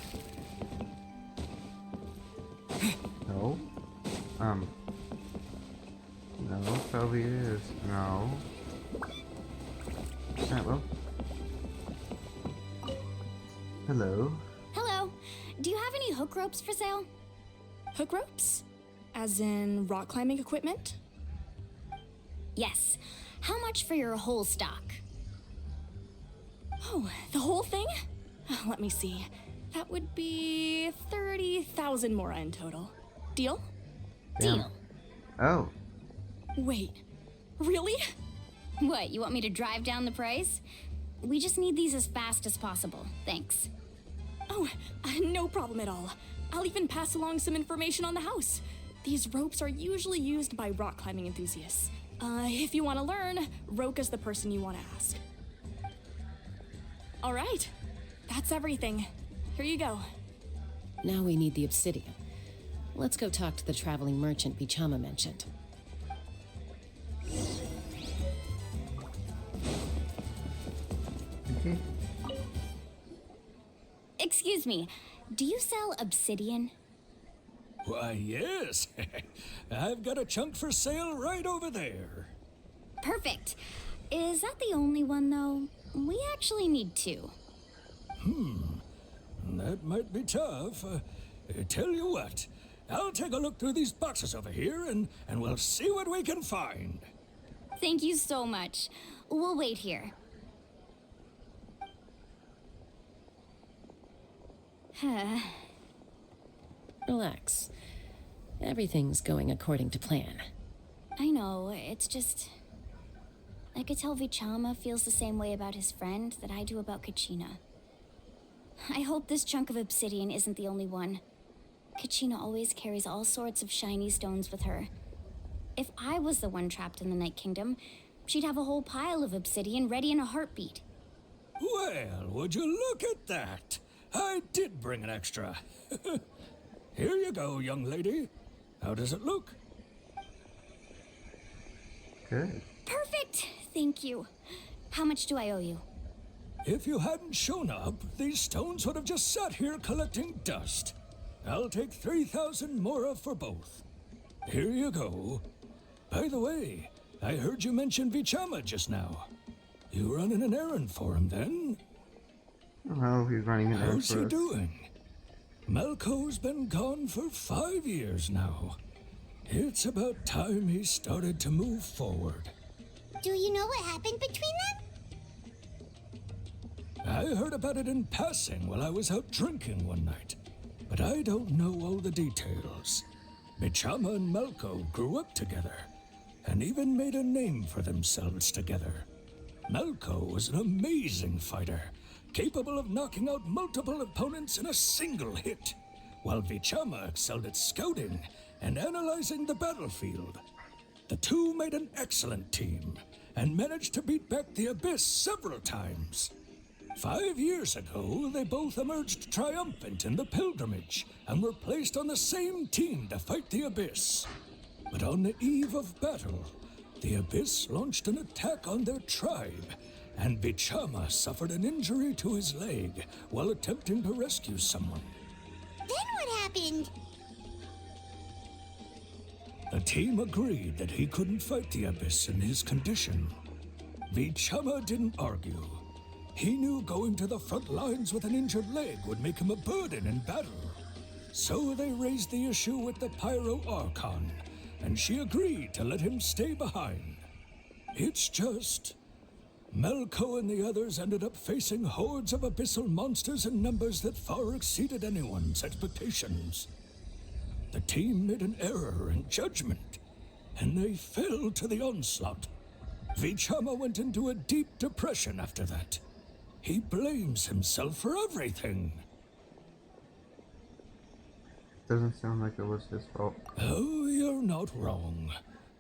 No. No, probably is. No. Alright, well. Hello. Hello. Do you have any hook ropes for sale? Hook ropes? As in rock climbing equipment? Yes. How much for your whole stock? Oh, the whole thing? Let me see. That would be 30,000 mora in total. Deal? Damn. Deal. Oh. Wait, really? What, you want me to drive down the price? We just need these as fast as possible. Thanks. Oh, no problem at all. I'll even pass along some information on the house. These ropes are usually used by rock climbing enthusiasts. If you want to learn, Roka's the person you want to ask. All right, that's everything. Here you go. Now we need the obsidian. Let's go talk to the traveling merchant Bichama mentioned. Okay. Excuse me, do you sell obsidian? Why, yes. I've got a chunk for sale right over there. Perfect. Is that the only one, though? We actually need 2. That might be tough. Tell you what, I'll take a look through these boxes over here and we'll see what we can find. Thank you so much. We'll wait here. Relax. Everything's going according to plan. I know, it's just... I could tell Vichama feels the same way about his friend that I do about Kachina. I hope this chunk of obsidian isn't the only one. Kachina always carries all sorts of shiny stones with her. If I was the one trapped in the Night Kingdom, she'd have a whole pile of obsidian ready in a heartbeat. Well, would you look at that? I did bring an extra. Here you go, young lady. How does it look? Good. Perfect! Thank you. How much do I owe you? If you hadn't shown up, these stones would have just sat here collecting dust. I'll take 3,000 mora for both. Here you go. By the way, I heard you mention Vichama just now. You running an errand for him, then? Well, he's running an errand How's for he us. doing? Malco's been gone for 5 years now. It's about time he started to move forward. Do you know what happened between them? I heard about it in passing while I was out drinking one night, but I don't know all the details. Vichama and Malco grew up together, and even made a name for themselves together. Malco was an amazing fighter, capable of knocking out multiple opponents in a single hit, while Vichama excelled at scouting and analyzing the battlefield. The two made an excellent team, and managed to beat back the Abyss several times. 5 years ago, they both emerged triumphant in the pilgrimage, and were placed on the same team to fight the Abyss. But on the eve of battle, the Abyss launched an attack on their tribe, and Vichama suffered an injury to his leg while attempting to rescue someone. Then what happened? The team agreed that he couldn't fight the Abyss in his condition. Vichama didn't argue. He knew going to the front lines with an injured leg would make him a burden in battle. So they raised the issue with the Pyro Archon, and she agreed to let him stay behind. It's just... Malco and the others ended up facing hordes of abyssal monsters in numbers that far exceeded anyone's expectations. The team made an error in judgment, and they fell to the onslaught. Vichama went into a deep depression after that. He blames himself for everything. Doesn't sound like it was his fault. Oh, you're not wrong.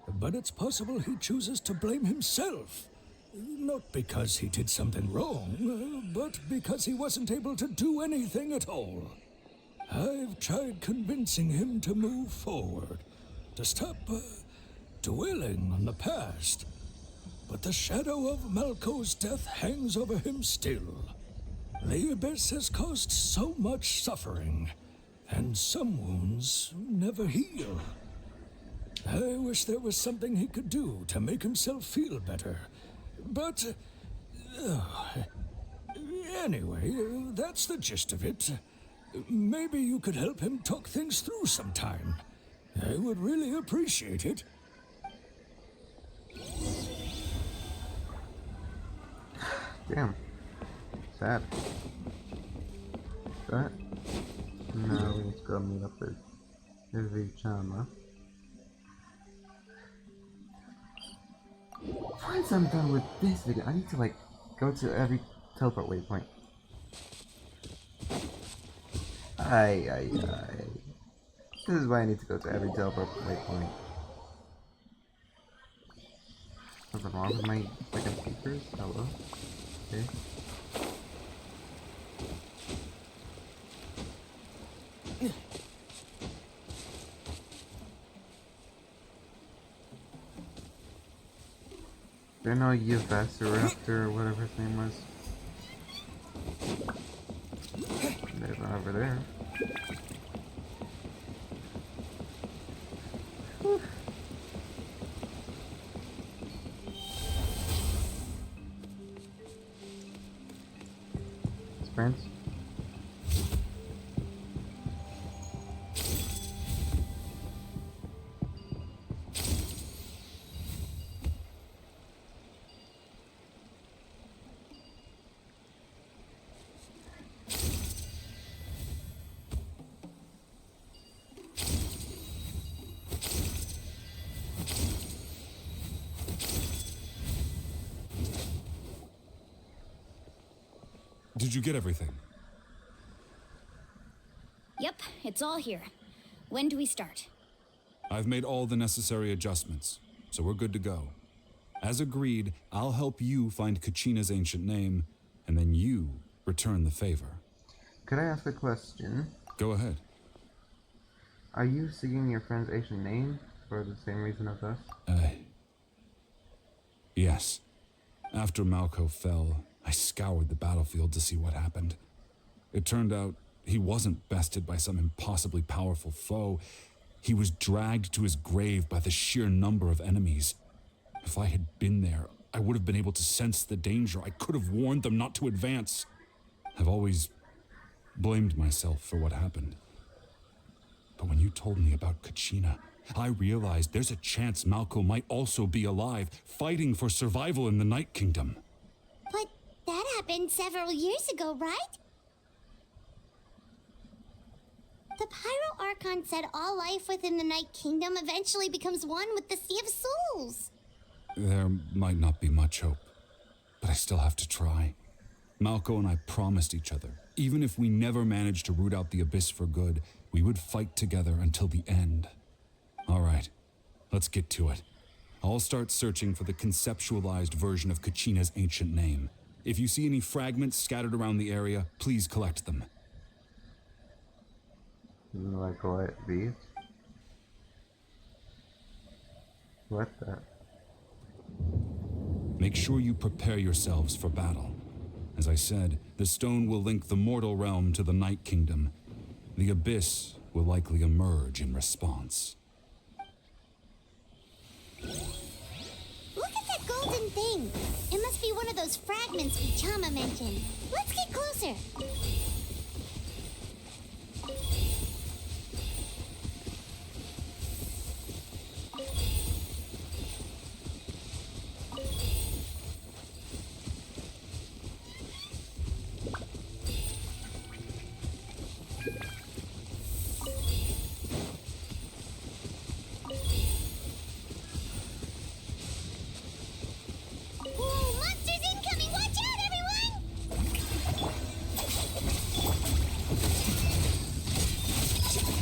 But it's possible he chooses to blame himself. Not because he did something wrong, but because he wasn't able to do anything at all. I've tried convincing him to move forward, to stop dwelling on the past. But the shadow of Malco's death hangs over him still. The Abyss has caused so much suffering, and some wounds never heal. I wish there was something he could do to make himself feel better. But... anyway, that's the gist of it. Maybe you could help him talk things through sometime. I would really appreciate it. Damn. Sad. That? No, we need to go meet up with Vichama. Once I'm done with this video, I need to like go to every teleport waypoint. Aye. This is why I need to go to every teleport waypoint. Something wrong with my second speakers? Hello? Okay. There no Yvelociraptor or whatever his name was. There's one over there. Whew. Sprints. Did you get everything? Yep, it's all here. When do we start? I've made all the necessary adjustments, so we're good to go. As agreed, I'll help you find Kachina's ancient name, and then you return the favor. Could I ask a question? Go ahead. Are you seeking your friend's ancient name for the same reason as us? Yes. After Malco fell, I scoured the battlefield to see what happened. It turned out he wasn't bested by some impossibly powerful foe. He was dragged to his grave by the sheer number of enemies. If I had been there, I would have been able to sense the danger. I could have warned them not to advance. I've always blamed myself for what happened. But when you told me about Kachina, I realized there's a chance Malco might also be alive, fighting for survival in the Night Kingdom. But that happened several years ago, right? The Pyro Archon said all life within the Night Kingdom eventually becomes one with the Sea of Souls. There might not be much hope, but I still have to try. Malco and I promised each other, even if we never managed to root out the Abyss for good, we would fight together until the end. All right, let's get to it. I'll start searching for the conceptualized version of Kachina's ancient name. If you see any fragments scattered around the area, please collect them. Like what? These? What the? Make sure you prepare yourselves for battle. As I said, the stone will link the mortal realm to the Night Kingdom. The Abyss will likely emerge in response. Look at that golden thing. It must be one of those fragments Vichama mentioned. Let's get closer.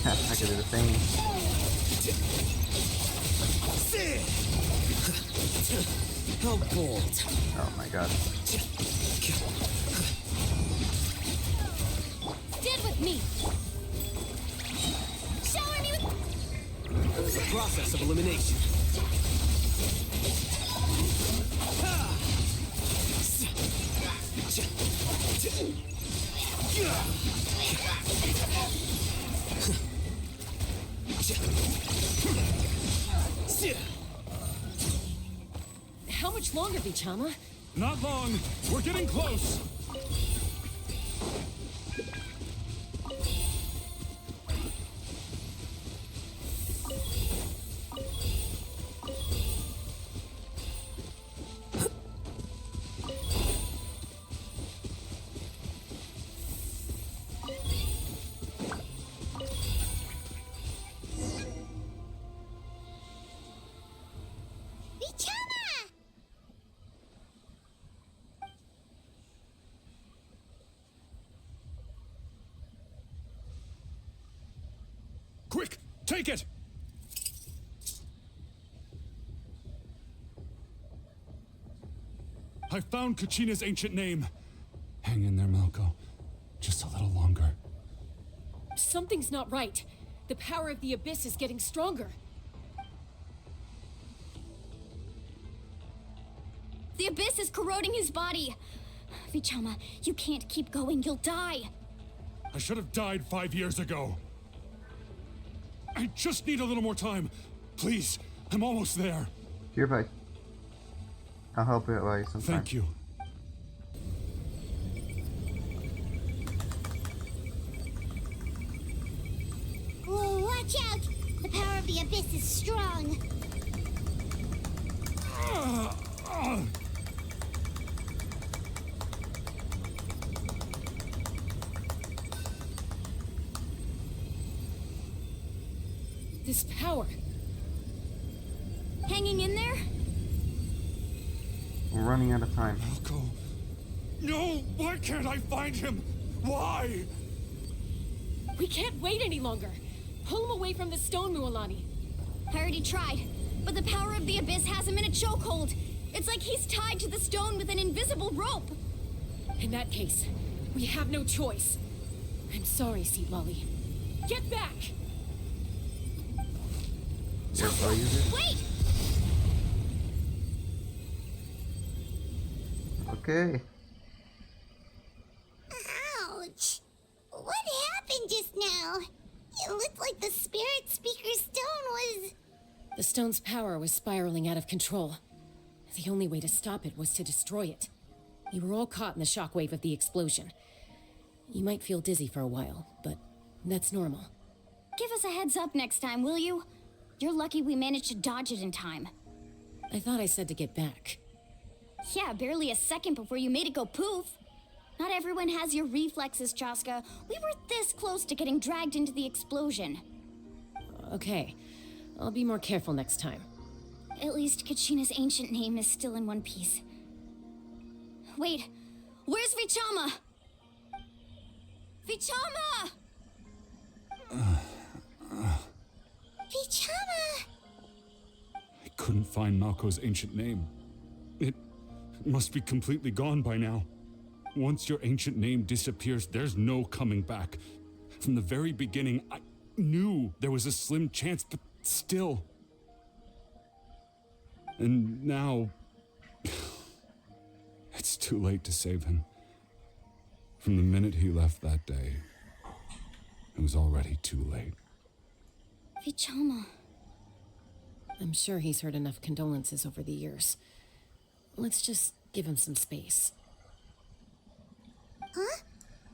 I could do the same. How bold. Oh my god. Stand with me. Shower me with... It was a process of elimination. How much longer, Vichama? Not long. We're getting close. Quick, take it! I found Kachina's ancient name. Hang in there, Malco. Just a little longer. Something's not right. The power of the Abyss is getting stronger. The Abyss is corroding his body. Vichama, you can't keep going. You'll die. I should have died 5 years ago. I just need a little more time. Please, I'm almost there. You're fine. I'll help it while you some time. Thank you. Whoa, watch out! The power of the Abyss is strong. This power. Hanging in there? We're running out of time. Malco. No! Why can't I find him? Why? We can't wait any longer. Pull him away from the stone, Mualani. I already tried, but the power of the abyss has him in a chokehold. It's like he's tied to the stone with an invisible rope. In that case, we have no choice. I'm sorry, Seat Lolly. Get back! Wait! Okay. Ouch! What happened just now? It looked like the spirit speaker stone was... The stone's power was spiraling out of control. The only way to stop it was to destroy it. You were all caught in the shockwave of the explosion. You might feel dizzy for a while, but that's normal. Give us a heads up next time, will you? You're lucky we managed to dodge it in time. I thought I said to get back. Yeah, barely a second before you made it go poof. Not everyone has your reflexes, Chaska. We were this close to getting dragged into the explosion. Okay, I'll be more careful next time. At least Kachina's ancient name is still in one piece. Wait, where's Vichama? Vichama! Vichama! I couldn't find Malko's ancient name. It must be completely gone by now. Once your ancient name disappears, there's no coming back. From the very beginning, I knew there was a slim chance, but still. And now... it's too late to save him. From the minute he left that day, it was already too late. Vichama. I'm sure he's heard enough condolences over the years. Let's just give him some space. Huh?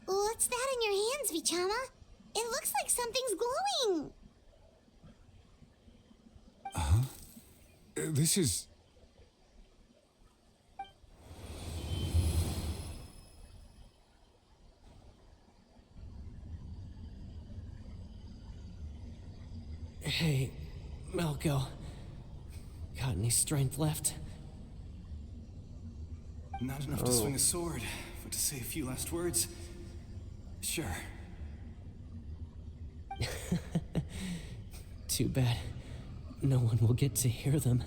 What's that in your hands, Vichama? It looks like something's glowing. Huh? This is... Hey, Malko. Got any strength left? Not enough to swing a sword, but to say a few last words? Sure. Too bad. No one will get to hear them.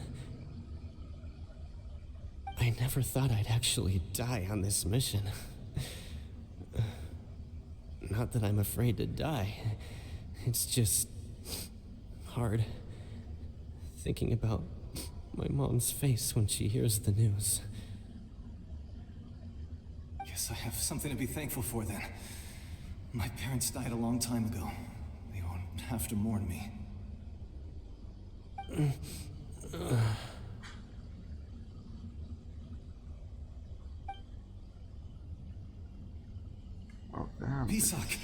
I never thought I'd actually die on this mission. Not that I'm afraid to die. It's just... hard. Thinking about my mom's face when she hears the news. Guess I have something to be thankful for then. My parents died a long time ago. They won't have to mourn me. Oh, damn. Pisak!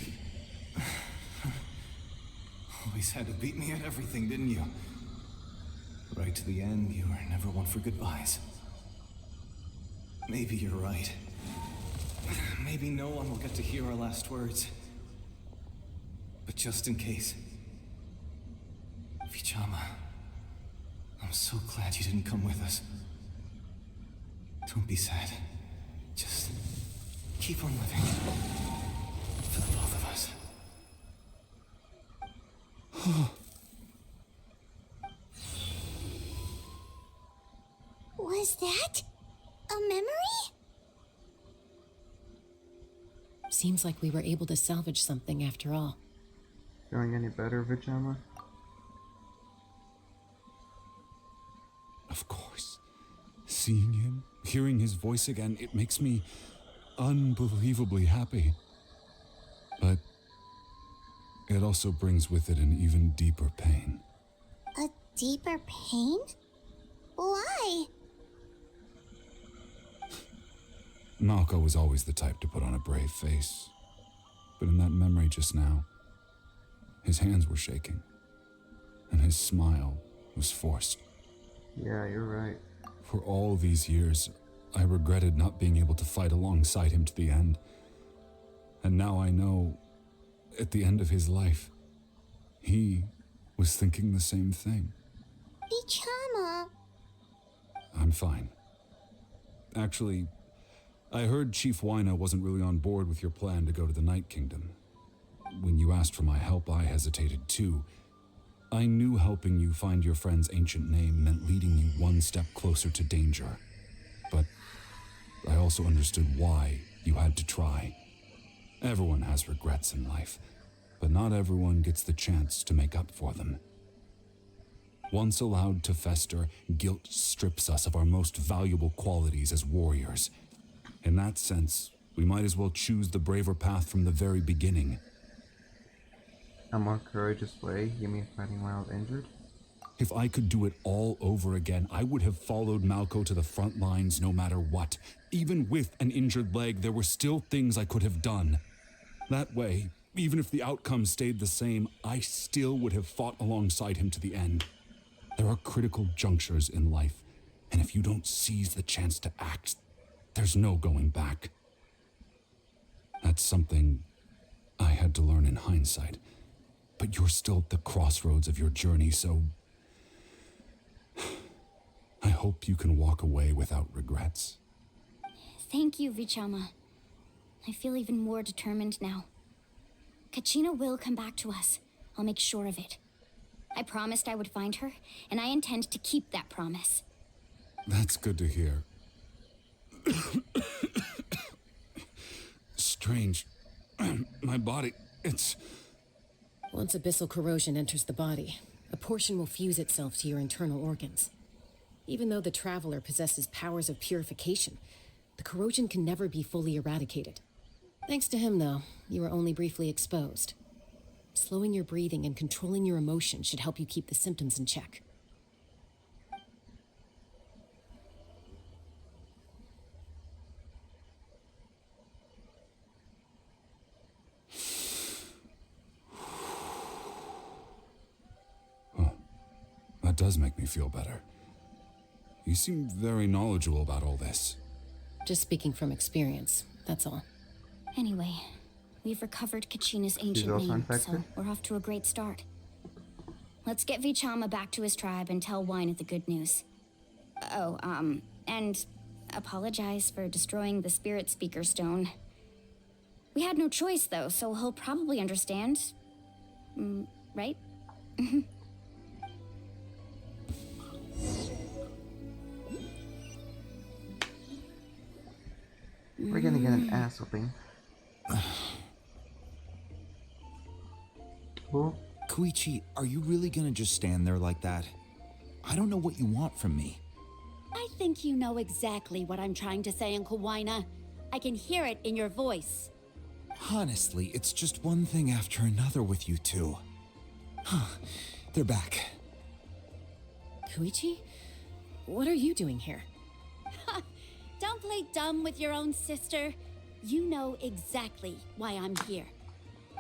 Always had to beat me at everything, didn't you? Right to the end, you were never one for goodbyes. Maybe you're right. Maybe no one will get to hear our last words. But just in case... Vichama, I'm so glad you didn't come with us. Don't be sad. Just keep on living. For the both of us. Was that a memory? Seems like we were able to salvage something after all. Feeling any better, Vichama? Of course. Seeing him, hearing his voice again, it makes me unbelievably happy. But it also brings with it an even deeper pain. A deeper pain? Why? Malko was always the type to put on a brave face. But in that memory just now, his hands were shaking, and his smile was forced. Yeah, you're right. For all these years, I regretted not being able to fight alongside him to the end. And now I know, at the end of his life, he was thinking the same thing. Vichama. I'm fine. Actually, I heard Chief Wyna wasn't really on board with your plan to go to the Night Kingdom. when you asked for my help, I hesitated too. I knew helping you find your friend's ancient name meant leading you one step closer to danger. But I also understood why you had to try. Everyone has regrets in life, but not everyone gets the chance to make up for them. Once allowed to fester, guilt strips us of our most valuable qualities as warriors. In that sense, we might as well choose the braver path from the very beginning. A more courageous way? You mean fighting while injured? If I could do it all over again, I would have followed Malco to the front lines no matter what. Even with an injured leg, there were still things I could have done. That way, even if the outcome stayed the same, I still would have fought alongside him to the end. There are critical junctures in life, and if you don't seize the chance to act, there's no going back. That's something I had to learn in hindsight. But you're still at the crossroads of your journey, so I hope you can walk away without regrets. Thank you, Vichama. I feel even more determined now. Kachina will come back to us. I'll make sure of it. I promised I would find her, and I intend to keep that promise. That's good to hear. Strange. My body, it's... Once abyssal corrosion enters the body, a portion will fuse itself to your internal organs. Even though the Traveler possesses powers of purification, the corrosion can never be fully eradicated. Thanks to him, though, you are only briefly exposed. Slowing your breathing and controlling your emotions should help you keep the symptoms in check. That does make me feel better. You seem very knowledgeable about all this. Just speaking from experience, that's all. Anyway, we've recovered Kachina's ancient name, so we're off to a great start. Let's get Vichama back to his tribe and tell Wyneth the good news. Oh, and apologize for destroying the Spirit Speaker Stone. We had no choice, though, so he'll probably understand. Right? We're gonna get an ass whooping. Cool. Koichi, are you really gonna just stand there like that? I don't know what you want from me. I think you know exactly what I'm trying to say, Uncle Wyna. I can hear it in your voice. Honestly, it's just one thing after another with you two. They're back. Koichi? What are you doing here? Don't play dumb with your own sister. You know exactly why I'm here.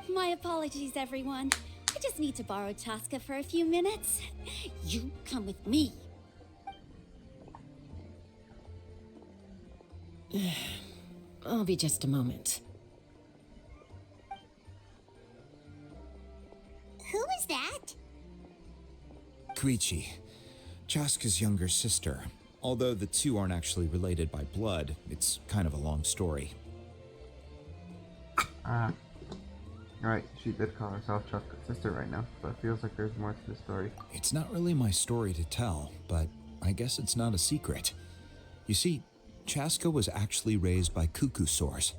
My apologies, everyone. I just need to borrow Chaska for a few minutes. You come with me. I'll be just a moment. Who is that? Koichi, Chaska's younger sister. Although the two aren't actually related by blood, it's kind of a long story. Right, she did call herself Chaska's sister right now, but it feels like there's more to the story. It's not really my story to tell, but I guess it's not a secret. You see, Chaska was actually raised by cuckoo sores.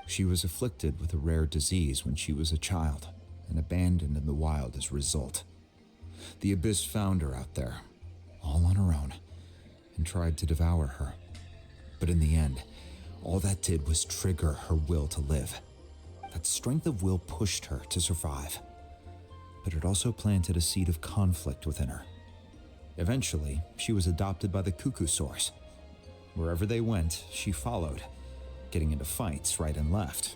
She was afflicted with a rare disease when she was a child, and abandoned in the wild as a result. The Abyss found her out there, all on her own, and tried to devour her. But in the end, all that did was trigger her will to live. That strength of will pushed her to survive, but it also planted a seed of conflict within her. Eventually, she was adopted by the cuckoo source. Wherever they went, she followed, getting into fights right and left.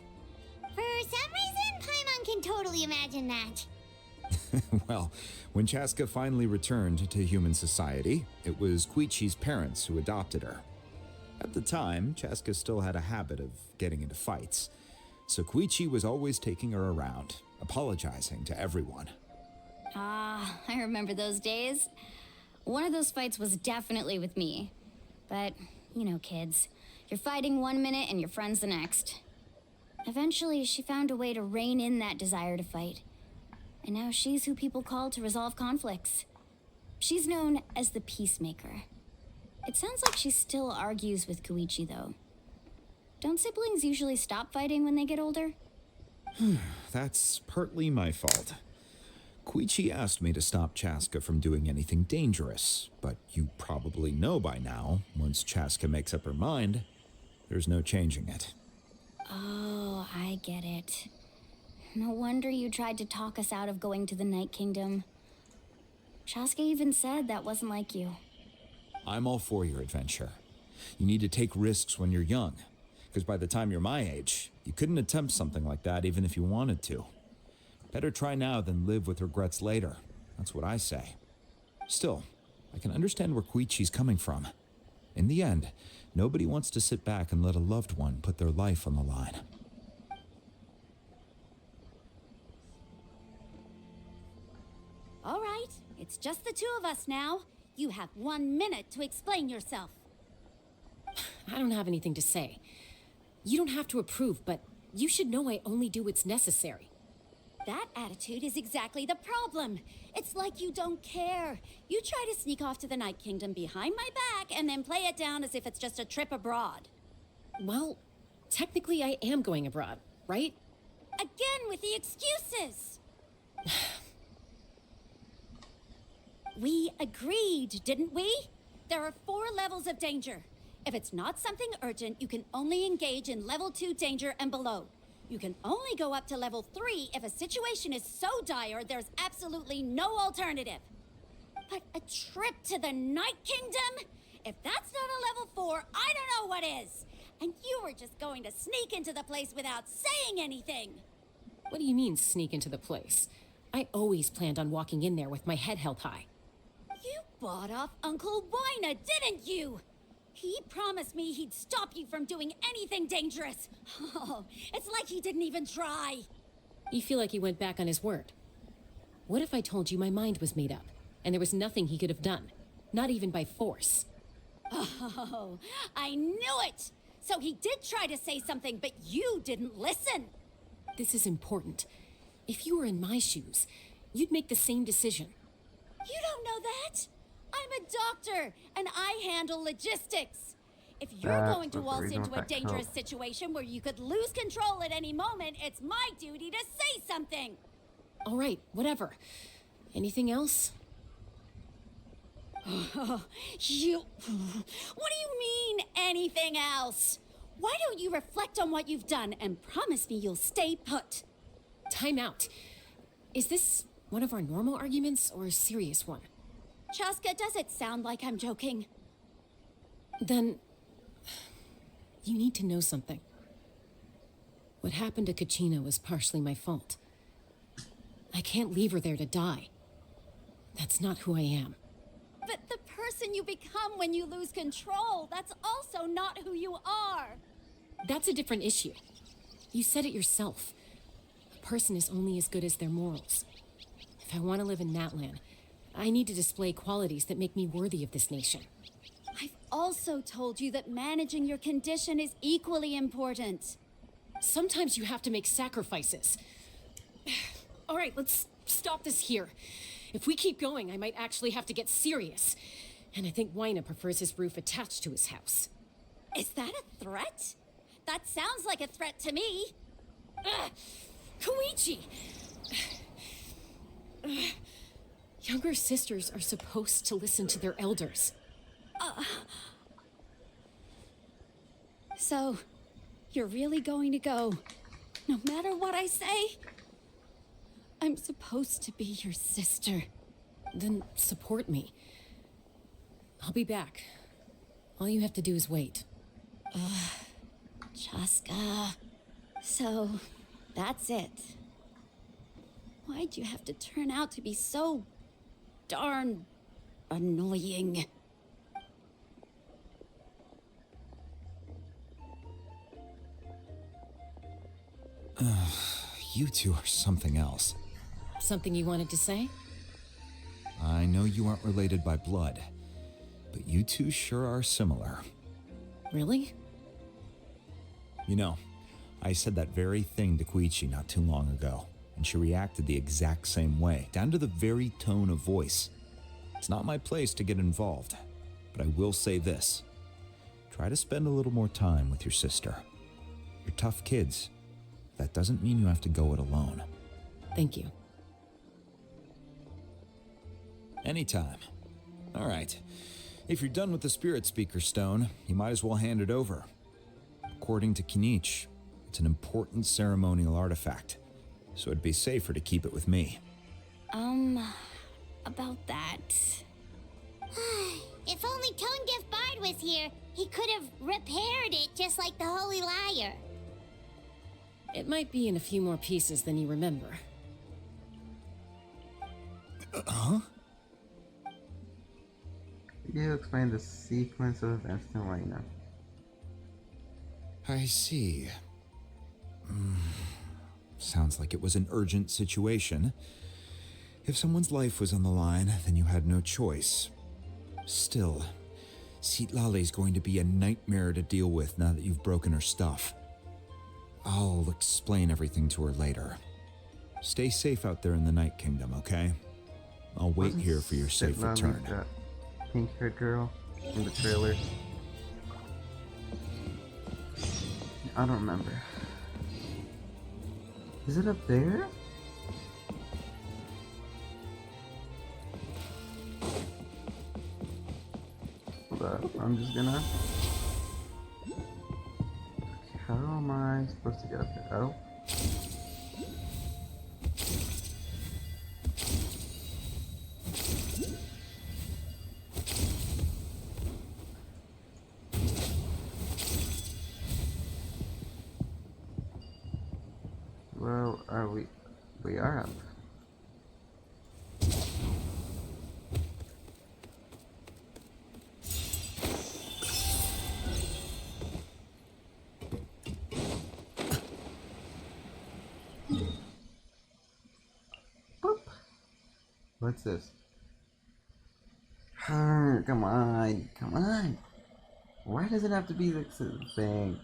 For some reason, Paimon can totally imagine that. Well, when Chaska finally returned to human society, it was Koichi's parents who adopted her. At the time, Chaska still had a habit of getting into fights, so Koichi was always taking her around, apologizing to everyone. Ah, I remember those days. One of those fights was definitely with me. But, you know, kids. You're fighting one minute and your friend's the next. Eventually, she found a way to rein in that desire to fight. And now she's who people call to resolve conflicts. She's known as the Peacemaker. It sounds like she still argues with Koichi, though. Don't siblings usually stop fighting when they get older? That's partly my fault. Koichi asked me to stop Chaska from doing anything dangerous, but you probably know by now, once Chaska makes up her mind, there's no changing it. Oh, I get it. No wonder you tried to talk us out of going to the Night Kingdom. Chaska even said that wasn't like you. I'm all for your adventure. You need to take risks when you're young, because by the time you're my age, you couldn't attempt something like that even if you wanted to. Better try now than live with regrets later. That's what I say. Still, I can understand where Koichi's coming from. In the end, nobody wants to sit back and let a loved one put their life on the line. All right, it's just the two of us now. You have 1 minute to explain yourself. I don't have anything to say. You don't have to approve, but you should know I only do what's necessary. That attitude is exactly the problem. It's like you don't care. You try to sneak off to the Night Kingdom behind my back and then play it down as if it's just a trip abroad. Well, technically I am going abroad, right? Again with the excuses! We agreed, didn't we? There are 4 levels of danger. If it's not something urgent, you can only engage in level 2 danger and below. You can only go up to level 3 if a situation is so dire there's absolutely no alternative. But a trip to the Night Kingdom? If that's not a level 4, I don't know what is. And you were just going to sneak into the place without saying anything. What do you mean, sneak into the place? I always planned on walking in there with my head held high. You bought off Uncle Wina, didn't you? He promised me he'd stop you from doing anything dangerous. Oh, it's like he didn't even try. You feel like he went back on his word. What if I told you my mind was made up, and there was nothing he could have done? Not even by force. Oh, I knew it! So he did try to say something, but you didn't listen. This is important. If you were in my shoes, you'd make the same decision. You don't know that? I'm a doctor, and I handle logistics. If you're going to waltz into a dangerous situation where you could lose control at any moment, it's my duty to say something. All right, whatever. Anything else? What do you mean, anything else? Why don't you reflect on what you've done and promise me you'll stay put? Time out. Is this one of our normal arguments or a serious one? Chaska, does it sound like I'm joking? Then, you need to know something. What happened to Kachina was partially my fault. I can't leave her there to die. That's not who I am. But the person you become when you lose control, that's also not who you are. That's a different issue. You said it yourself. A person is only as good as their morals. If I want to live in Natlan, I need to display qualities that make me worthy of this nation. I've also told you that managing your condition is equally important. Sometimes you have to make sacrifices. All right, let's stop this here. If we keep going, I might actually have to get serious. And I think Wina prefers his roof attached to his house. Is that a threat? That sounds like a threat to me. Koichi! Younger sisters are supposed to listen to their elders. So, you're really going to go, no matter what I say? I'm supposed to be your sister. Then support me. I'll be back. All you have to do is wait. Chaska. So, that's it. Why'd you have to turn out to be so darn annoying? You two are something else. Something you wanted to say? I know you aren't related by blood, but you two sure are similar. Really? You know, I said that very thing to Koichi not too long ago, and she reacted the exact same way, down to the very tone of voice. It's not my place to get involved, but I will say this. Try to spend a little more time with your sister. You're tough kids. That doesn't mean you have to go it alone. Thank you. Anytime. All right. If you're done with the Spirit Speaker Stone, you might as well hand it over. According to Kinich, it's an important ceremonial artifact, so it'd be safer to keep it with me. About that. If only Tone Deaf Bard was here, he could have repaired it just like the Holy Liar. It might be in a few more pieces than you remember. Huh? You explain the sequence of events to Elena. I see. Sounds like it was an urgent situation. If someone's life was on the line, then you had no choice. Still, Citlali's going to be a nightmare to deal with now that you've broken her stuff. I'll explain everything to her later. Stay safe out there in the Night Kingdom, okay? I'll wait here for your safe return. That pink-haired girl in the trailer. I don't remember. Is it up there? Hold up, I'm just gonna... How am I supposed to get up there? Oh. Well, we are up. Boop. What's this? Come on, come on. Why does it have to be this thing?